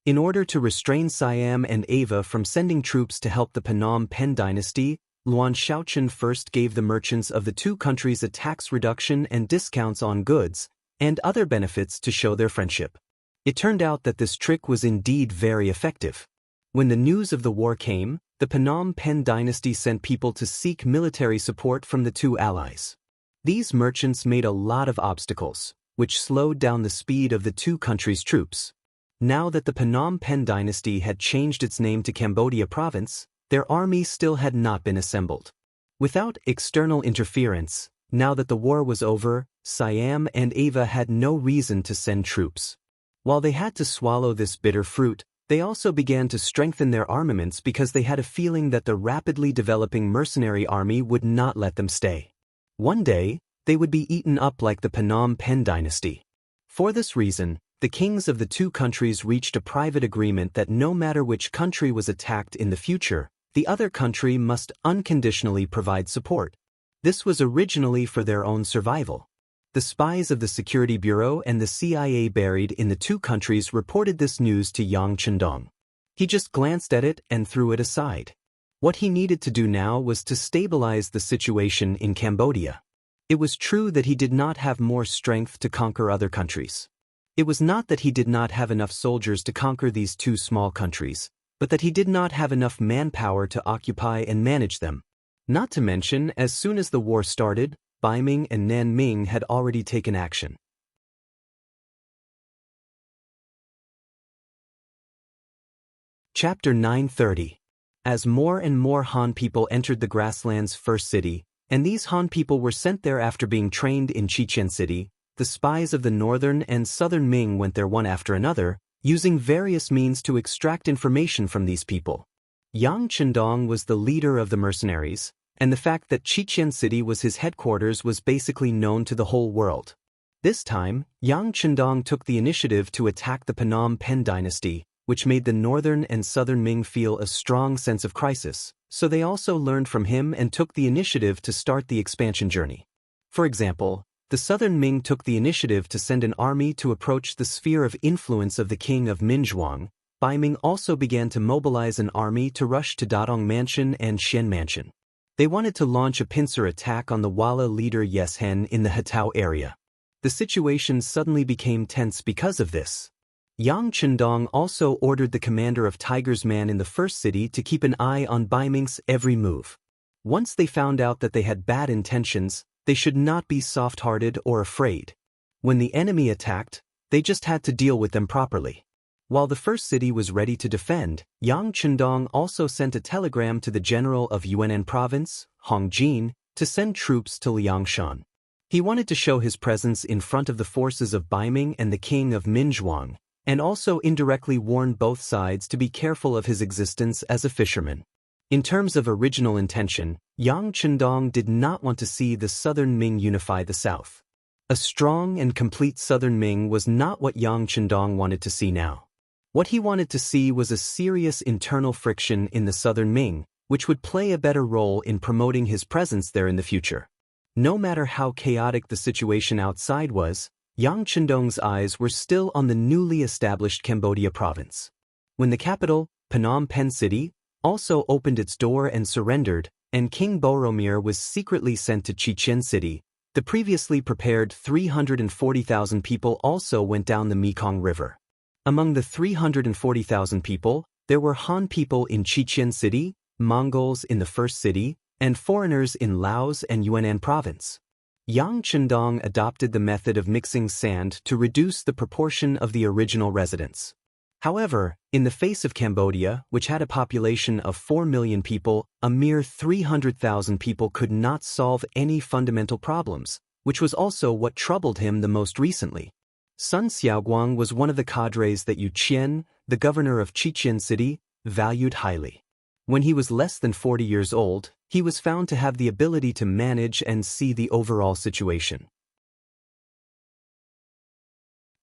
In order to restrain Siam and Ava from sending troops to help the Phnom Penh dynasty, Luan Shaochen first gave the merchants of the two countries a tax reduction and discounts on goods, and other benefits to show their friendship. It turned out that this trick was indeed very effective. When the news of the war came, the Phnom Penh dynasty sent people to seek military support from the two allies. These merchants made a lot of obstacles, which slowed down the speed of the two countries' troops. Now that the Phnom Penh dynasty had changed its name to Cambodia province, their army still had not been assembled. Without external interference, now that the war was over, Siam and Ava had no reason to send troops. While they had to swallow this bitter fruit, they also began to strengthen their armaments because they had a feeling that the rapidly developing mercenary army would not let them stay. One day, they would be eaten up like the Phnom Penh dynasty. For this reason, the kings of the two countries reached a private agreement that no matter which country was attacked in the future, the other country must unconditionally provide support. This was originally for their own survival. The spies of the Security Bureau and the CIA buried in the two countries reported this news to Yang Chendong. He just glanced at it and threw it aside. What he needed to do now was to stabilize the situation in Cambodia. It was true that he did not have more strength to conquer other countries. It was not that he did not have enough soldiers to conquer these two small countries, but that he did not have enough manpower to occupy and manage them. Not to mention, as soon as the war started, Bai Ming and Nan Ming had already taken action. Chapter 930. As more and more Han people entered the grasslands' first city, and these Han people were sent there after being trained in Chichen City, the spies of the northern and southern Ming went there one after another, using various means to extract information from these people. Yang Chendong was the leader of the mercenaries, and the fact that Chichen City was his headquarters was basically known to the whole world. This time, Yang Chendong took the initiative to attack the Phnom Penh dynasty, which made the northern and southern Ming feel a strong sense of crisis, so they also learned from him and took the initiative to start the expansion journey. For example, the southern Ming took the initiative to send an army to approach the sphere of influence of the king of Minzhuang. Bai Ming also began to mobilize an army to rush to Dadong Mansion and Shen Mansion. They wanted to launch a pincer attack on the Walla leader Yeshen in the Hatao area. The situation suddenly became tense because of this. Yang Chendong also ordered the commander of Tiger's Man in the first city to keep an eye on Bai Ming's every move. Once they found out that they had bad intentions, they should not be soft-hearted or afraid. When the enemy attacked, they just had to deal with them properly. While the first city was ready to defend, Yang Chendong also sent a telegram to the general of Yunnan province, Hong Jin, to send troops to Liangshan. He wanted to show his presence in front of the forces of Bai Ming and the king of Minzhuang, and also indirectly warn both sides to be careful of his existence as a fisherman. In terms of original intention, Yang Chendong did not want to see the southern Ming unify the south. A strong and complete southern Ming was not what Yang Chendong wanted to see now. What he wanted to see was a serious internal friction in the southern Ming, which would play a better role in promoting his presence there in the future. No matter how chaotic the situation outside was, Yang Chendong's eyes were still on the newly established Cambodia province. When the capital, Phnom Penh City, also opened its door and surrendered, and King Boromir was secretly sent to Chichen City, the previously prepared 340,000 people also went down the Mekong River. Among the 340,000 people, there were Han people in Chichen City, Mongols in the first city, and foreigners in Laos and Yunnan province. Yang Chendong adopted the method of mixing sand to reduce the proportion of the original residents. However, in the face of Cambodia, which had a population of 4 million people, a mere 300,000 people could not solve any fundamental problems, which was also what troubled him the most recently. Sun Xiaoguang was one of the cadres that Yu Qian, the governor of Chichen City, valued highly. When he was less than 40 years old, he was found to have the ability to manage and see the overall situation.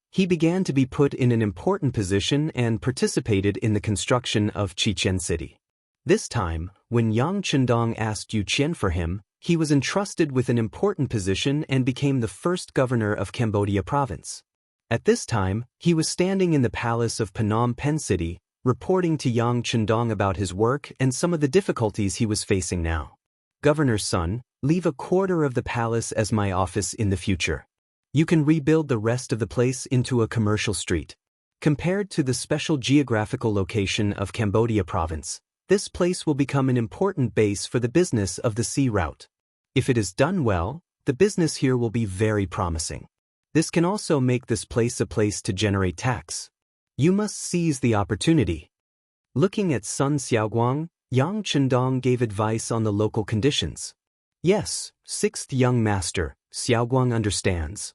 He began to be put in an important position and participated in the construction of Chichen City. This time, when Yang Chendong asked Yu Qian for him, he was entrusted with an important position and became the first governor of Cambodia province. At this time, he was standing in the palace of Phnom Penh City, reporting to Yang Chendong about his work and some of the difficulties he was facing now. "Governor's son, leave a quarter of the palace as my office in the future. You can rebuild the rest of the place into a commercial street. Compared to the special geographical location of Cambodia province, this place will become an important base for the business of the sea route. If it is done well, the business here will be very promising. This can also make this place a place to generate tax. You must seize the opportunity." Looking at Sun Xiaoguang, Yang Chendong gave advice on the local conditions. "Yes, sixth young master, Xiaoguang understands."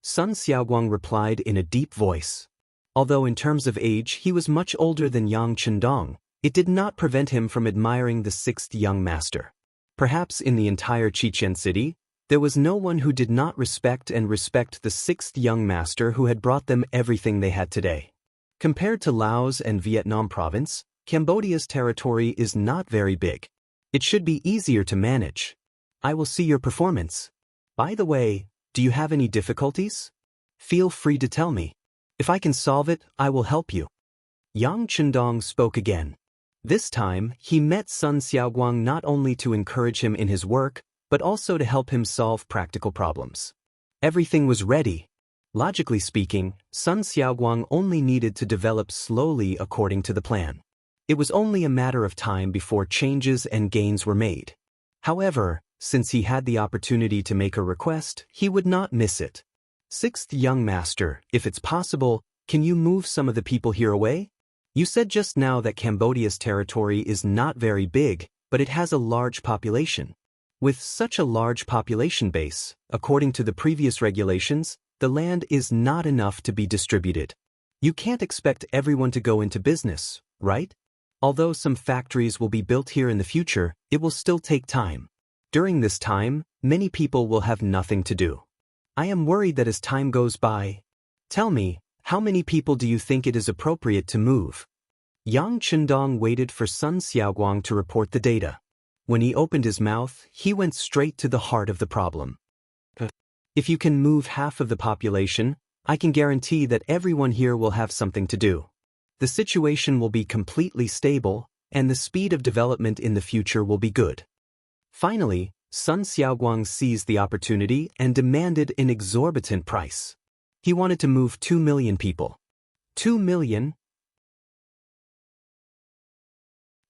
Sun Xiaoguang replied in a deep voice. Although in terms of age he was much older than Yang Chendong, it did not prevent him from admiring the sixth young master. Perhaps in the entire Chichen City, there was no one who did not respect the sixth young master who had brought them everything they had today. Compared to Laos and Vietnam province, Cambodia's territory is not very big. It should be easier to manage. I will see your performance. By the way, do you have any difficulties? Feel free to tell me. If I can solve it, I will help you. Yang Chendong spoke again. This time, he met Sun Xiaoguang not only to encourage him in his work, but also to help him solve practical problems. Everything was ready. Logically speaking, Sun Xiaoguang only needed to develop slowly according to the plan. It was only a matter of time before changes and gains were made. However, since he had the opportunity to make a request, he would not miss it. "Sixth young master, if it's possible, can you move some of the people here away? You said just now that Cambodia's territory is not very big, but it has a large population. With such a large population base, according to the previous regulations, the land is not enough to be distributed. You can't expect everyone to go into business, right? Although some factories will be built here in the future, it will still take time. During this time, many people will have nothing to do. I am worried that as time goes by. Tell me, how many people do you think it is appropriate to move?" Yang Chendong waited for Sun Xiaoguang to report the data. When he opened his mouth, he went straight to the heart of the problem. "If you can move half of the population, I can guarantee that everyone here will have something to do. The situation will be completely stable, and the speed of development in the future will be good." Finally, Sun Xiaoguang seized the opportunity and demanded an exorbitant price. He wanted to move 2 million people. 2 million?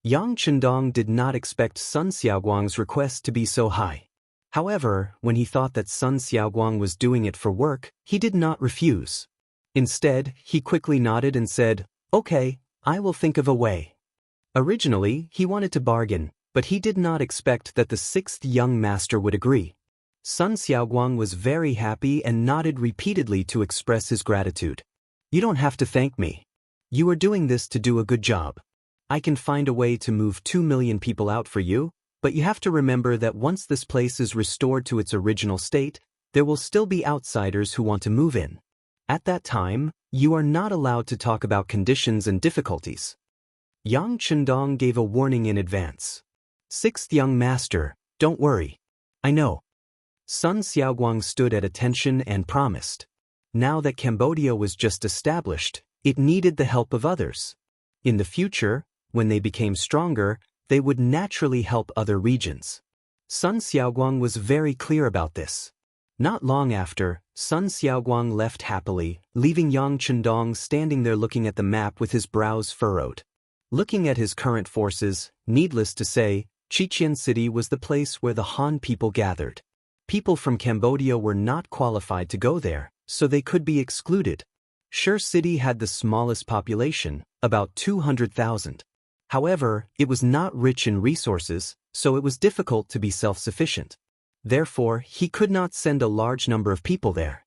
Yang Chendong did not expect Sun Xiaoguang's request to be so high. However, when he thought that Sun Xiaoguang was doing it for work, he did not refuse. Instead, he quickly nodded and said, "Okay, I will think of a way." Originally, he wanted to bargain, but he did not expect that the sixth young master would agree. Sun Xiaoguang was very happy and nodded repeatedly to express his gratitude. "You don't have to thank me. You are doing this to do a good job. I can find a way to move 2 million people out for you, but you have to remember that once this place is restored to its original state, there will still be outsiders who want to move in. At that time, you are not allowed to talk about conditions and difficulties. Yang Chendong gave a warning in advance. Sixth young master, don't worry. I know. Sun Xiaoguang stood at attention and promised. Now that Cambodia was just established, it needed the help of others. In the future, when they became stronger, they would naturally help other regions. Sun Xiaoguang was very clear about this. Not long after, Sun Xiaoguang left happily, leaving Yang Chendong standing there looking at the map with his brows furrowed. Looking at his current forces, needless to say, Chichen City was the place where the Han people gathered. People from Cambodia were not qualified to go there, so they could be excluded. Shur City had the smallest population, about 200,000. However, it was not rich in resources, so it was difficult to be self-sufficient. Therefore, he could not send a large number of people there.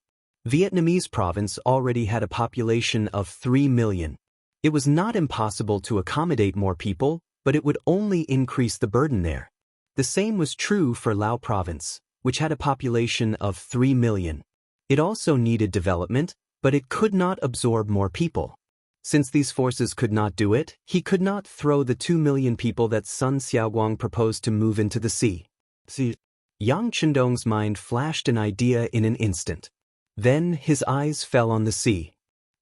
Vietnamese province already had a population of 3 million. It was not impossible to accommodate more people, but it would only increase the burden there. The same was true for Lao province, which had a population of 3 million. It also needed development, but it could not absorb more people. Since these forces could not do it, he could not throw the 2 million people that Sun Xiaoguang proposed to move into the sea. Yang Chendong's mind flashed an idea in an instant. Then his eyes fell on the sea.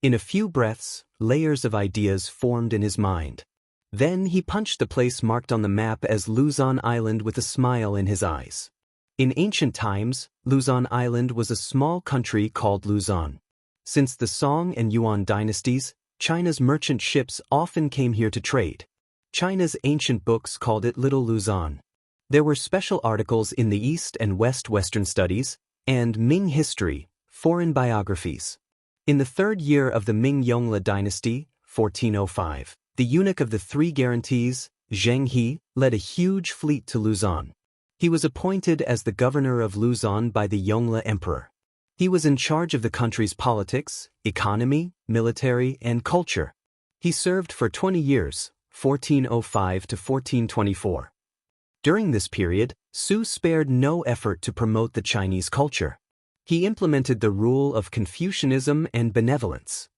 In a few breaths, layers of ideas formed in his mind. Then he punched the place marked on the map as Luzon Island with a smile in his eyes. In ancient times, Luzon Island was a small country called Luzon. Since the Song and Yuan dynasties, China's merchant ships often came here to trade. China's ancient books called it Little Luzon. There were special articles in the East and West Western Studies, and Ming history, foreign biographies. In the third year of the Ming Yongle dynasty, 1405, the eunuch of the Three Guarantees, Zheng He, led a huge fleet to Luzon. He was appointed as the governor of Luzon by the Yongle emperor. He was in charge of the country's politics, economy, military, and culture. He served for 20 years, 1405 to 1424. During this period, Su spared no effort to promote the Chinese culture. He implemented the rule of Confucianism and benevolence.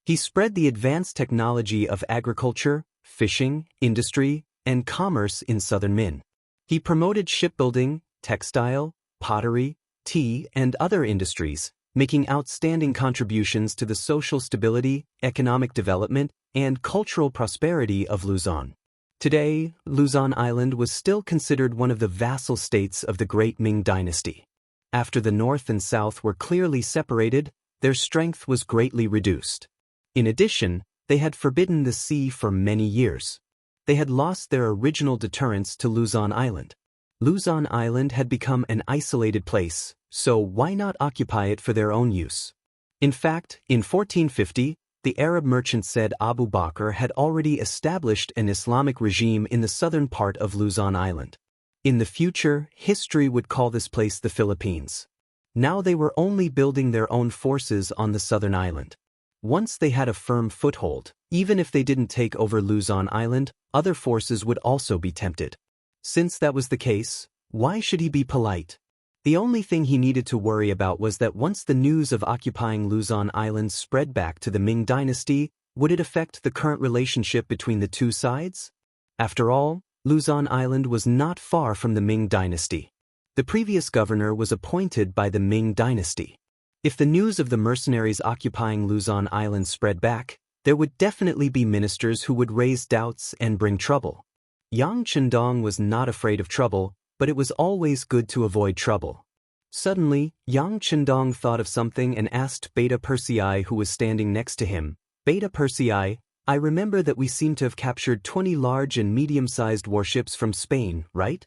He spread the advanced technology of agriculture, fishing, industry, and commerce in southern Min. He promoted shipbuilding, textile, pottery, tea, and other industries, making outstanding contributions to the social stability, economic development, and cultural prosperity of Luzon. Today, Luzon Island was still considered one of the vassal states of the Great Ming Dynasty. After the north and south were clearly separated, their strength was greatly reduced. In addition, they had forbidden the sea for many years. They had lost their original deterrence to Luzon Island. Luzon Island had become an isolated place, so why not occupy it for their own use? In fact, in 1450, the Arab merchant said Abu Bakr had already established an Islamic regime in the southern part of Luzon Island. In the future, history would call this place the Philippines. Now they were only building their own forces on the southern island. Once they had a firm foothold, even if they didn't take over Luzon Island, other forces would also be tempted. Since that was the case, why should he be polite? The only thing he needed to worry about was that once the news of occupying Luzon Island spread back to the Ming Dynasty, would it affect the current relationship between the two sides? After all, Luzon Island was not far from the Ming Dynasty. The previous governor was appointed by the Ming Dynasty. If the news of the mercenaries occupying Luzon Island spread back, there would definitely be ministers who would raise doubts and bring trouble. Yang Chendong was not afraid of trouble, but it was always good to avoid trouble. Suddenly, Yang Chendong thought of something and asked Beta Persei, who was standing next to him, "Beta Persei, I remember that we seem to have captured 20 large and medium-sized warships from Spain, right?"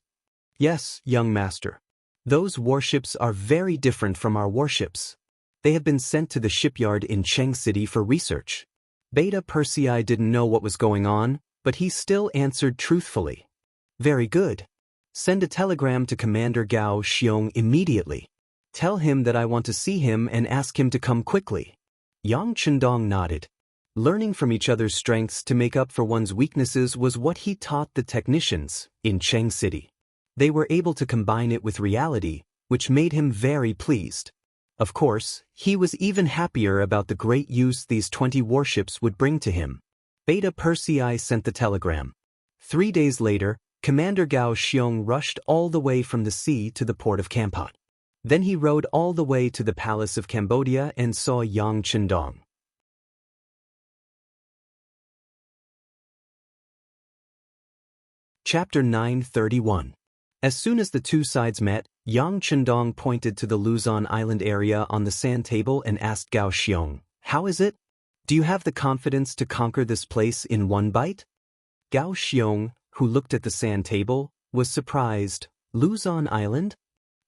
"Yes, young master. Those warships are very different from our warships. They have been sent to the shipyard in Cheng City for research." Beta Persei didn't know what was going on, but he still answered truthfully. "Very good. Send a telegram to Commander Gao Xiong immediately. Tell him that I want to see him and ask him to come quickly." Yang Chendong nodded. Learning from each other's strengths to make up for one's weaknesses was what he taught the technicians in Cheng City. They were able to combine it with reality, which made him very pleased. Of course, he was even happier about the great use these 20 warships would bring to him. Beta Persei sent the telegram. 3 days later, Commander Gao Xiong rushed all the way from the sea to the port of Kampot. Then he rode all the way to the palace of Cambodia and saw Yang Chendong. Chapter 931. As soon as the two sides met, Yang Chendong pointed to the Luzon Island area on the sand table and asked Gao Xiong, "How is it? Do you have the confidence to conquer this place in one bite?" Gao Xiong, who looked at the sand table, was surprised. "Luzon Island?"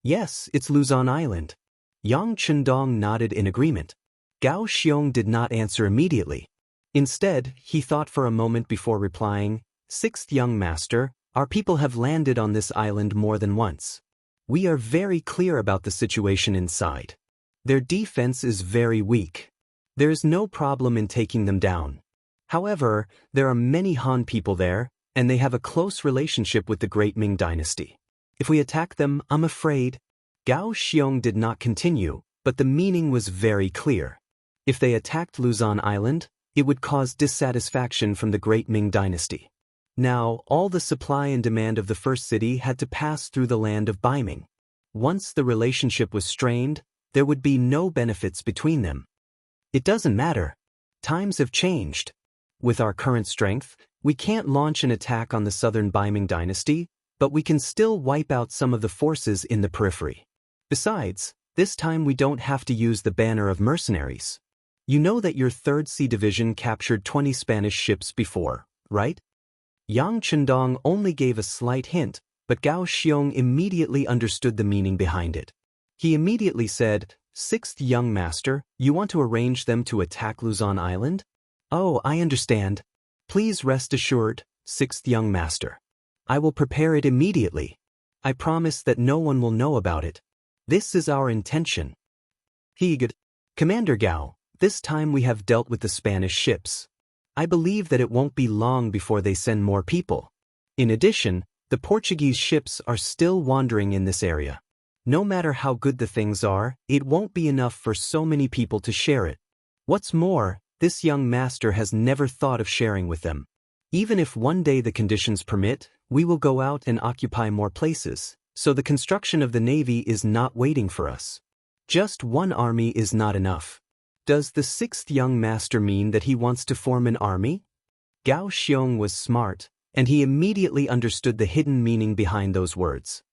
"Yes, it's Luzon Island." Yang Chendong nodded in agreement. Gao Xiong did not answer immediately. Instead, he thought for a moment before replying, "Sixth young master, our people have landed on this island more than once. We are very clear about the situation inside. Their defense is very weak. There is no problem in taking them down. However, there are many Han people there, and they have a close relationship with the Great Ming Dynasty. If we attack them, I'm afraid..." Gao Xiong did not continue, but the meaning was very clear. If they attacked Luzon Island, it would cause dissatisfaction from the Great Ming Dynasty. Now, all the supply and demand of the first city had to pass through the land of Baiming. Once the relationship was strained, there would be no benefits between them. It doesn't matter. Times have changed. With our current strength, we can't launch an attack on the southern Baiming dynasty, but we can still wipe out some of the forces in the periphery. Besides, this time we don't have to use the banner of mercenaries. You know that your 3rd Sea Division captured 20 Spanish ships before, right? Yang Chendong only gave a slight hint, but Gao Xiong immediately understood the meaning behind it. He immediately said, "Sixth young master, you want to arrange them to attack Luzon Island?" "Oh, I understand. Please rest assured, sixth young master. I will prepare it immediately. I promise that no one will know about it. This is our intention." "Good. Commander Gao, this time we have dealt with the Spanish ships. I believe that it won't be long before they send more people. In addition, the Portuguese ships are still wandering in this area. No matter how good the things are, it won't be enough for so many people to share it. What's more, this young master has never thought of sharing with them. Even if one day the conditions permit, we will go out and occupy more places, so the construction of the navy is not waiting for us. Just one army is not enough." Does the sixth young master mean that he wants to form an army? Gao Xiong was smart, and he immediately understood the hidden meaning behind those words.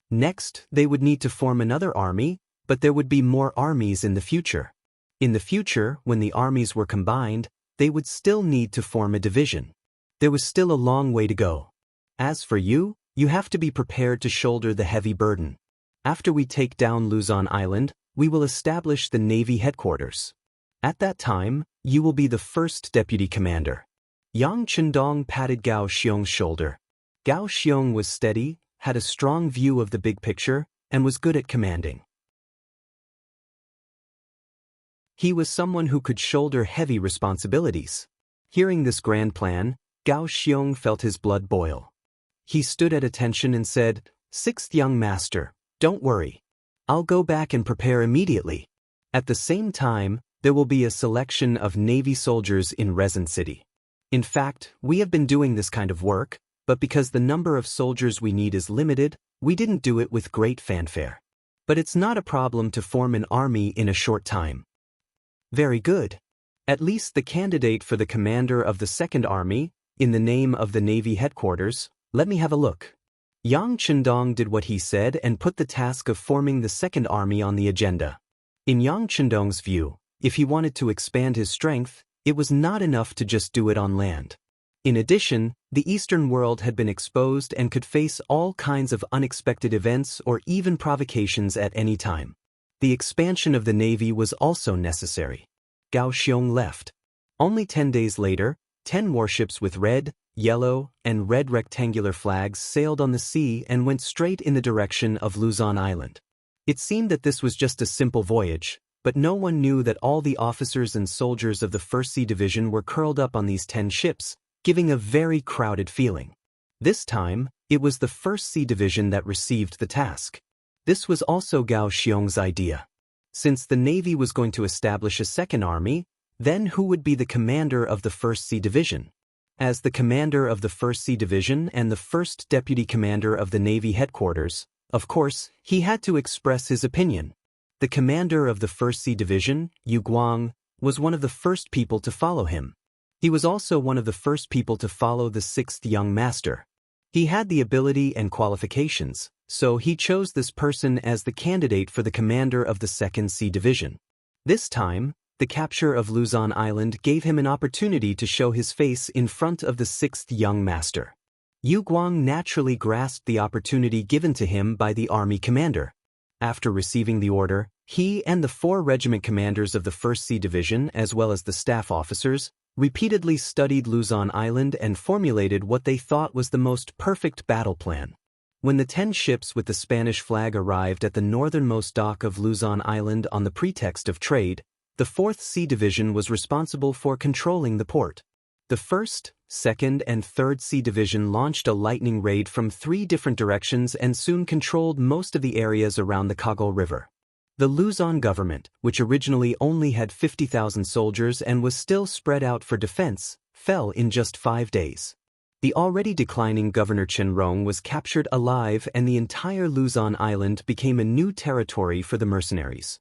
Next, they would need to form another army, but there would be more armies in the future. In the future, when the armies were combined, they would still need to form a division. There was still a long way to go. As for you, you have to be prepared to shoulder the heavy burden. After we take down Luzon Island, we will establish the Navy headquarters. At that time, you will be the first deputy commander. Yang Chendong patted Gao Xiong's shoulder. Gao Xiong was steady, had a strong view of the big picture, and was good at commanding. He was someone who could shoulder heavy responsibilities. Hearing this grand plan, Gao Xiong felt his blood boil. He stood at attention and said, "Sixth young master, don't worry. I'll go back and prepare immediately. At the same time, there will be a selection of Navy soldiers in Resin City. In fact, we have been doing this kind of work, but because the number of soldiers we need is limited, we didn't do it with great fanfare. But it's not a problem to form an army in a short time." "Very good. At least the candidate for the commander of the Second Army, in the name of the Navy headquarters, let me have a look." Yang Chendong did what he said and put the task of forming the Second Army on the agenda. In Yang Chendong's view, if he wanted to expand his strength, it was not enough to just do it on land. In addition, the Eastern world had been exposed and could face all kinds of unexpected events or even provocations at any time. The expansion of the Navy was also necessary. Gao Xiong left. Only 10 days later, 10 warships with red, yellow, and red rectangular flags sailed on the sea and went straight in the direction of Luzon Island. It seemed that this was just a simple voyage, but no one knew that all the officers and soldiers of the 1st Sea Division were curled up on these 10 ships, giving a very crowded feeling. This time, It was the 1st Sea Division that received the task. This was also Gao Xiong's idea. Since the Navy was going to establish a second army, then who would be the commander of the 1st Sea Division? As the commander of the 1st Sea Division and the first deputy commander of the Navy headquarters, of course, he had to express his opinion. The commander of the 1st Sea Division, Yu Guang, was one of the first people to follow him. He was also one of the first people to follow the 6th young master. He had the ability and qualifications, so he chose this person as the candidate for the commander of the 2nd Sea Division. This time, the capture of Luzon Island gave him an opportunity to show his face in front of the 6th young master. Yu Guang naturally grasped the opportunity given to him by the army commander. After receiving the order, he and the 4 regiment commanders of the 1st Sea Division, as well as the staff officers, repeatedly studied Luzon Island and formulated what they thought was the most perfect battle plan. When the 10 ships with the Spanish flag arrived at the northernmost dock of Luzon Island on the pretext of trade, the 4th Sea Division was responsible for controlling the port. The 1st, 2nd, and 3rd Sea Division launched a lightning raid from 3 different directions and soon controlled most of the areas around the Kagol River. The Luzon government, which originally only had 50,000 soldiers and was still spread out for defense, fell in just 5 days. The already declining Governor Chenrong was captured alive and the entire Luzon Island became a new territory for the mercenaries.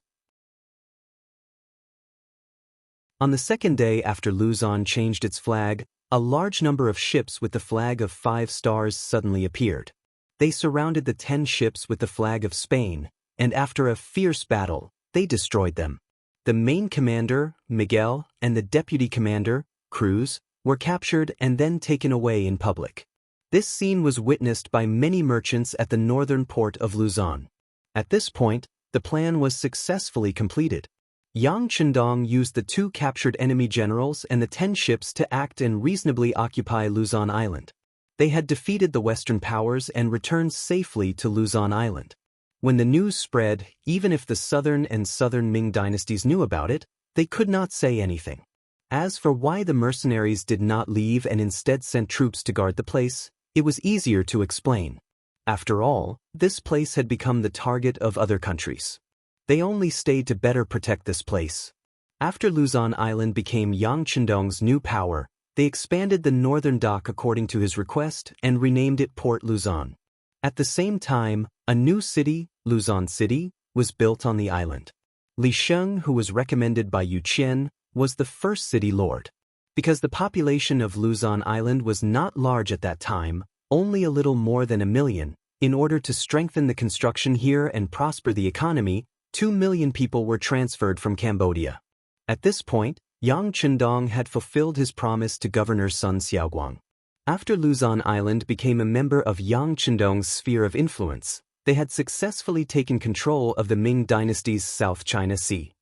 On the 2nd day after Luzon changed its flag, a large number of ships with the flag of 5 stars suddenly appeared. They surrounded the 10 ships with the flag of Spain, and after a fierce battle, they destroyed them. The main commander, Miguel, and the deputy commander, Cruz, were captured and then taken away in public. This scene was witnessed by many merchants at the northern port of Luzon. At this point, the plan was successfully completed. Yang Chendong used the 2 captured enemy generals and the 10 ships to act and reasonably occupy Luzon Island. They had defeated the Western powers and returned safely to Luzon Island. When the news spread, even if the Southern and Southern Ming dynasties knew about it, they could not say anything. As for why the mercenaries did not leave and instead sent troops to guard the place, it was easier to explain. After all, this place had become the target of other countries. They only stayed to better protect this place. After Luzon Island became Yang Chendong's new power, they expanded the northern dock according to his request and renamed it Port Luzon. At the same time, a new city, Luzon City, was built on the island. Li Sheng, who was recommended by Yu Qian, was the first city lord. Because the population of Luzon Island was not large at that time, only a little more than 1 million, in order to strengthen the construction here and prosper the economy, 2 million people were transferred from Cambodia. At this point, Yang Chendong had fulfilled his promise to Governor Sun Xiaoguang. After Luzon Island became a member of Yang Chendong's sphere of influence, they had successfully taken control of the Ming dynasty's South China Sea.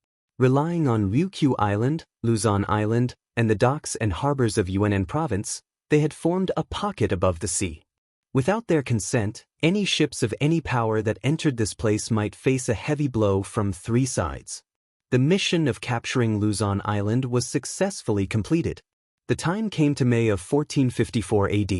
Relying on Ryukyu Island, Luzon Island, and the docks and harbors of Yunnan Province, they had formed a pocket above the sea. Without their consent, any ships of any power that entered this place might face a heavy blow from 3 sides. The mission of capturing Luzon Island was successfully completed. The time came to May of 1454 AD.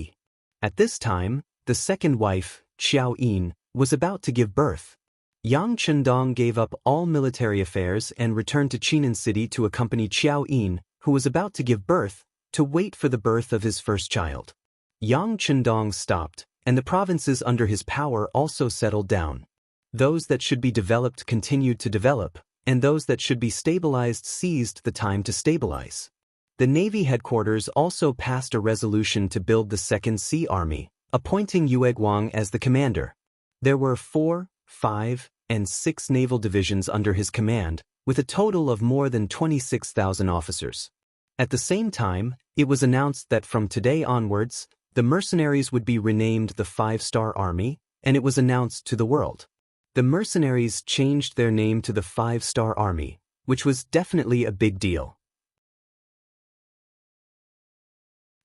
At this time, the second wife, Xiao Yin, was about to give birth. Yang Chendong gave up all military affairs and returned to Chinan City to accompany Xiao Yin, who was about to give birth, to wait for the birth of his first child. Yang Chendong stopped, and the provinces under his power also settled down. Those that should be developed continued to develop, and those that should be stabilized seized the time to stabilize. The Navy headquarters also passed a resolution to build the Second Sea Army, appointing Yue Guang as the commander. There were 4, 5, and 6 naval divisions under his command, with a total of more than 26,000 officers. At the same time, it was announced that from today onwards, the mercenaries would be renamed the 5-Star Army, and it was announced to the world. The mercenaries changed their name to the 5-Star Army, which was definitely a big deal.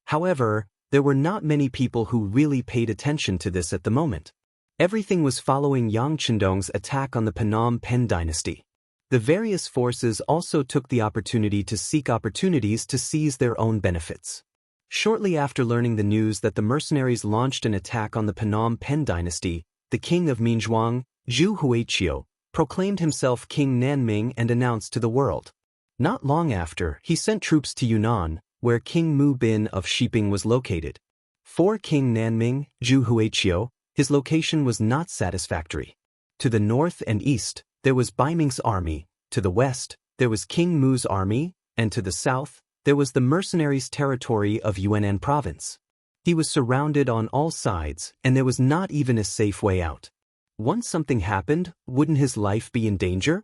However, there were not many people who really paid attention to this at the moment. Everything was following Yang Chendong's attack on the Phnom Penh dynasty. The various forces also took the opportunity to seek opportunities to seize their own benefits. Shortly after learning the news that the mercenaries launched an attack on the Phnom Penh dynasty, the king of Minjuang, Zhu Huiqiu, proclaimed himself King Nanming and announced to the world. Not long after, he sent troops to Yunnan, where King Mu Bin of Shiping was located. For King Nanming, Zhu Huiqiu, his location was not satisfactory. To the north and east, there was Baiming's army, to the west, there was King Mu's army, and to the south, there was the mercenaries' territory of Yunnan province. He was surrounded on all sides, and there was not even a safe way out. Once something happened, wouldn't his life be in danger?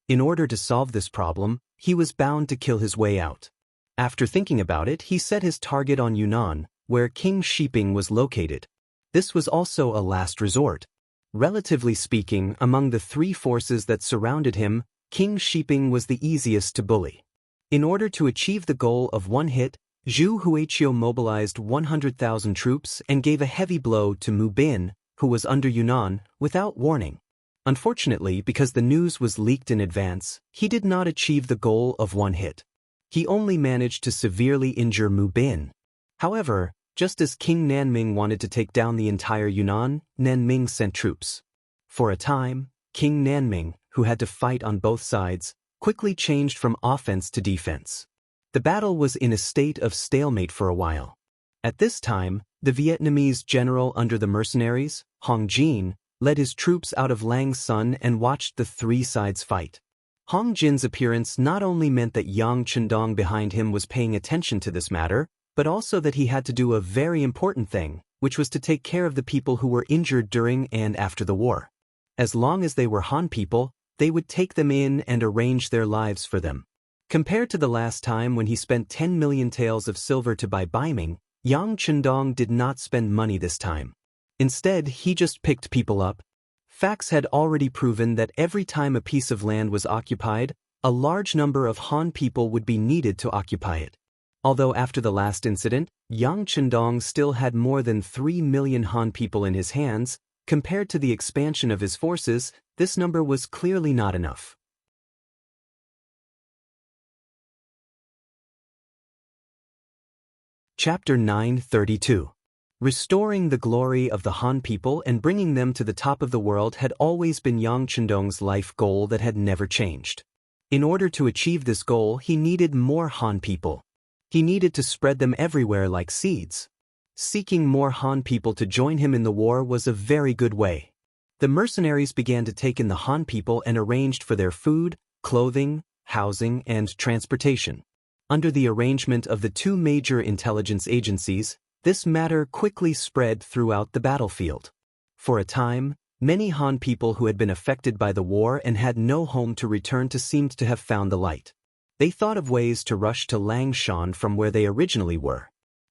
In order to solve this problem, he was bound to kill his way out. After thinking about it, he set his target on Yunnan, where King Shiping was located. This was also a last resort. Relatively speaking, among the three forces that surrounded him, King Shiping was the easiest to bully. In order to achieve the goal of one hit, Zhu Huiqiu mobilized 100,000 troops and gave a heavy blow to Mu Bin, who was under Yunnan, without warning. Unfortunately, because the news was leaked in advance, he did not achieve the goal of one hit. He only managed to severely injure Mu Bin. However, just as King Nanming wanted to take down the entire Yunnan, Nanming sent troops. For a time, King Nanming, who had to fight on both sides, quickly changed from offense to defense. The battle was in a state of stalemate for a while. At this time, the Vietnamese general under the mercenaries, Hong Jin, led his troops out of Lang Son and watched the three sides fight. Hong Jin's appearance not only meant that Yang Chendong behind him was paying attention to this matter, but also that he had to do a very important thing, which was to take care of the people who were injured during and after the war. As long as they were Han people, they would take them in and arrange their lives for them. Compared to the last time when he spent 10 million taels of silver to buy Baiming, Yang Chendong did not spend money this time. Instead, he just picked people up. Facts had already proven that every time a piece of land was occupied, a large number of Han people would be needed to occupy it. Although after the last incident, Yang Chendong still had more than 3 million Han people in his hands, compared to the expansion of his forces, this number was clearly not enough. Chapter 932. Restoring the glory of the Han people and bringing them to the top of the world had always been Yang Chendong's life goal that had never changed. In order to achieve this goal, he needed more Han people. He needed to spread them everywhere like seeds. Seeking more Han people to join him in the war was a very good way. The mercenaries began to take in the Han people and arranged for their food, clothing, housing, and transportation. Under the arrangement of the two major intelligence agencies, this matter quickly spread throughout the battlefield. For a time, many Han people who had been affected by the war and had no home to return to seemed to have found the light. They thought of ways to rush to Langshan from where they originally were.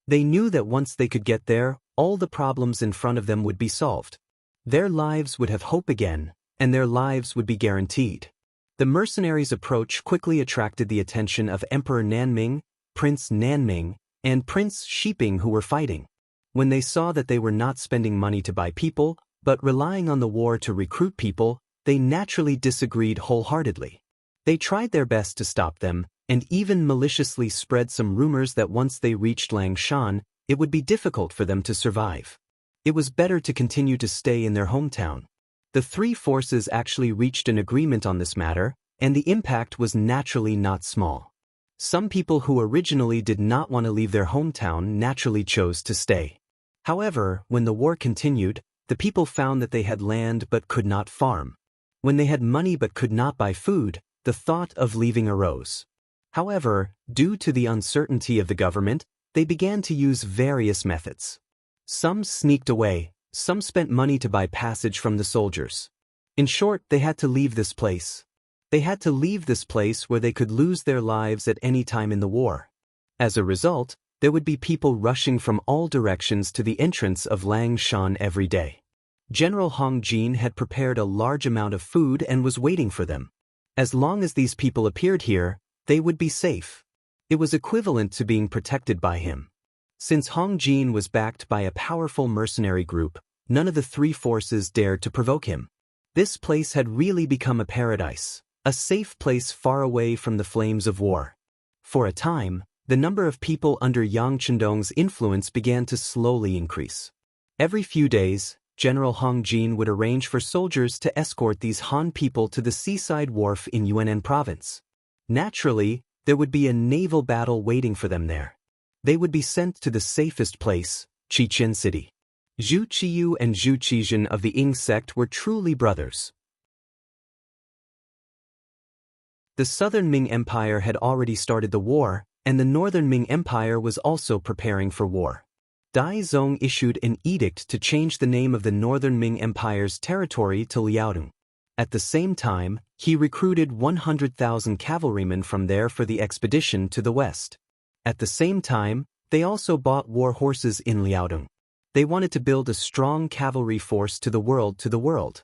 They knew that once they could get there, all the problems in front of them would be solved. Their lives would have hope again, and their lives would be guaranteed. The mercenaries' approach quickly attracted the attention of Emperor Nanming, Prince Nanming, and Prince Shiping who were fighting. When they saw that they were not spending money to buy people, but relying on the war to recruit people, they naturally disagreed wholeheartedly. They tried their best to stop them, and even maliciously spread some rumors that once they reached Langshan, it would be difficult for them to survive. It was better to continue to stay in their hometown. The three forces actually reached an agreement on this matter, and the impact was naturally not small. Some people who originally did not want to leave their hometown naturally chose to stay. However, when the war continued, the people found that they had land but could not farm. When they had money but could not buy food, the thought of leaving arose. However, due to the uncertainty of the government, they began to use various methods. Some sneaked away, some spent money to buy passage from the soldiers. In short, they had to leave this place. They had to leave this place where they could lose their lives at any time in the war. As a result, there would be people rushing from all directions to the entrance of Langshan every day. General Hong Jin had prepared a large amount of food and was waiting for them. As long as these people appeared here, they would be safe. It was equivalent to being protected by him. Since Hong Jin was backed by a powerful mercenary group, none of the three forces dared to provoke him. This place had really become a paradise, a safe place far away from the flames of war. For a time, the number of people under Yang Chendong's influence began to slowly increase. Every few days, General Hong Jin would arrange for soldiers to escort these Han people to the seaside wharf in Yunnan province. Naturally, there would be a naval battle waiting for them there. They would be sent to the safest place, Chichen City. Zhu Qiyu and Zhu Qizhen of the Ying sect were truly brothers. The southern Ming Empire had already started the war, and the northern Ming Empire was also preparing for war. Dai Zong issued an edict to change the name of the northern Ming Empire's territory to Liaodong. At the same time, he recruited 100,000 cavalrymen from there for the expedition to the west. At the same time, they also bought war horses in Liaodong. They wanted to build a strong cavalry force to the world.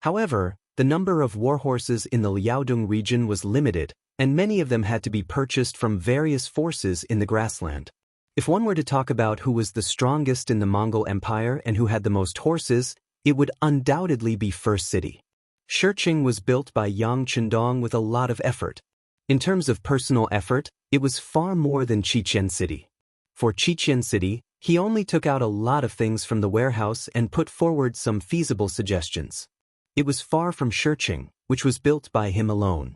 However, the number of war horses in the Liaodong region was limited, and many of them had to be purchased from various forces in the grassland. If one were to talk about who was the strongest in the Mongol Empire and who had the most horses, it would undoubtedly be First City. Shiqing was built by Yang Chendong with a lot of effort. In terms of personal effort, it was far more than Chichen City. For Chichen City, he only took out a lot of things from the warehouse and put forward some feasible suggestions. It was far from Shiqing, which was built by him alone.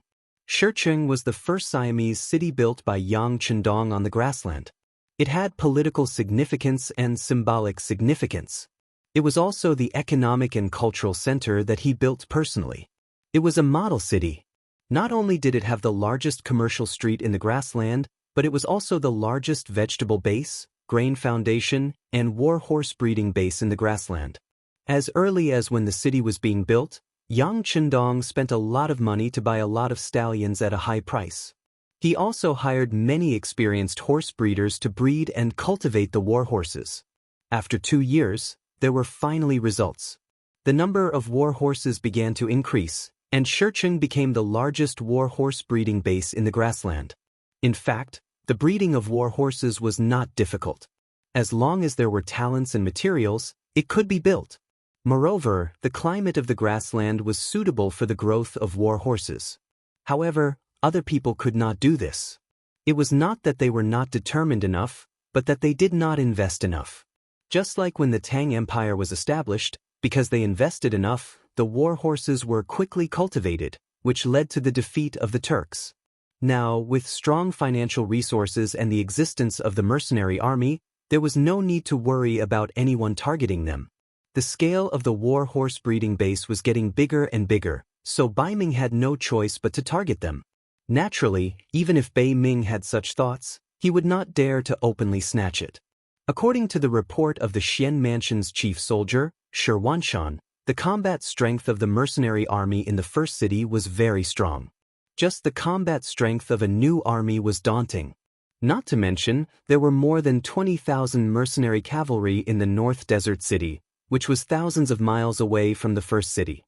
Shiqing was the first Siamese city built by Yang Chendong on the grassland. It had political significance and symbolic significance. It was also the economic and cultural center that he built personally. It was a model city. Not only did it have the largest commercial street in the grassland, but it was also the largest vegetable base, grain foundation, and war horse breeding base in the grassland. As early as when the city was being built, Yang Chendong spent a lot of money to buy a lot of stallions at a high price. He also hired many experienced horse breeders to breed and cultivate the war horses. After 2 years, there were finally results. The number of war horses began to increase, and Shiqing became the largest war horse breeding base in the grassland. In fact, the breeding of war horses was not difficult. As long as there were talents and materials, it could be built. Moreover, the climate of the grassland was suitable for the growth of war horses. However, other people could not do this. It was not that they were not determined enough, but that they did not invest enough. Just like when the Tang Empire was established, because they invested enough, the war horses were quickly cultivated, which led to the defeat of the Turks. Now, with strong financial resources and the existence of the mercenary army, there was no need to worry about anyone targeting them. The scale of the war horse breeding base was getting bigger and bigger, so Bai Ming had no choice but to target them. Naturally, even if Bai Ming had such thoughts, he would not dare to openly snatch it. According to the report of the Xian Mansion's chief soldier, Shi Wanshan, the combat strength of the mercenary army in the first city was very strong. Just the combat strength of a new army was daunting. Not to mention, there were more than 20,000 mercenary cavalry in the North Desert City, which was thousands of miles away from the first city.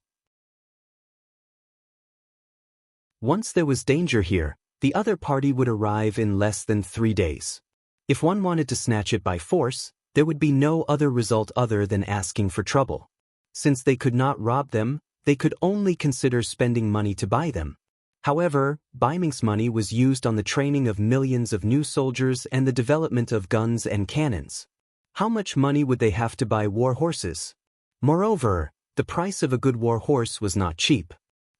Once there was danger here, the other party would arrive in less than 3 days. If one wanted to snatch it by force, there would be no other result other than asking for trouble. Since they could not rob them, they could only consider spending money to buy them. However, Bai Ming's money was used on the training of millions of new soldiers and the development of guns and cannons. How much money would they have to buy war horses? Moreover, the price of a good war horse was not cheap.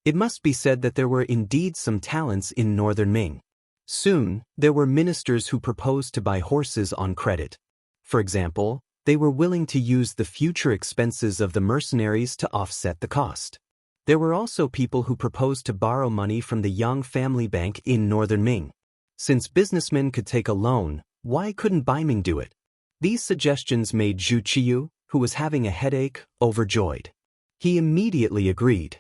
It must be said that there were indeed some talents in northern Ming. Soon, there were ministers who proposed to buy horses on credit. For example, they were willing to use the future expenses of the mercenaries to offset the cost. There were also people who proposed to borrow money from the Yang family bank in northern Ming. Since businessmen could take a loan, why couldn't Bai Ming do it? These suggestions made Zhu Qiyu, who was having a headache, overjoyed. He immediately agreed.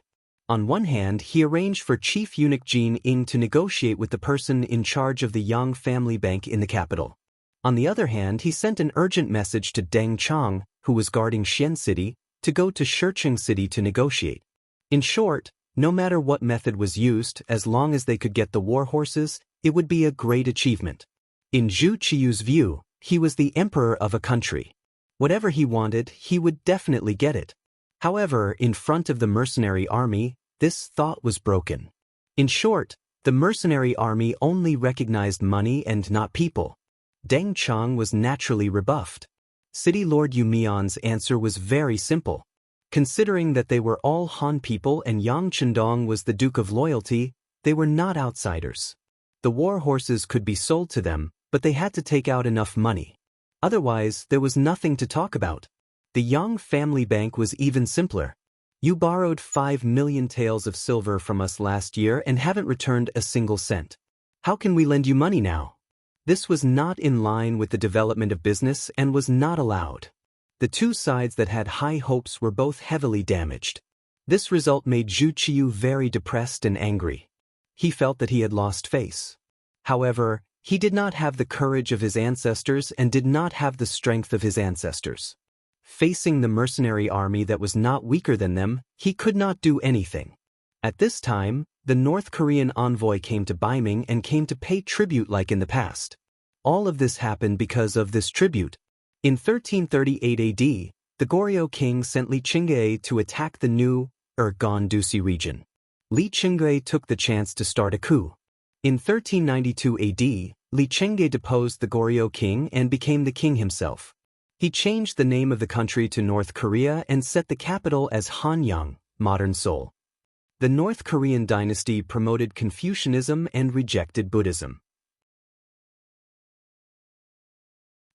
On one hand, he arranged for Chief Eunuch Jin Ying to negotiate with the person in charge of the Yang family bank in the capital. On the other hand, he sent an urgent message to Deng Chang, who was guarding Xian City, to go to Shiqing City to negotiate. In short, no matter what method was used, as long as they could get the war horses, it would be a great achievement. In Zhu Qiyu's view, he was the emperor of a country. Whatever he wanted, he would definitely get it. However, in front of the mercenary army, this thought was broken. In short, the The mercenary army only recognized money and not people. Deng Chang was naturally rebuffed. City Lord Yu Mian's answer was very simple. Considering that they were all Han people and Yang Chendong was the Duke of Loyalty, they were not outsiders. The war horses could be sold to them, but they had to take out enough money. Otherwise, there was nothing to talk about. The Yang family bank was even simpler. You borrowed 5 million taels of silver from us last year and haven't returned a single cent. How can we lend you money now? This was not in line with the development of business and was not allowed. The two sides that had high hopes were both heavily damaged. This result made Zhu Qiyu very depressed and angry. He felt that he had lost face. However, he did not have the courage of his ancestors and did not have the strength of his ancestors. Facing the mercenary army that was not weaker than them, he could not do anything. At this time, the North Korean envoy came to Baiming and came to pay tribute like in the past. All of this happened because of this tribute. In 1338 AD, the Goryeo king sent Li Qingge to attack the new Gandusi region. Li Qingge took the chance to start a coup. In 1392 AD, Li Qingge deposed the Goryeo king and became the king himself. He changed the name of the country to North Korea and set the capital as Hanyang, modern Seoul. The North Korean dynasty promoted Confucianism and rejected Buddhism.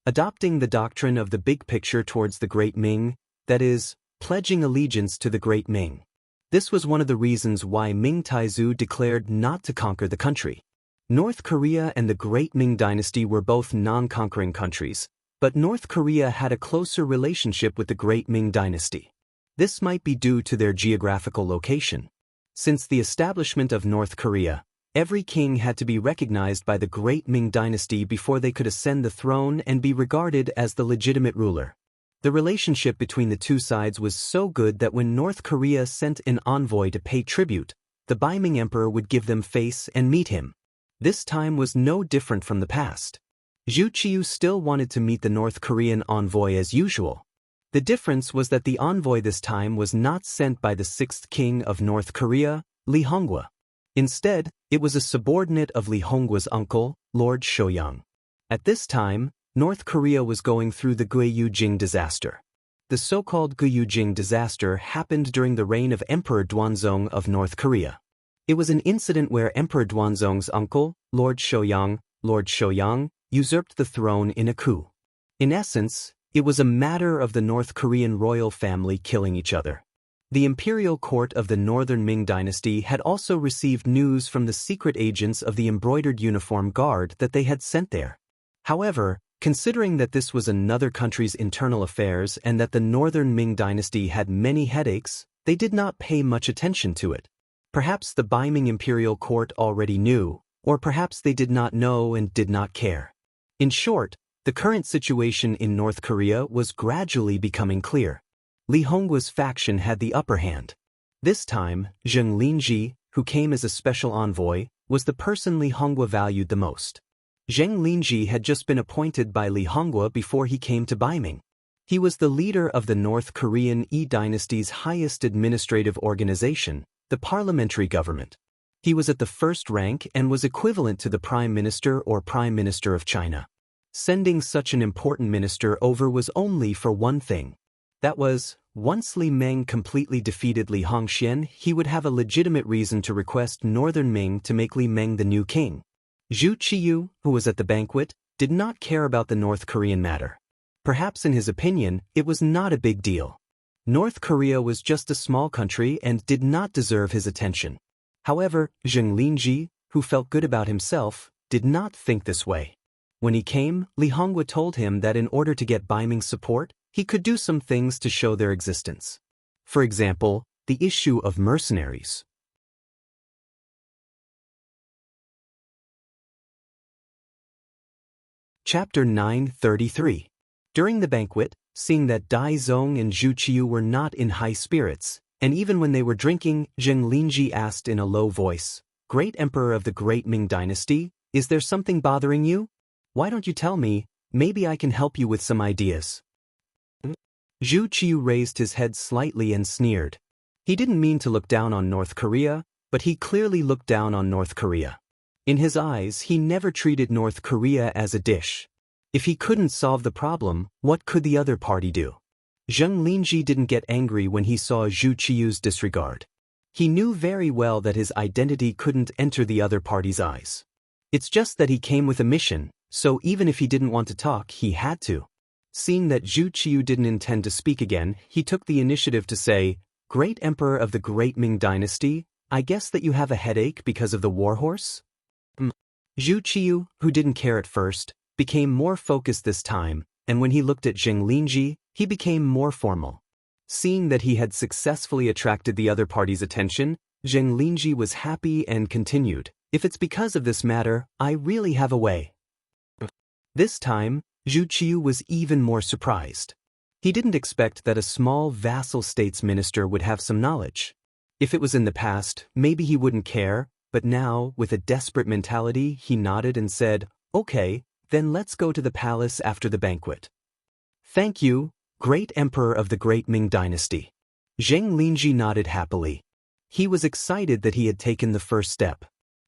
Adopting the doctrine of the big picture towards the Great Ming, that is, pledging allegiance to the Great Ming. This was one of the reasons why Ming Taizu declared not to conquer the country. North Korea and the Great Ming dynasty were both non-conquering countries, but North Korea had a closer relationship with the Great Ming dynasty. This might be due to their geographical location. Since the establishment of North Korea, every king had to be recognized by the Great Ming dynasty before they could ascend the throne and be regarded as the legitimate ruler. The relationship between the two sides was so good that when North Korea sent an envoy to pay tribute, the Baiming emperor would give them face and meet him. This time was no different from the past. Zhu Qiyu still wanted to meet the North Korean envoy as usual. The difference was that the envoy this time was not sent by the sixth king of North Korea, Li Hongwa. Instead, it was a subordinate of Li Hongwa's uncle, Lord Shoyang. At this time, North Korea was going through the Guiyujing disaster. The so-called Guiyujing disaster happened during the reign of Emperor Duanzong of North Korea. It was an incident where Emperor Duanzong's uncle, Lord Shoyang, usurped the throne in a coup. In essence, it was a matter of the North Korean royal family killing each other. The imperial court of the Northern Ming dynasty had also received news from the secret agents of the embroidered uniform guard that they had sent there. However, considering that this was another country's internal affairs and that the Northern Ming dynasty had many headaches, they did not pay much attention to it. Perhaps the Baiming imperial court already knew, or perhaps they did not know and did not care. In short, the current situation in North Korea was gradually becoming clear. Li Hongwa's faction had the upper hand. This time, Zheng Linji, who came as a special envoy, was the person Li Hongwa valued the most. Zheng Linji had just been appointed by Li Hongwa before he came to Baiming. He was the leader of the North Korean Dynasty's highest administrative organization, the parliamentary government. He was at the first rank and was equivalent to the Prime Minister or Prime Minister of China. Sending such an important minister over was only for one thing. That was, once Li Meng completely defeated Li Hongxian, he would have a legitimate reason to request Northern Ming to make Li Meng the new king. Zhu Qiyu, who was at the banquet, did not care about the North Korean matter. Perhaps in his opinion, it was not a big deal. North Korea was just a small country and did not deserve his attention. However, Zheng Linji, who felt good about himself, did not think this way. When he came, Li Hongwa told him that in order to get Baiming's support, he could do some things to show their existence. For example, the issue of mercenaries. Chapter 933. During the banquet, seeing that Dai Zong and Zhu Qiyu were not in high spirits, and even when they were drinking, Zheng Linji asked in a low voice, "Great Emperor of the Great Ming Dynasty, is there something bothering you? Why don't you tell me? Maybe I can help you with some ideas." Zhu Qiyu raised his head slightly and sneered. He didn't mean to look down on North Korea, but he clearly looked down on North Korea. In his eyes, he never treated North Korea as a dish. If he couldn't solve the problem, what could the other party do? Zheng Linji didn't get angry when he saw Zhu Qiu's disregard. He knew very well that his identity couldn't enter the other party's eyes. It's just that he came with a mission, so even if he didn't want to talk, he had to. Seeing that Zhu Qiu didn't intend to speak again, he took the initiative to say, "Great Emperor of the Great Ming Dynasty, I guess that you have a headache because of the warhorse?" Zhu Qiu, who didn't care at first, became more focused this time, and when he looked at Zheng Linji, he became more formal. Seeing that he had successfully attracted the other party's attention, Zheng Linji was happy and continued, "If it's because of this matter, I really have a way." This time, Zhu Qiu was even more surprised. He didn't expect that a small vassal state's minister would have some knowledge. If it was in the past, maybe he wouldn't care, but now, with a desperate mentality, he nodded and said, "Okay, then let's go to the palace after the banquet." "Thank you, Great Emperor of the Great Ming Dynasty." Zheng Linji nodded happily. He was excited that he had taken the first step.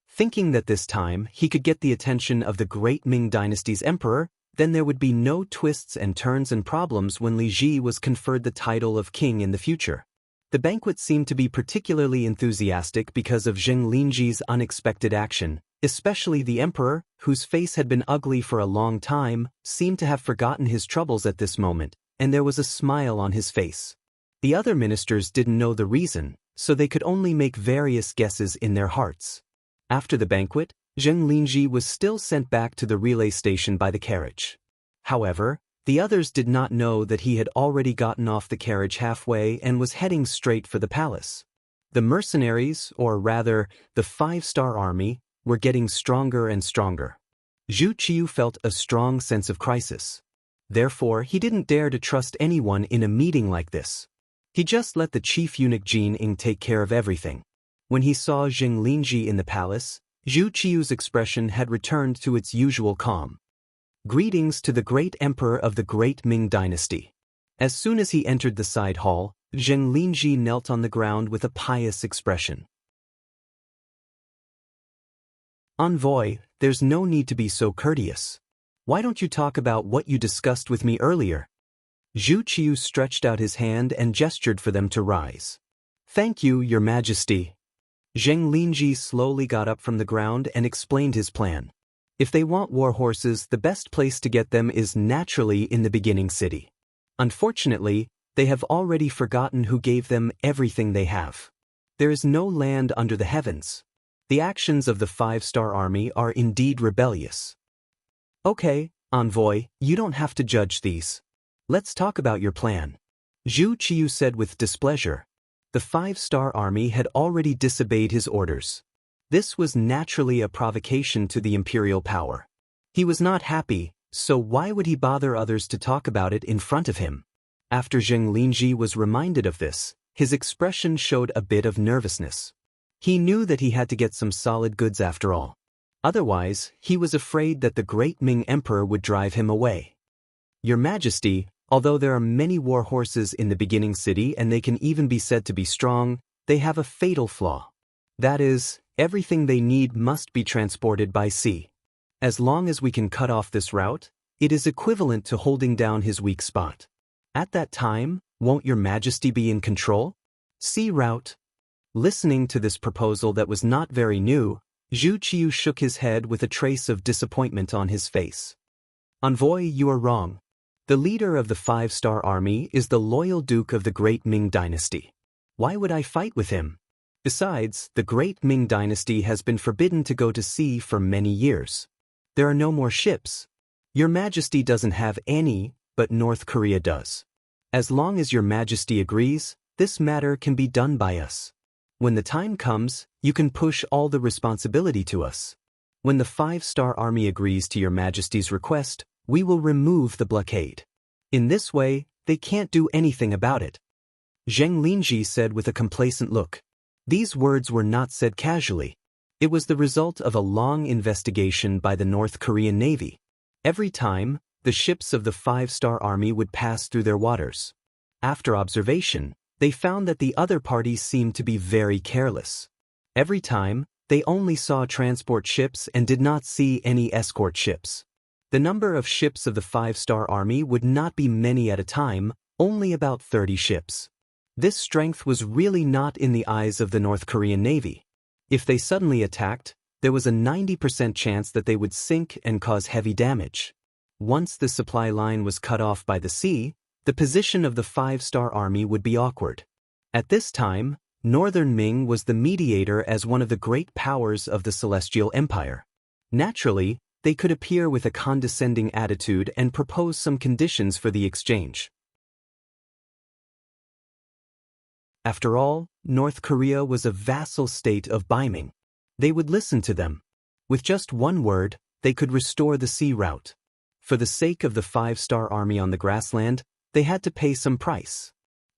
Thinking that this time he could get the attention of the Great Ming Dynasty's emperor, then there would be no twists and turns and problems when Li Ji was conferred the title of king in the future. The banquet seemed to be particularly enthusiastic because of Zheng Linji's unexpected action, especially the emperor, whose face had been ugly for a long time, seemed to have forgotten his troubles at this moment, and there was a smile on his face. The other ministers didn't know the reason, so they could only make various guesses in their hearts. After the banquet, Zheng Linji was still sent back to the relay station by the carriage. However, the others did not know that he had already gotten off the carriage halfway and was heading straight for the palace. The mercenaries, or rather, the 5-star army, were getting stronger and stronger. Zhu Qiu felt a strong sense of crisis. Therefore, he didn't dare to trust anyone in a meeting like this. He just let the chief eunuch Jin Ing take care of everything. When he saw Zheng Linji in the palace, Zhu Qiu's expression had returned to its usual calm. "Greetings to the great emperor of the Great Ming Dynasty." As soon as he entered the side hall, Zheng Linji knelt on the ground with a pious expression. "Envoy, there's no need to be so courteous. Why don't you talk about what you discussed with me earlier?" Zhu Qiu stretched out his hand and gestured for them to rise. "Thank you, Your Majesty." Zheng Linji slowly got up from the ground and explained his plan. If they want war horses, the best place to get them is naturally in the beginning city. Unfortunately, they have already forgotten who gave them everything they have. There is no land under the heavens. The actions of the 5-star army are indeed rebellious. "Okay, envoy, you don't have to judge these. Let's talk about your plan," Zhu Qiu said with displeasure. The 5-star army had already disobeyed his orders. This was naturally a provocation to the imperial power. He was not happy, so why would he bother others to talk about it in front of him? After Zheng Linji was reminded of this, his expression showed a bit of nervousness. He knew that he had to get some solid goods after all. Otherwise, he was afraid that the great Ming Emperor would drive him away. "Your Majesty, although there are many war horses in the beginning city and they can even be said to be strong, they have a fatal flaw. That is, everything they need must be transported by sea. As long as we can cut off this route, it is equivalent to holding down his weak spot. At that time, won't Your Majesty be in control? Sea route." Listening to this proposal that was not very new, Zhu Qiu shook his head with a trace of disappointment on his face. "Envoy, you are wrong. The leader of the 5-star army is the loyal Duke of the Great Ming Dynasty. Why would I fight with him? Besides, the Great Ming Dynasty has been forbidden to go to sea for many years. There are no more ships. Your Majesty doesn't have any, but North Korea does. As long as Your Majesty agrees, this matter can be done by us. When the time comes, you can push all the responsibility to us. When the 5-star army agrees to Your Majesty's request, we will remove the blockade. In this way, they can't do anything about it." Zheng Linji said with a complacent look. These words were not said casually. It was the result of a long investigation by the North Korean Navy. Every time, the ships of the 5-star army would pass through their waters. After observation, they found that the other party seemed to be very careless. Every time, they only saw transport ships and did not see any escort ships. The number of ships of the 5-star army would not be many at a time, only about 30 ships. This strength was really not in the eyes of the North Korean Navy. If they suddenly attacked, there was a 90% chance that they would sink and cause heavy damage. Once the supply line was cut off by the sea, the position of the 5-star army would be awkward. At this time, Northern Ming was the mediator as one of the great powers of the Celestial Empire. Naturally, they could appear with a condescending attitude and propose some conditions for the exchange. After all, North Korea was a vassal state of Beiming. They would listen to them. With just one word, they could restore the sea route. For the sake of the 5-star army on the grassland, they had to pay some price.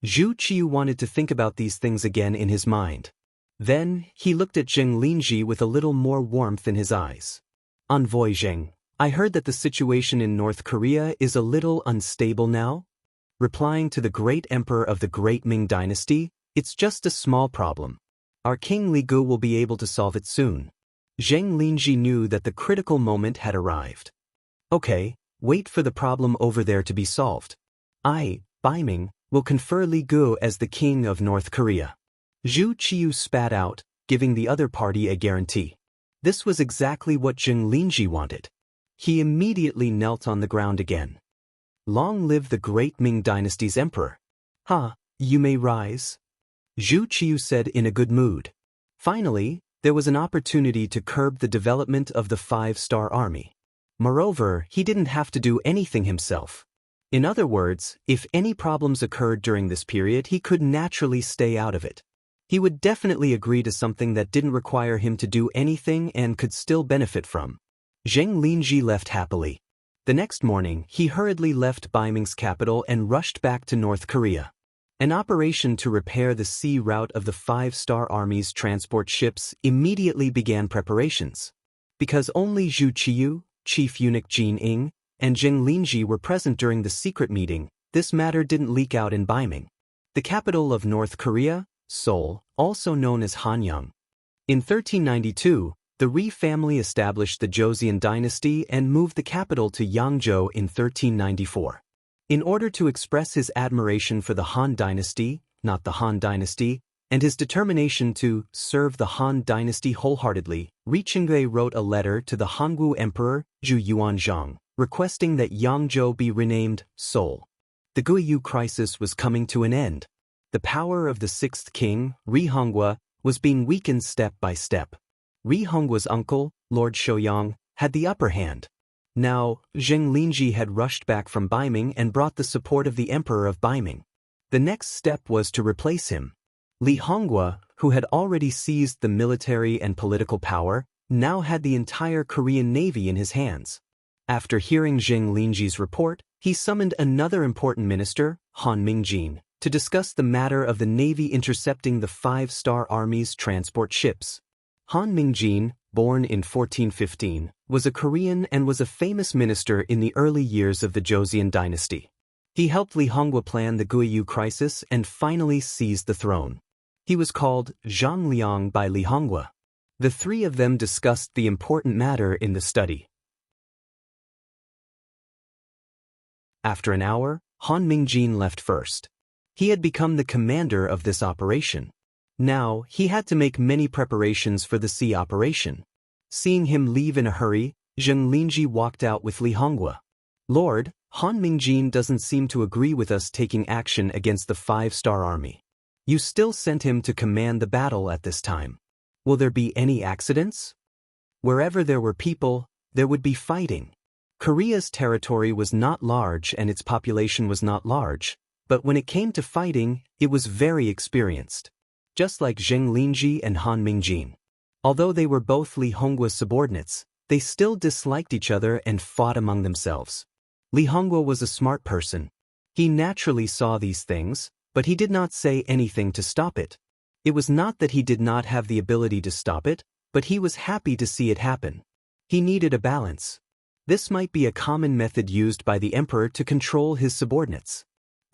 Zhu Qiu wanted to think about these things again in his mind. Then, he looked at Zheng Linji with a little more warmth in his eyes. Envoy Zheng, I heard that the situation in North Korea is a little unstable now. Replying to the great emperor of the Great Ming Dynasty, it's just a small problem. Our King Li Gu will be able to solve it soon. Zheng Linji knew that the critical moment had arrived. Okay, wait for the problem over there to be solved. I, Beiming, will confer Li Gu as the king of North Korea. Zhu Qiu spat out, giving the other party a guarantee. This was exactly what Zheng Linji wanted. He immediately knelt on the ground again. Long live the great Ming dynasty's emperor. You may rise. Zhu Qiu said in a good mood. Finally, there was an opportunity to curb the development of the 5-star army. Moreover, he didn't have to do anything himself. In other words, if any problems occurred during this period, he could naturally stay out of it. He would definitely agree to something that didn't require him to do anything and could still benefit from. Zheng Linji left happily. The next morning, he hurriedly left Beiming's capital and rushed back to North Korea. An operation to repair the sea route of the 5-star army's transport ships immediately began preparations. Because only Zhu Qiu, Chief Eunuch Jin Ing, and Zheng Linji were present during the secret meeting, this matter didn't leak out in Beiming. The capital of North Korea, Seoul, also known as Hanyang. In 1392, the Ri family established the Joseon dynasty and moved the capital to Yangzhou in 1394. In order to express his admiration for the Han dynasty, not the Han dynasty, and his determination to serve the Han dynasty wholeheartedly, Ri Chingui wrote a letter to the Hangwu Emperor, Zhu Yuanzhang, requesting that Yangzhou be renamed Seoul. The Guiyu crisis was coming to an end. The power of the 6th king, Ri Hongwa, was being weakened step by step. Ri Hongwa's uncle, Lord Shouyang, had the upper hand. Now, Zheng Linji had rushed back from Beiming and brought the support of the Emperor of Beiming. The next step was to replace him. Li Hongwa, who had already seized the military and political power, now had the entire Korean navy in his hands. After hearing Zheng Linji's report, he summoned another important minister, Han Mingjin, to discuss the matter of the navy intercepting the 5-star army's transport ships. Han Mingjin, born in 1415, was a Korean and was a famous minister in the early years of the Joseon dynasty. He helped Li Hongwa plan the Guiyu crisis and finally seized the throne. He was called Zhang Liang by Li Hongwa. The three of them discussed the important matter in the study. After an hour, Han Mingjin left first. He had become the commander of this operation. Now, he had to make many preparations for the sea operation. Seeing him leave in a hurry, Zheng Linji walked out with Li Hongwa. Lord, Han Mingjin doesn't seem to agree with us taking action against the 5-star army. You still sent him to command the battle at this time. Will there be any accidents? Wherever there were people, there would be fighting. Korea's territory was not large and its population was not large, but when it came to fighting, it was very experienced. Just like Zheng Linji and Han Mingjin. Although they were both Li Hongwa's subordinates, they still disliked each other and fought among themselves. Li Hongwa was a smart person. He naturally saw these things, but he did not say anything to stop it. It was not that he did not have the ability to stop it, but he was happy to see it happen. He needed a balance. This might be a common method used by the emperor to control his subordinates.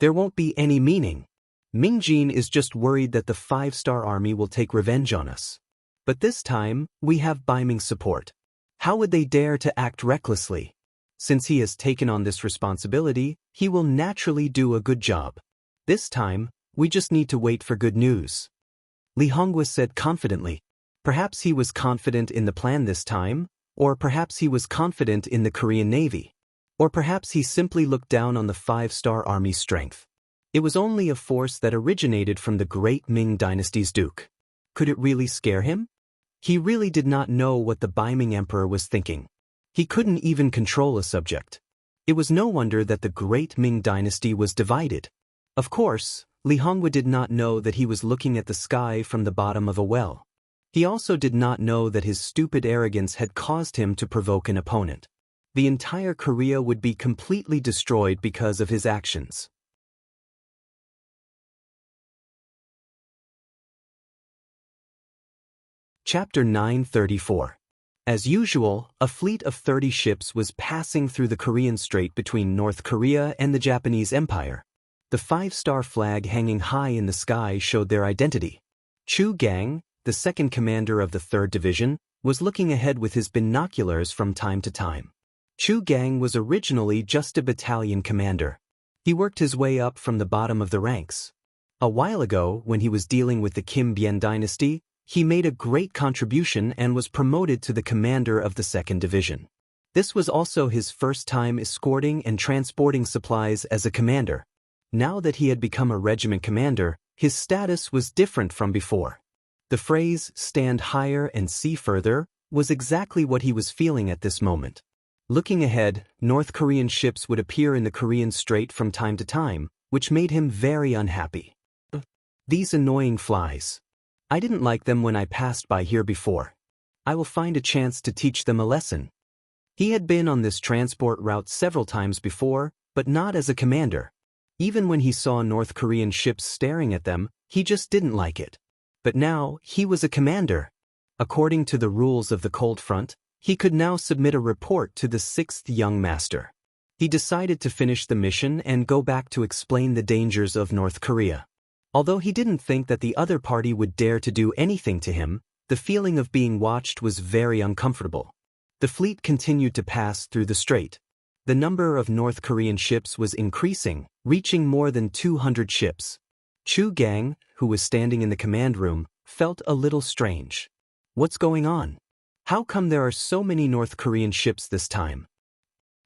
There won't be any meaning. Mingjin is just worried that the 5-star army will take revenge on us. But this time, we have Baiming's support. How would they dare to act recklessly? Since he has taken on this responsibility, he will naturally do a good job. This time, we just need to wait for good news. Li Hongwa said confidently. Perhaps he was confident in the plan this time, or perhaps he was confident in the Korean Navy. Or perhaps he simply looked down on the five-star army's strength. It was only a force that originated from the great Ming dynasty's duke. Could it really scare him? He really did not know what the Baiming emperor was thinking. He couldn't even control a subject. It was no wonder that the great Ming dynasty was divided. Of course, Li Hongwa did not know that he was looking at the sky from the bottom of a well. He also did not know that his stupid arrogance had caused him to provoke an opponent. The entire Korea would be completely destroyed because of his actions. Chapter 934. As usual, a fleet of 30 ships was passing through the Korean Strait between North Korea and the Japanese Empire. The five-star flag hanging high in the sky showed their identity. Chu Gang, the second commander of the 3rd Division, was looking ahead with his binoculars from time to time. Chu Gang was originally just a battalion commander. He worked his way up from the bottom of the ranks. A while ago, when he was dealing with the Kim Bien dynasty, he made a great contribution and was promoted to the commander of the 2nd Division. This was also his first time escorting and transporting supplies as a commander. Now that he had become a regiment commander, his status was different from before. The phrase, "stand higher and see further," was exactly what he was feeling at this moment. Looking ahead, North Korean ships would appear in the Korean Strait from time to time, which made him very unhappy. These annoying flies. I didn't like them when I passed by here before. I will find a chance to teach them a lesson. He had been on this transport route several times before, but not as a commander. Even when he saw North Korean ships staring at them, he just didn't like it. But now, he was a commander. According to the rules of the Cold Front, he could now submit a report to the 6th Young Master. He decided to finish the mission and go back to explain the dangers of North Korea. Although he didn't think that the other party would dare to do anything to him, the feeling of being watched was very uncomfortable. The fleet continued to pass through the strait. The number of North Korean ships was increasing, reaching more than 200 ships. Chu Gang, who was standing in the command room, felt a little strange. What's going on? How come there are so many North Korean ships this time?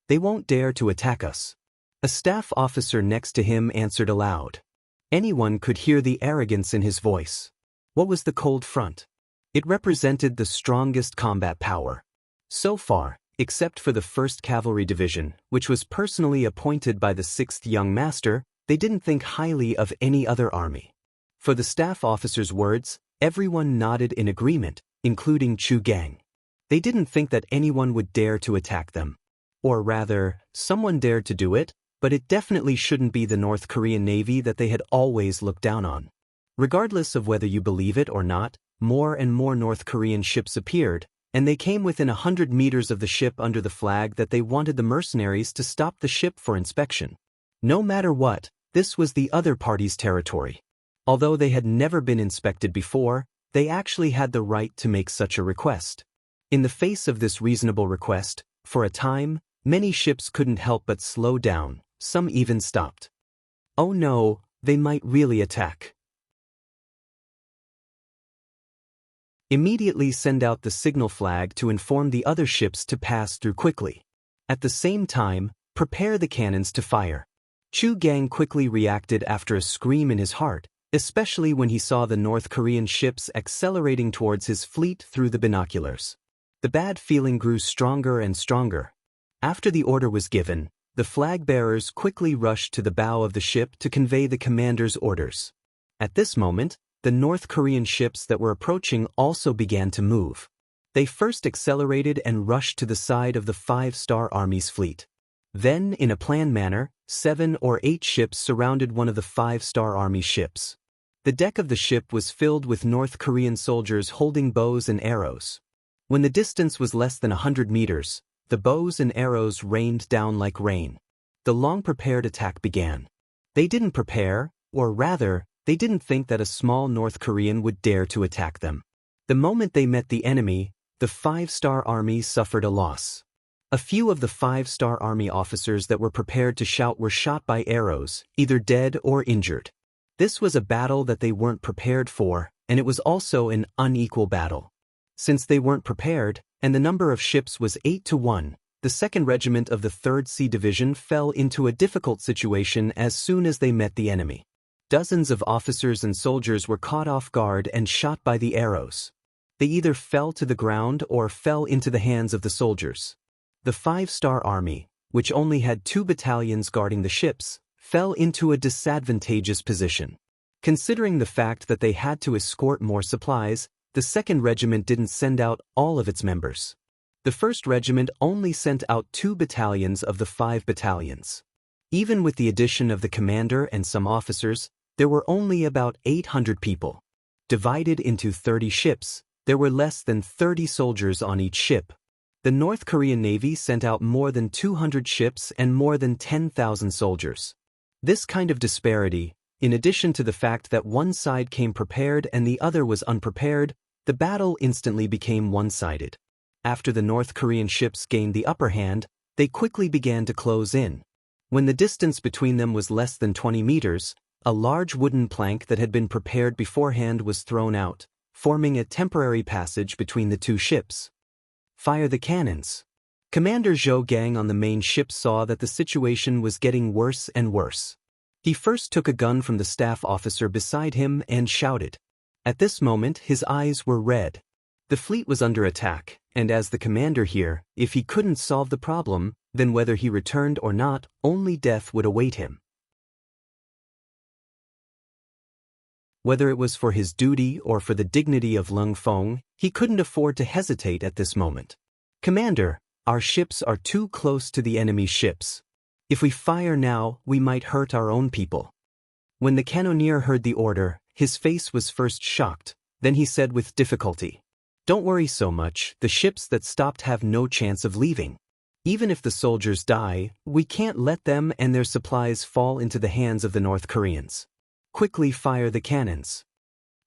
They won't dare to attack us. A staff officer next to him answered aloud. Anyone could hear the arrogance in his voice. What was the Cold Front? It represented the strongest combat power. So far, except for the 1st Cavalry Division, which was personally appointed by the 6th Young Master, they didn't think highly of any other army. For the staff officer's words, everyone nodded in agreement, including Chu Gang. They didn't think that anyone would dare to attack them. Or rather, someone dared to do it, but it definitely shouldn't be the North Korean Navy that they had always looked down on. Regardless of whether you believe it or not, more and more North Korean ships appeared, and they came within 100 meters of the ship under the flag that they wanted the mercenaries to stop the ship for inspection. No matter what, this was the other party's territory. Although they had never been inspected before, they actually had the right to make such a request. In the face of this reasonable request, for a time, many ships couldn't help but slow down. Some even stopped. Oh no, they might really attack. Immediately send out the signal flag to inform the other ships to pass through quickly. At the same time, prepare the cannons to fire. Chu Gang quickly reacted after a scream in his heart, especially when he saw the North Korean ships accelerating towards his fleet through the binoculars. The bad feeling grew stronger and stronger. After the order was given, the flag-bearers quickly rushed to the bow of the ship to convey the commander's orders. At this moment, the North Korean ships that were approaching also began to move. They first accelerated and rushed to the side of the 5-star Army's fleet. Then, in a planned manner, 7 or 8 ships surrounded one of the 5-star Army ships. The deck of the ship was filled with North Korean soldiers holding bows and arrows. When the distance was less than 100 meters, the bows and arrows rained down like rain. The long-prepared attack began. They didn't prepare, or rather, they didn't think that a small North Korean would dare to attack them. The moment they met the enemy, the five-star army suffered a loss. A few of the five-star army officers that were prepared to shout were shot by arrows, either dead or injured. This was a battle that they weren't prepared for, and it was also an unequal battle. Since they weren't prepared, and the number of ships was 8-1, the 2nd Regiment of the 3rd Sea Division fell into a difficult situation as soon as they met the enemy. Dozens of officers and soldiers were caught off guard and shot by the arrows. They either fell to the ground or fell into the hands of the soldiers. The five-star army, which only had 2 battalions guarding the ships, fell into a disadvantageous position. Considering the fact that they had to escort more supplies, the 2nd Regiment didn't send out all of its members. The 1st Regiment only sent out 2 battalions of the 5 battalions. Even with the addition of the commander and some officers, there were only about 800 people. Divided into 30 ships, there were less than 30 soldiers on each ship. The North Korean Navy sent out more than 200 ships and more than 10,000 soldiers. This kind of disparity, in addition to the fact that one side came prepared and the other was unprepared, the battle instantly became one-sided. After the North Korean ships gained the upper hand, they quickly began to close in. When the distance between them was less than 20 meters, a large wooden plank that had been prepared beforehand was thrown out, forming a temporary passage between the 2 ships. Fire the cannons. Commander Zhou Gang on the main ship saw that the situation was getting worse and worse. He first took a gun from the staff officer beside him and shouted. At this moment his eyes were red. The fleet was under attack, and as the commander here, if he couldn't solve the problem, then whether he returned or not, only death would await him. Whether it was for his duty or for the dignity of Lung Feng, he couldn't afford to hesitate at this moment. Commander, our ships are too close to the enemy's ships. If we fire now, we might hurt our own people. When the cannoneer heard the order, his face was first shocked, then he said with difficulty, "Don't worry so much, the ships that stopped have no chance of leaving. Even if the soldiers die, we can't let them and their supplies fall into the hands of the North Koreans. Quickly fire the cannons."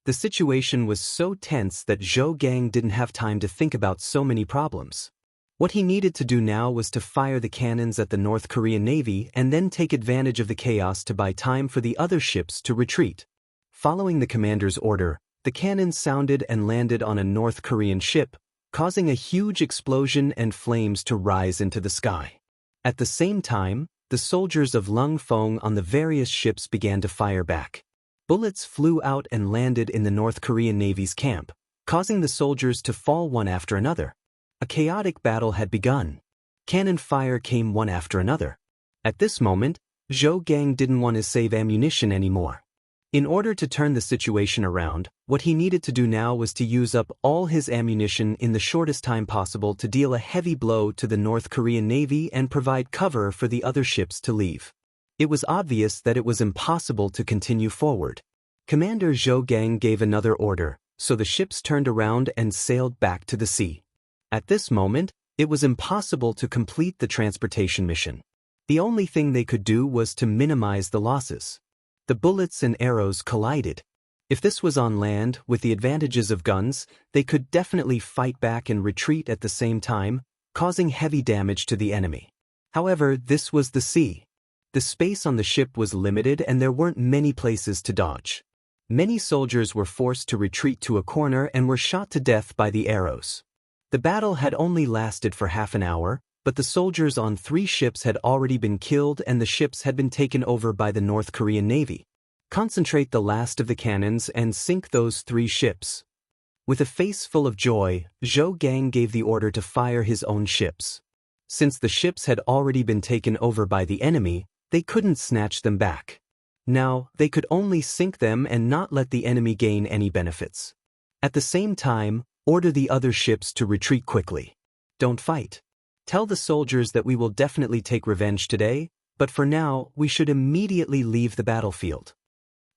The situation was so tense that Zhou Gang didn't have time to think about so many problems. What he needed to do now was to fire the cannons at the North Korean Navy and then take advantage of the chaos to buy time for the other ships to retreat. Following the commander's order, the cannons sounded and landed on a North Korean ship, causing a huge explosion and flames to rise into the sky. At the same time, the soldiers of Lung Feng on the various ships began to fire back. Bullets flew out and landed in the North Korean Navy's camp, causing the soldiers to fall one after another. A chaotic battle had begun. Cannon fire came one after another. At this moment, Zhou Gang didn't want to save ammunition anymore. In order to turn the situation around, what he needed to do now was to use up all his ammunition in the shortest time possible to deal a heavy blow to the North Korean Navy and provide cover for the other ships to leave. It was obvious that it was impossible to continue forward. Commander Zhou Gang gave another order, so the ships turned around and sailed back to the sea. At this moment, it was impossible to complete the transportation mission. The only thing they could do was to minimize the losses. The bullets and arrows collided. If this was on land, with the advantages of guns, they could definitely fight back and retreat at the same time, causing heavy damage to the enemy. However, this was the sea. The space on the ship was limited and there weren't many places to dodge. Many soldiers were forced to retreat to a corner and were shot to death by the arrows. The battle had only lasted for half an hour, but the soldiers on 3 ships had already been killed and the ships had been taken over by the North Korean Navy. Concentrate the last of the cannons and sink those 3 ships. With a face full of joy, Zhou Gang gave the order to fire his own ships. Since the ships had already been taken over by the enemy, they couldn't snatch them back. Now, they could only sink them and not let the enemy gain any benefits. At the same time, order the other ships to retreat quickly. Don't fight. Tell the soldiers that we will definitely take revenge today, but for now, we should immediately leave the battlefield.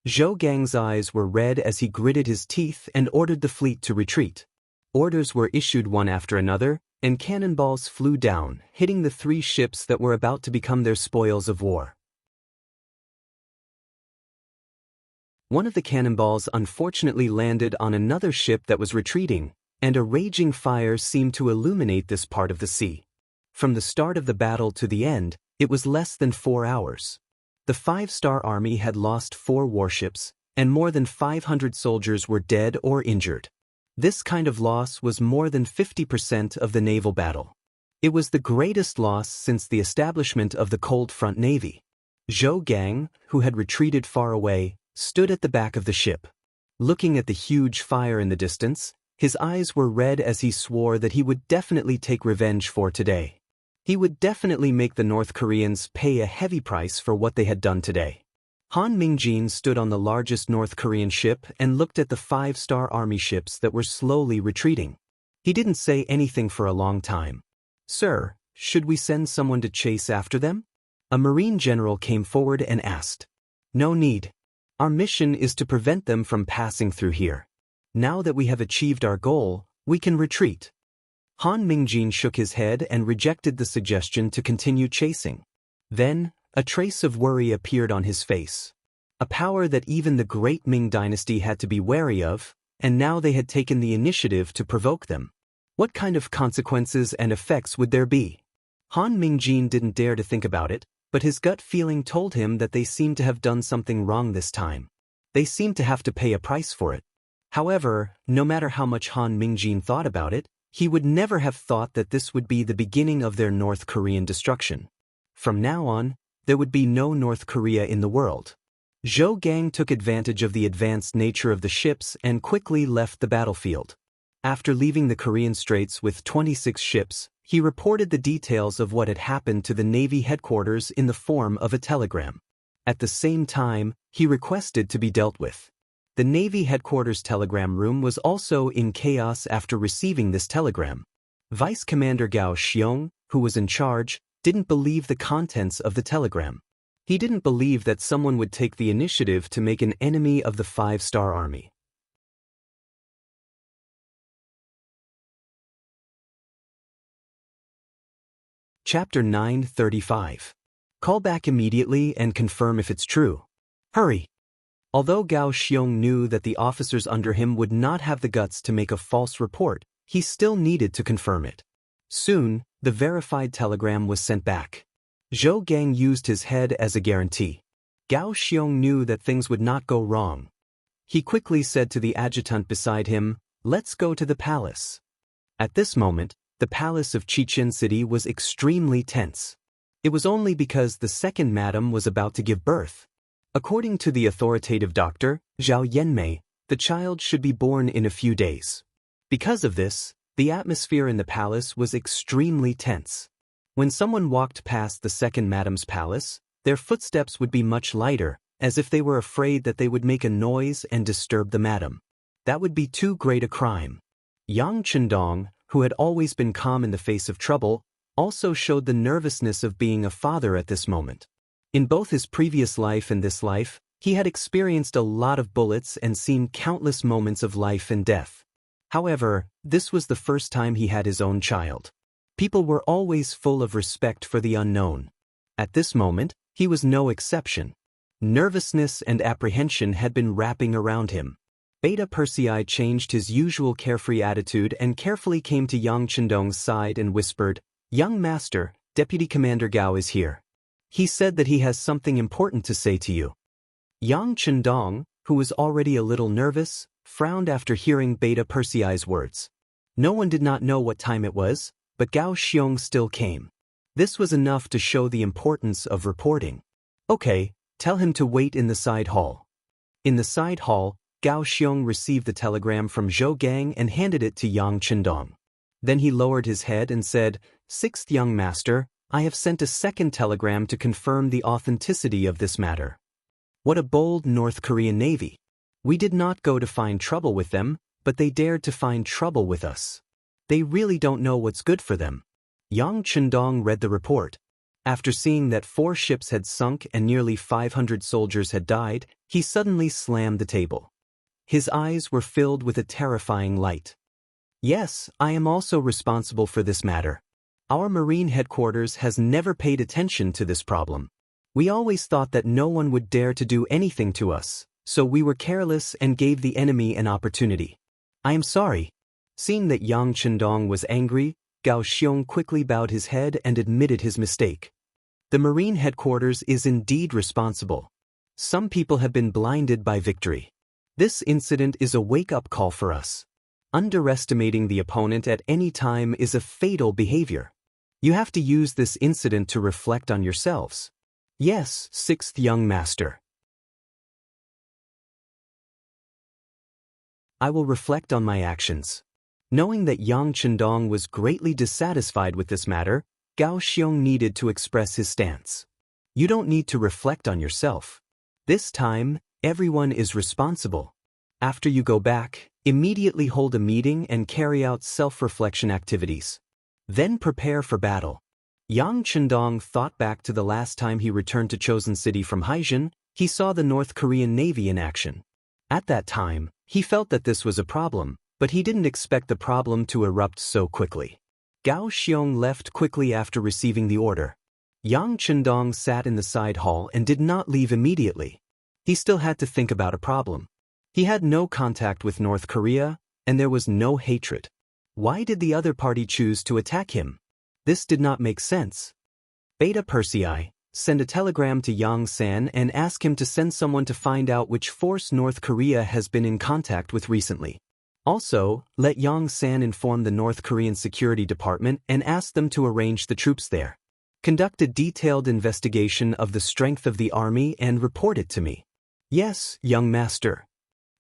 Zhou Gang's eyes were red as he gritted his teeth and ordered the fleet to retreat. Orders were issued one after another, and cannonballs flew down, hitting the 3 ships that were about to become their spoils of war. One of the cannonballs unfortunately landed on another ship that was retreating, and a raging fire seemed to illuminate this part of the sea. From the start of the battle to the end, it was less than 4 hours. The five-star army had lost 4 warships, and more than 500 soldiers were dead or injured. This kind of loss was more than 50% of the naval battle. It was the greatest loss since the establishment of the Cold Front Navy. Zhou Gang, who had retreated far away, stood at the back of the ship. Looking at the huge fire in the distance, his eyes were red as he swore that he would definitely take revenge for today. He would definitely make the North Koreans pay a heavy price for what they had done today. Han Mingjin stood on the largest North Korean ship and looked at the 5-star army ships that were slowly retreating. He didn't say anything for a long time. "Sir, should we send someone to chase after them?" A Marine general came forward and asked. "No need. Our mission is to prevent them from passing through here. Now that we have achieved our goal, we can retreat." Han Mingjin shook his head and rejected the suggestion to continue chasing. Then, a trace of worry appeared on his face. A power that even the great Ming dynasty had to be wary of, and now they had taken the initiative to provoke them. What kind of consequences and effects would there be? Han Mingjin didn't dare to think about it, but his gut feeling told him that they seemed to have done something wrong this time. They seemed to have to pay a price for it. However, no matter how much Han Mingjin thought about it, he would never have thought that this would be the beginning of their North Korean destruction. From now on, there would be no North Korea in the world. Zhou Gang took advantage of the advanced nature of the ships and quickly left the battlefield. After leaving the Korean Straits with 26 ships, he reported the details of what had happened to the Navy headquarters in the form of a telegram. At the same time, he requested to be dealt with. The Navy headquarters telegram room was also in chaos after receiving this telegram. Vice Commander Gao Xiong, who was in charge, didn't believe the contents of the telegram. He didn't believe that someone would take the initiative to make an enemy of the 5-star army. Chapter 935. Call back immediately and confirm if it's true. Hurry! Although Gao Xiong knew that the officers under him would not have the guts to make a false report, he still needed to confirm it. Soon, the verified telegram was sent back. Zhou Gang used his head as a guarantee. Gao Xiong knew that things would not go wrong. He quickly said to the adjutant beside him, "Let's go to the palace." At this moment, the palace of Chichen City was extremely tense. It was only because the second madam was about to give birth. According to the authoritative doctor, Zhao Yanmei, the child should be born in a few days. Because of this, the atmosphere in the palace was extremely tense. When someone walked past the second madam's palace, their footsteps would be much lighter, as if they were afraid that they would make a noise and disturb the madam. That would be too great a crime. Yang Chendong, who had always been calm in the face of trouble, also showed the nervousness of being a father at this moment. In both his previous life and this life, he had experienced a lot of bullets and seen countless moments of life and death. However, this was the first time he had his own child. People were always full of respect for the unknown. At this moment, he was no exception. Nervousness and apprehension had been wrapping around him. Beta Persei changed his usual carefree attitude and carefully came to Yang Chendong's side and whispered, "Young master, Deputy Commander Gao is here. He said that he has something important to say to you." Yang Chendong, who was already a little nervous, frowned after hearing Beta Persei's words. No one did not know what time it was, but Gao Xiong still came. This was enough to show the importance of reporting. "Okay, tell him to wait in the side hall." In the side hall, Gao Xiong received the telegram from Zhou Gang and handed it to Yang Chendong. Then he lowered his head and said, "Sixth young master, I have sent a second telegram to confirm the authenticity of this matter." What a bold North Korean Navy. We did not go to find trouble with them, but they dared to find trouble with us. They really don't know what's good for them. Yang Chendong read the report. After seeing that 4 ships had sunk and nearly 500 soldiers had died, he suddenly slammed the table. His eyes were filled with a terrifying light. "Yes, I am also responsible for this matter. Our Marine headquarters has never paid attention to this problem. We always thought that no one would dare to do anything to us, So we were careless and gave the enemy an opportunity. I am sorry. Seeing that Yang Chendong was angry, Gao Xiong quickly bowed his head and admitted his mistake. The Marine headquarters is indeed responsible. Some people have been blinded by victory. This incident is a wake-up call for us. Underestimating the opponent at any time is a fatal behavior. You have to use this incident to reflect on yourselves. Yes, sixth young master. I will reflect on my actions. Knowing that Yang Chendong was greatly dissatisfied with this matter, Gao Xiong needed to express his stance. You don't need to reflect on yourself. This time, everyone is responsible. After you go back, immediately hold a meeting and carry out self-reflection activities. Then prepare for battle. Yang Chendong thought back to the last time he returned to Chosen City from Haijin. He saw the North Korean Navy in action. At that time, he felt that this was a problem, but he didn't expect the problem to erupt so quickly. Gao Xiong left quickly after receiving the order. Yang Chendong sat in the side hall and did not leave immediately. He still had to think about a problem. He had no contact with North Korea, and there was no hatred. Why did the other party choose to attack him? This did not make sense. Beta Persei, send a telegram to Yang San and ask him to send someone to find out which force North Korea has been in contact with recently. Also, let Yang San inform the North Korean Security Department and ask them to arrange the troops there. Conduct a detailed investigation of the strength of the army and report it to me. Yes, young master.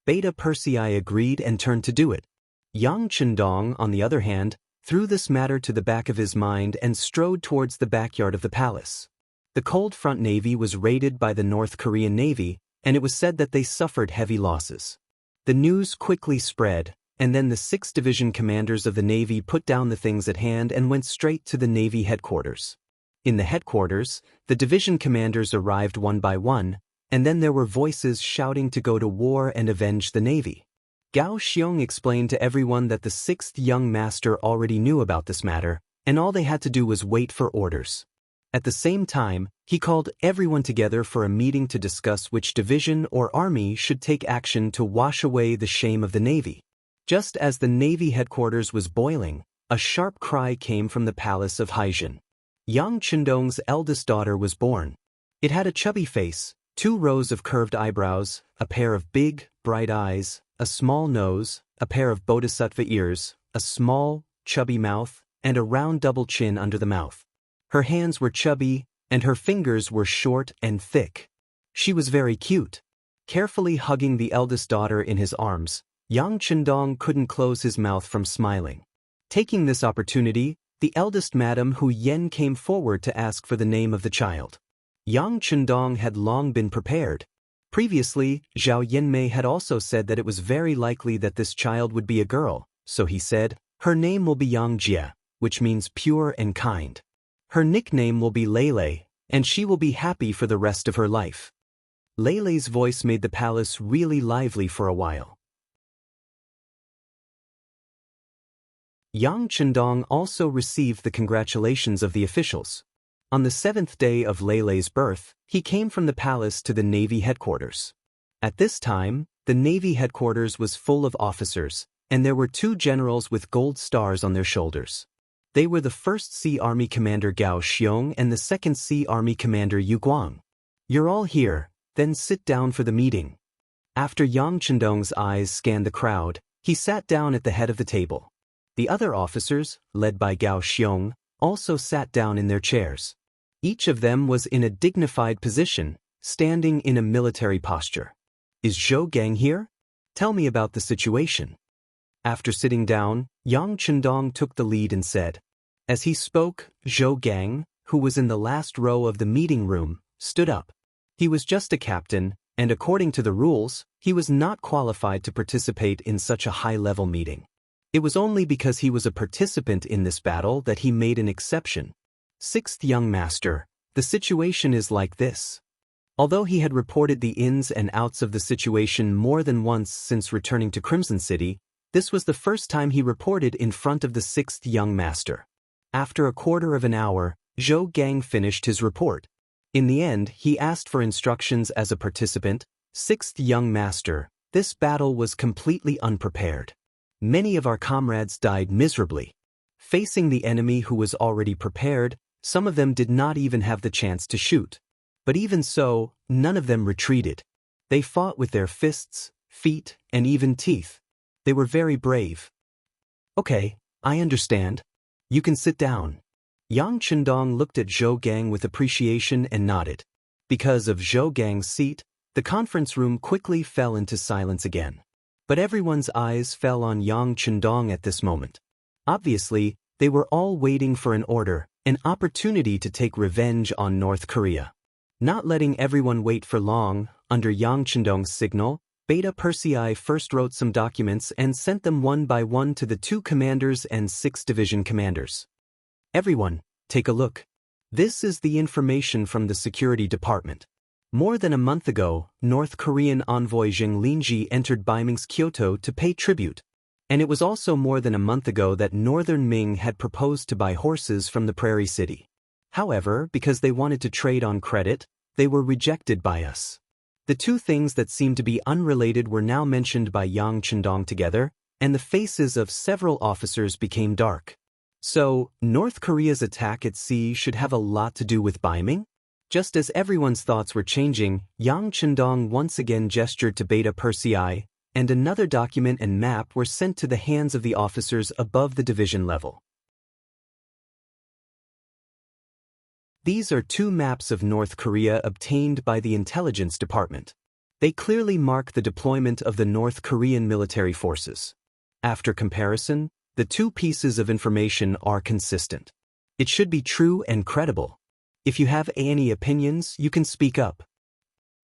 Beta Persei agreed and turned to do it. Yang Chendong, on the other hand, threw this matter to the back of his mind and strode towards the backyard of the palace. The Cold Front Navy was raided by the North Korean Navy, and it was said that they suffered heavy losses. The news quickly spread, and then the 6th Division commanders of the Navy put down the things at hand and went straight to the Navy headquarters. In the headquarters, the division commanders arrived one by one, and then there were voices shouting to go to war and avenge the Navy. Gao Xiong explained to everyone that the 6th young master already knew about this matter, and all they had to do was wait for orders. At the same time, he called everyone together for a meeting to discuss which division or army should take action to wash away the shame of the Navy. Just as the Navy headquarters was boiling, a sharp cry came from the palace of Haijin. Yang Chendong's eldest daughter was born. It had a chubby face, 2 rows of curved eyebrows, a pair of big, bright eyes, a small nose, a pair of bodhisattva ears, a small, chubby mouth, and a round double chin under the mouth. Her hands were chubby, and her fingers were short and thick. She was very cute. Carefully hugging the eldest daughter in his arms, Yang Chendong couldn't close his mouth from smiling. Taking this opportunity, the eldest Madam Hu Yen came forward to ask for the name of the child. Yang Chendong had long been prepared. Previously, Zhao Yanmei had also said that it was very likely that this child would be a girl, so he said, her name will be Yang Jie, which means pure and kind. Her nickname will be Lele, and she will be happy for the rest of her life. Lele's voice made the palace really lively for a while. Yang Chendong also received the congratulations of the officials. On the 7th day of Lele's birth, he came from the palace to the Navy headquarters. At this time, the Navy headquarters was full of officers, and there were 2 generals with gold stars on their shoulders. They were the 1st Sea Army Commander Gao Xiong and the 2nd Sea Army Commander Yu Guang. You're all here, then sit down for the meeting. After Yang Chendong's eyes scanned the crowd, he sat down at the head of the table. The other officers, led by Gao Xiong, also sat down in their chairs. Each of them was in a dignified position, standing in a military posture. Is Zhou Gang here? Tell me about the situation. After sitting down, Yang Chendong took the lead and said. As he spoke, Zhou Gang, who was in the last row of the meeting room, stood up. He was just a captain, and according to the rules, he was not qualified to participate in such a high-level meeting. It was only because he was a participant in this battle that he made an exception. 6th young master, the situation is like this. Although he had reported the ins and outs of the situation more than once since returning to Crimson City, this was the first time he reported in front of the 6th young master. After a quarter of an hour, Zhou Gang finished his report. In the end, he asked for instructions as a participant, Sixth young master, this battle was completely unprepared. Many of our comrades died miserably. Facing the enemy who was already prepared, some of them did not even have the chance to shoot. But even so, none of them retreated. They fought with their fists, feet, and even teeth. They were very brave. Okay, I understand. You can sit down. Yang Chendong looked at Zhou Gang with appreciation and nodded. Because of Zhou Gang's seat, the conference room quickly fell into silence again. But everyone's eyes fell on Yang Chendong at this moment. Obviously, they were all waiting for an order, an opportunity to take revenge on North Korea. Not letting everyone wait for long, under Yang Chendong's signal, Beta Persei first wrote some documents and sent them one by one to the 2 commanders and 6 division commanders. Everyone, take a look. This is the information from the Security Department. More than a month ago, North Korean envoy Zheng Linji entered Beiming's Kyoto to pay tribute. And it was also more than a month ago that Northern Ming had proposed to buy horses from the Prairie City. However, because they wanted to trade on credit, they were rejected by us. The 2 things that seemed to be unrelated were now mentioned by Yang Chendong together, and the faces of several officers became dark. So, North Korea's attack at sea should have a lot to do with Beiming? Just as everyone's thoughts were changing, Yang Chendong once again gestured to Beta Persei, and another document and map were sent to the hands of the officers above the division level. These are 2 maps of North Korea obtained by the Intelligence Department. They clearly mark the deployment of the North Korean military forces. After comparison, the 2 pieces of information are consistent. It should be true and credible. If you have any opinions, you can speak up.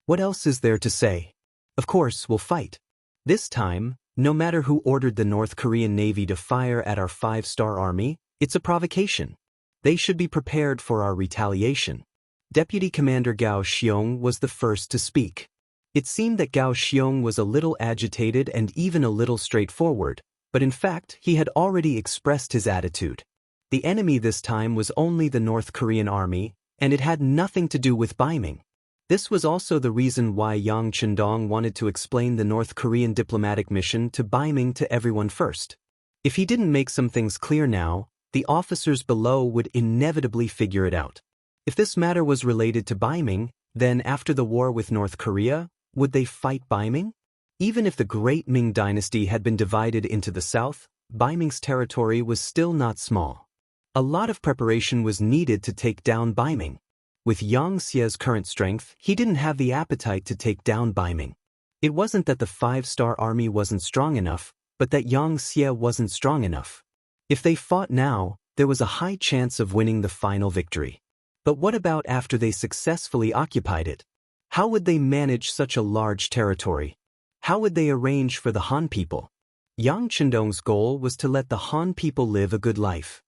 What else is there to say? Of course, we'll fight. This time, no matter who ordered the North Korean Navy to fire at our 5-star army, it's a provocation. They should be prepared for our retaliation. Deputy Commander Gao Xiong was the first to speak. It seemed that Gao Xiong was a little agitated and even a little straightforward, but in fact, he had already expressed his attitude. The enemy this time was only the North Korean army, and it had nothing to do with Beiming. This was also the reason why Yang Chendong wanted to explain the North Korean diplomatic mission to Beiming to everyone first. If he didn't make some things clear now, the officers below would inevitably figure it out. If this matter was related to Beiming, then after the war with North Korea, would they fight Beiming? Even if the Great Ming dynasty had been divided into the south, Beiming's territory was still not small. A lot of preparation was needed to take down Beiming. With Yang Xie's current strength, he didn't have the appetite to take down Beiming. It wasn't that the 5-star army wasn't strong enough, but that Yang Xie wasn't strong enough. If they fought now, there was a high chance of winning the final victory. But what about after they successfully occupied it? How would they manage such a large territory? How would they arrange for the Han people? Yang Chendong's goal was to let the Han people live a good life.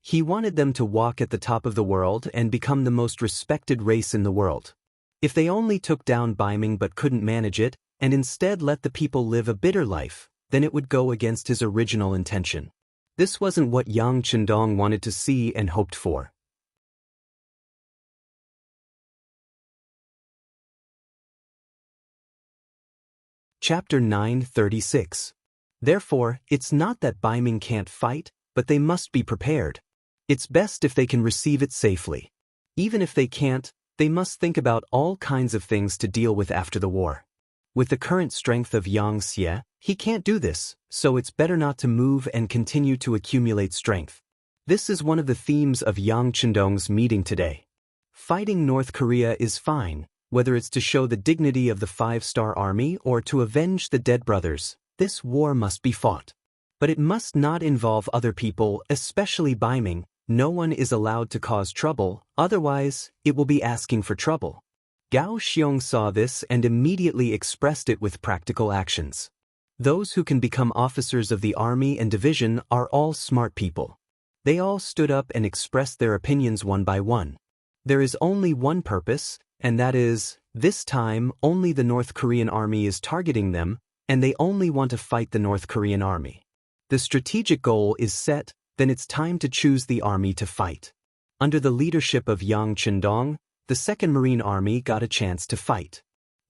He wanted them to walk at the top of the world and become the most respected race in the world. If they only took down Beiming but couldn't manage it, and instead let the people live a bitter life, then it would go against his original intention. This wasn't what Yang Chendong wanted to see and hoped for. Chapter 936. Therefore, it's not that Beiming can't fight, but they must be prepared. It's best if they can receive it safely. Even if they can't, they must think about all kinds of things to deal with after the war. With the current strength of Yang Xie, he can't do this, so it's better not to move and continue to accumulate strength. This is one of the themes of Yang Chendong's meeting today. Fighting North Korea is fine, whether it's to show the dignity of the 5-star army or to avenge the dead brothers. This war must be fought. But it must not involve other people, especially Beiming. No one is allowed to cause trouble, otherwise, it will be asking for trouble. Gao Xiong saw this and immediately expressed it with practical actions. Those who can become officers of the army and division are all smart people. They all stood up and expressed their opinions one by one. There is only one purpose, and that is, this time only the North Korean army is targeting them, and they only want to fight the North Korean army. The strategic goal is set, then it's time to choose the army to fight. Under the leadership of Yang Chendong, the 2nd Marine Army got a chance to fight.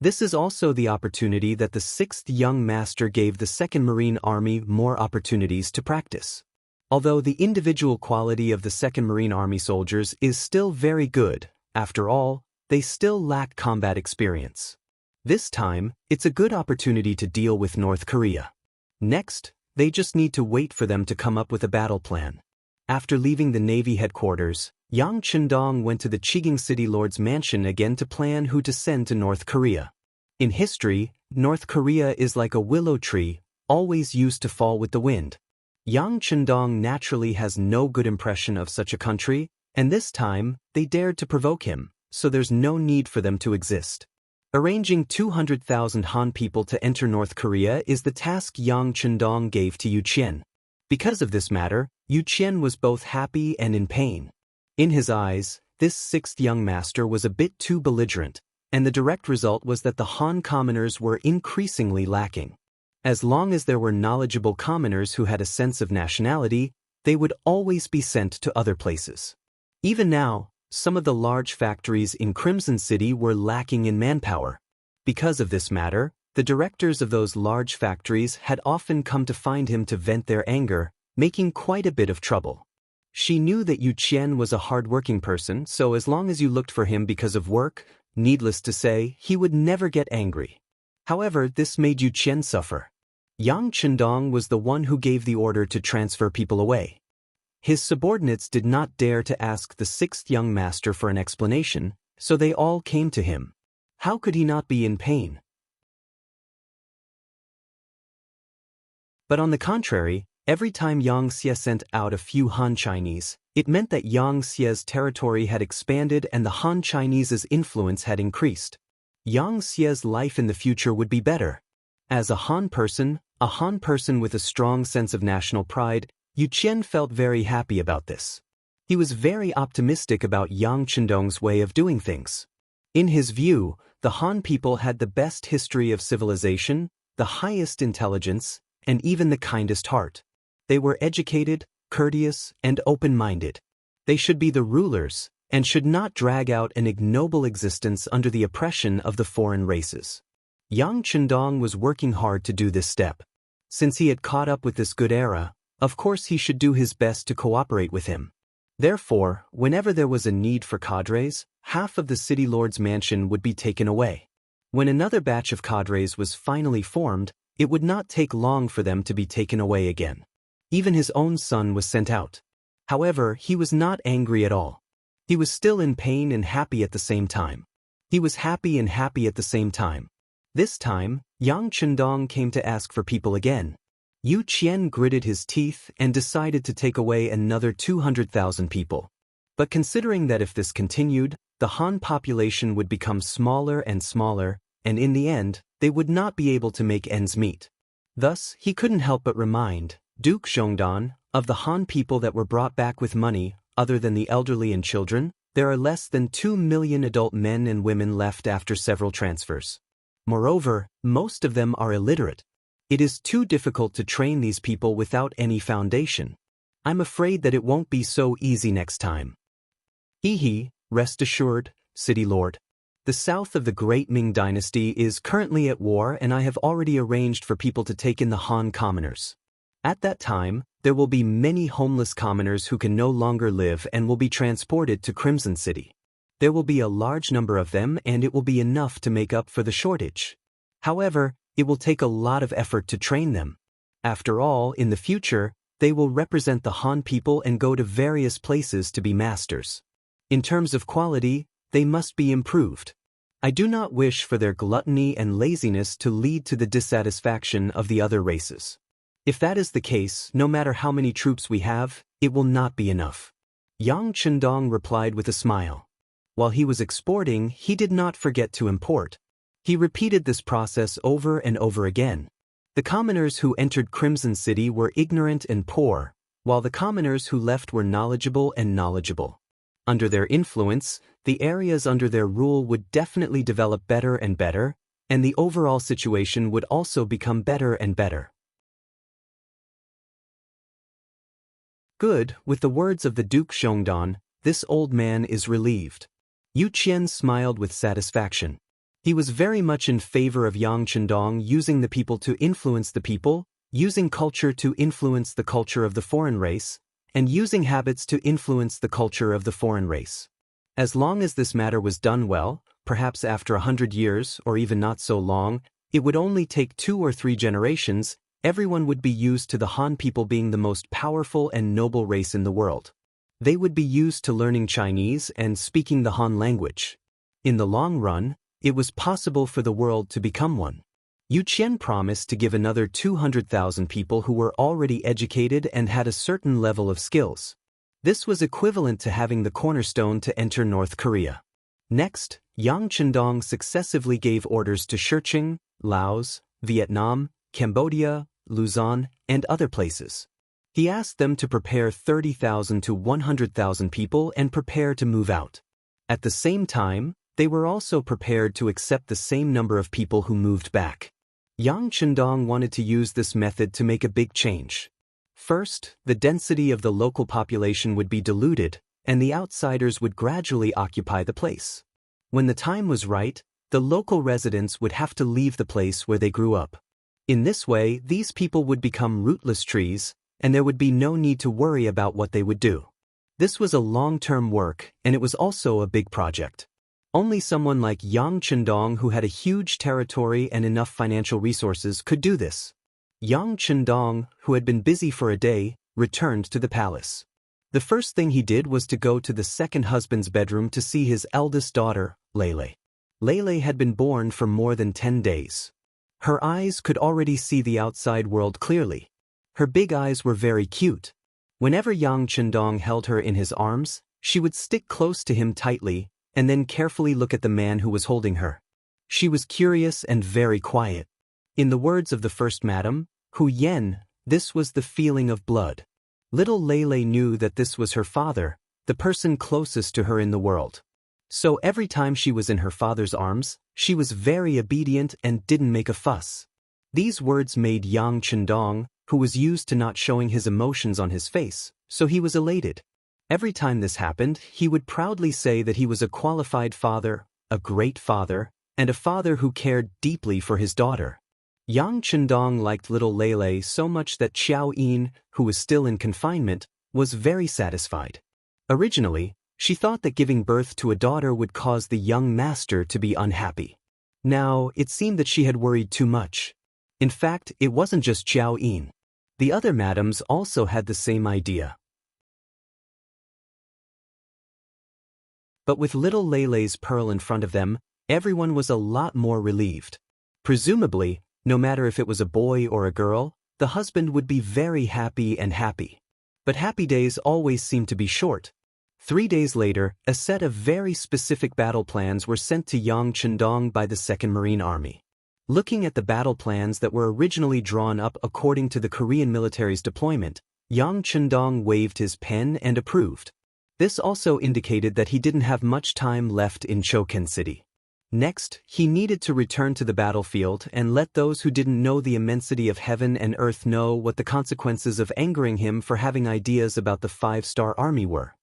This is also the opportunity that the sixth young master gave the Second Marine Army more opportunities to practice. Although the individual quality of the Second Marine Army soldiers is still very good, after all, they still lack combat experience. This time, it's a good opportunity to deal with North Korea. Next, they just need to wait for them to come up with a battle plan. After leaving the Navy headquarters, Yang Chindong went to the Chigang City Lord's mansion again to plan who to send to North Korea. In history, North Korea is like a willow tree, always used to fall with the wind. Yang Chindong naturally has no good impression of such a country, and this time, they dared to provoke him, so there's no need for them to exist. Arranging 200,000 Han people to enter North Korea is the task Yang Chindong gave to Yu Qian. Because of this matter, Yu Qian was both happy and in pain. In his eyes, this sixth young master was a bit too belligerent, and the direct result was that the Han commoners were increasingly lacking. As long as there were knowledgeable commoners who had a sense of nationality, they would always be sent to other places. Even now, some of the large factories in Crimson City were lacking in manpower. Because of this matter, the directors of those large factories had often come to find him to vent their anger, making quite a bit of trouble. She knew that Yu Qian was a hard-working person, so as long as you looked for him because of work, needless to say, he would never get angry. However, this made Yu Qian suffer. Yang Chindong was the one who gave the order to transfer people away. His subordinates did not dare to ask the sixth young master for an explanation, so they all came to him. How could he not be in pain? But on the contrary, every time Yang Xie sent out a few Han Chinese, it meant that Yang Xie's territory had expanded and the Han Chinese's influence had increased. Yang Xie's life in the future would be better. As a Han person with a strong sense of national pride, Yu Qian felt very happy about this. He was very optimistic about Yang Chindong's way of doing things. In his view, the Han people had the best history of civilization, the highest intelligence, and even the kindest heart. They were educated, courteous, and open-minded. They should be the rulers, and should not drag out an ignoble existence under the oppression of the foreign races. Yang Chindong was working hard to do this step. Since he had caught up with this good era, of course he should do his best to cooperate with him. Therefore, whenever there was a need for cadres, half of the city lord's mansion would be taken away. When another batch of cadres was finally formed, it would not take long for them to be taken away again. Even his own son was sent out. However, he was not angry at all. He was still in pain and happy at the same time. He was happy and happy at the same time. This time, Yang Chindong came to ask for people again. Yu Qian gritted his teeth and decided to take away another 200,000 people. But considering that if this continued, the Han population would become smaller and smaller, and in the end, they would not be able to make ends meet. Thus, he couldn't help but remind Duke Zhongdan of the Han people that were brought back with money. Other than the elderly and children, there are less than 2 million adult men and women left after several transfers. Moreover, most of them are illiterate. It is too difficult to train these people without any foundation. I'm afraid that it won't be so easy next time. Rest assured, City Lord. The south of the Great Ming Dynasty is currently at war, and I have already arranged for people to take in the Han commoners. At that time, there will be many homeless commoners who can no longer live and will be transported to Crimson City. There will be a large number of them, and it will be enough to make up for the shortage. However, it will take a lot of effort to train them. After all, in the future, they will represent the Han people and go to various places to be masters. In terms of quality, they must be improved. I do not wish for their gluttony and laziness to lead to the dissatisfaction of the other races. If that is the case, no matter how many troops we have, it will not be enough. Yang Chindong replied with a smile. While he was exporting, he did not forget to import. He repeated this process over and over again. The commoners who entered Crimson City were ignorant and poor, while the commoners who left were knowledgeable and knowledgeable. Under their influence, the areas under their rule would definitely develop better and better, and the overall situation would also become better and better. Good, with the words of the Duke Zhongdan, this old man is relieved. Yu Qian smiled with satisfaction. He was very much in favor of Yang Chendong using the people to influence the people, using culture to influence the culture of the foreign race, and using habits to influence the culture of the foreign race. As long as this matter was done well, perhaps after 100 years or even not so long, it would only take 2 or 3 generations, everyone would be used to the Han people being the most powerful and noble race in the world. They would be used to learning Chinese and speaking the Han language. In the long run, it was possible for the world to become one. Yu Qian promised to give another 200,000 people who were already educated and had a certain level of skills. This was equivalent to having the cornerstone to enter North Korea. Next, Yang Chendong successively gave orders to Shurching, Laos, Vietnam, Cambodia, Luzon, and other places. He asked them to prepare 30,000 to 100,000 people and prepare to move out. At the same time, they were also prepared to accept the same number of people who moved back. Yang Chendong wanted to use this method to make a big change. First, the density of the local population would be diluted, and the outsiders would gradually occupy the place. When the time was right, the local residents would have to leave the place where they grew up. In this way, these people would become rootless trees, and there would be no need to worry about what they would do. This was a long-term work, and it was also a big project. Only someone like Yang Chendong, who had a huge territory and enough financial resources, could do this. Yang Chendong, who had been busy for a day, returned to the palace. The first thing he did was to go to the second husband's bedroom to see his eldest daughter, Lele. Lele had been born for more than 10 days. Her eyes could already see the outside world clearly. Her big eyes were very cute. Whenever Yang Chendong held her in his arms, she would stick close to him tightly, and then carefully look at the man who was holding her. She was curious and very quiet. In the words of the first madam, Hu Yen, this was the feeling of blood. Little Lele knew that this was her father, the person closest to her in the world. So every time she was in her father's arms, she was very obedient and didn't make a fuss. These words made Yang Chendong, who was used to not showing his emotions on his face, so he was elated. Every time this happened, he would proudly say that he was a qualified father, a great father, and a father who cared deeply for his daughter. Yang Chendong liked little Lele so much that Xiao Yin, who was still in confinement, was very satisfied. Originally, she thought that giving birth to a daughter would cause the young master to be unhappy. Now, it seemed that she had worried too much. In fact, it wasn't just Xiao Yin. The other madams also had the same idea. But with little Lele's pearl in front of them, everyone was a lot more relieved. Presumably, no matter if it was a boy or a girl, the husband would be very happy and happy. But happy days always seem to be short. 3 days later, a set of very specific battle plans were sent to Yang Chendong by the 2nd Marine Army. Looking at the battle plans that were originally drawn up according to the Korean military's deployment, Yang Chendong waved his pen and approved. This also indicated that he didn't have much time left in Choken City. Next, he needed to return to the battlefield and let those who didn't know the immensity of heaven and earth know what the consequences of angering him for having ideas about the 5-star army were.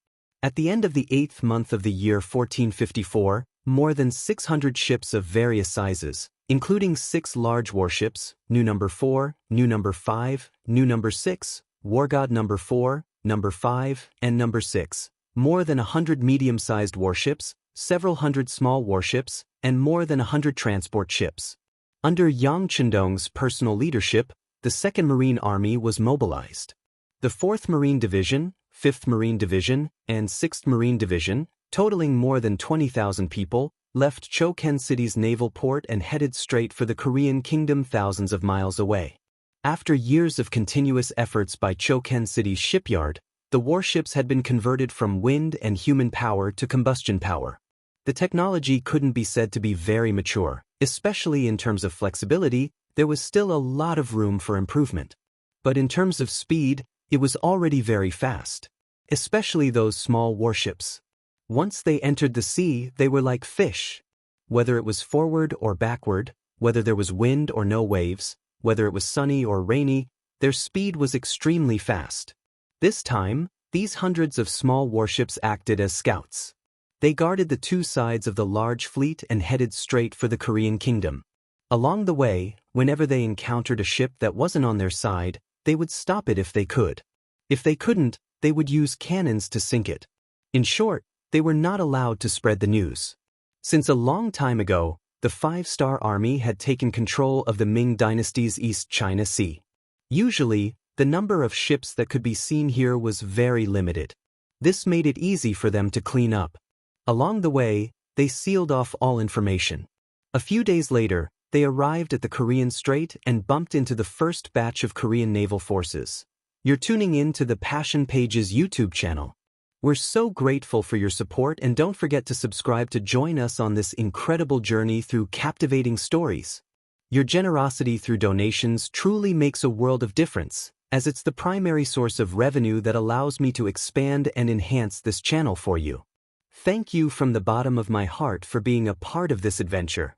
At the end of the 8th month of the year 1454, more than 600 ships of various sizes, including 6 large warships, New Number 4, New Number 5, New Number 6, War God Number 4, Number 5, and Number 6, more than 100 medium-sized warships, several hundred small warships, and more than 100 transport ships. Under Yang Chendong's personal leadership, the 2nd Marine Army was mobilized. The 4th Marine Division, 5th Marine Division, and 6th Marine Division, totaling more than 20,000 people, left Choken City's naval port and headed straight for the Korean kingdom thousands of miles away. After years of continuous efforts by Choken City's shipyard, the warships had been converted from wind and human power to combustion power. The technology couldn't be said to be very mature, especially in terms of flexibility. There was still a lot of room for improvement. But in terms of speed, it was already very fast, especially those small warships. Once they entered the sea, they were like fish. Whether it was forward or backward, whether there was wind or no waves, whether it was sunny or rainy, their speed was extremely fast. This time, these hundreds of small warships acted as scouts. They guarded the two sides of the large fleet and headed straight for the Korean kingdom. Along the way, whenever they encountered a ship that wasn't on their side, they would stop it if they could. If they couldn't, they would use cannons to sink it. In short, they were not allowed to spread the news. Since a long time ago, the Five-Star Army had taken control of the Ming Dynasty's East China Sea. Usually, the number of ships that could be seen here was very limited. This made it easy for them to clean up. Along the way, they sealed off all information. A few days later, they arrived at the Korean Strait and bumped into the first batch of Korean naval forces. You're tuning in to the Passion Pages YouTube channel. We're so grateful for your support, and don't forget to subscribe to join us on this incredible journey through captivating stories. Your generosity through donations truly makes a world of difference, as it's the primary source of revenue that allows me to expand and enhance this channel for you. Thank you from the bottom of my heart for being a part of this adventure.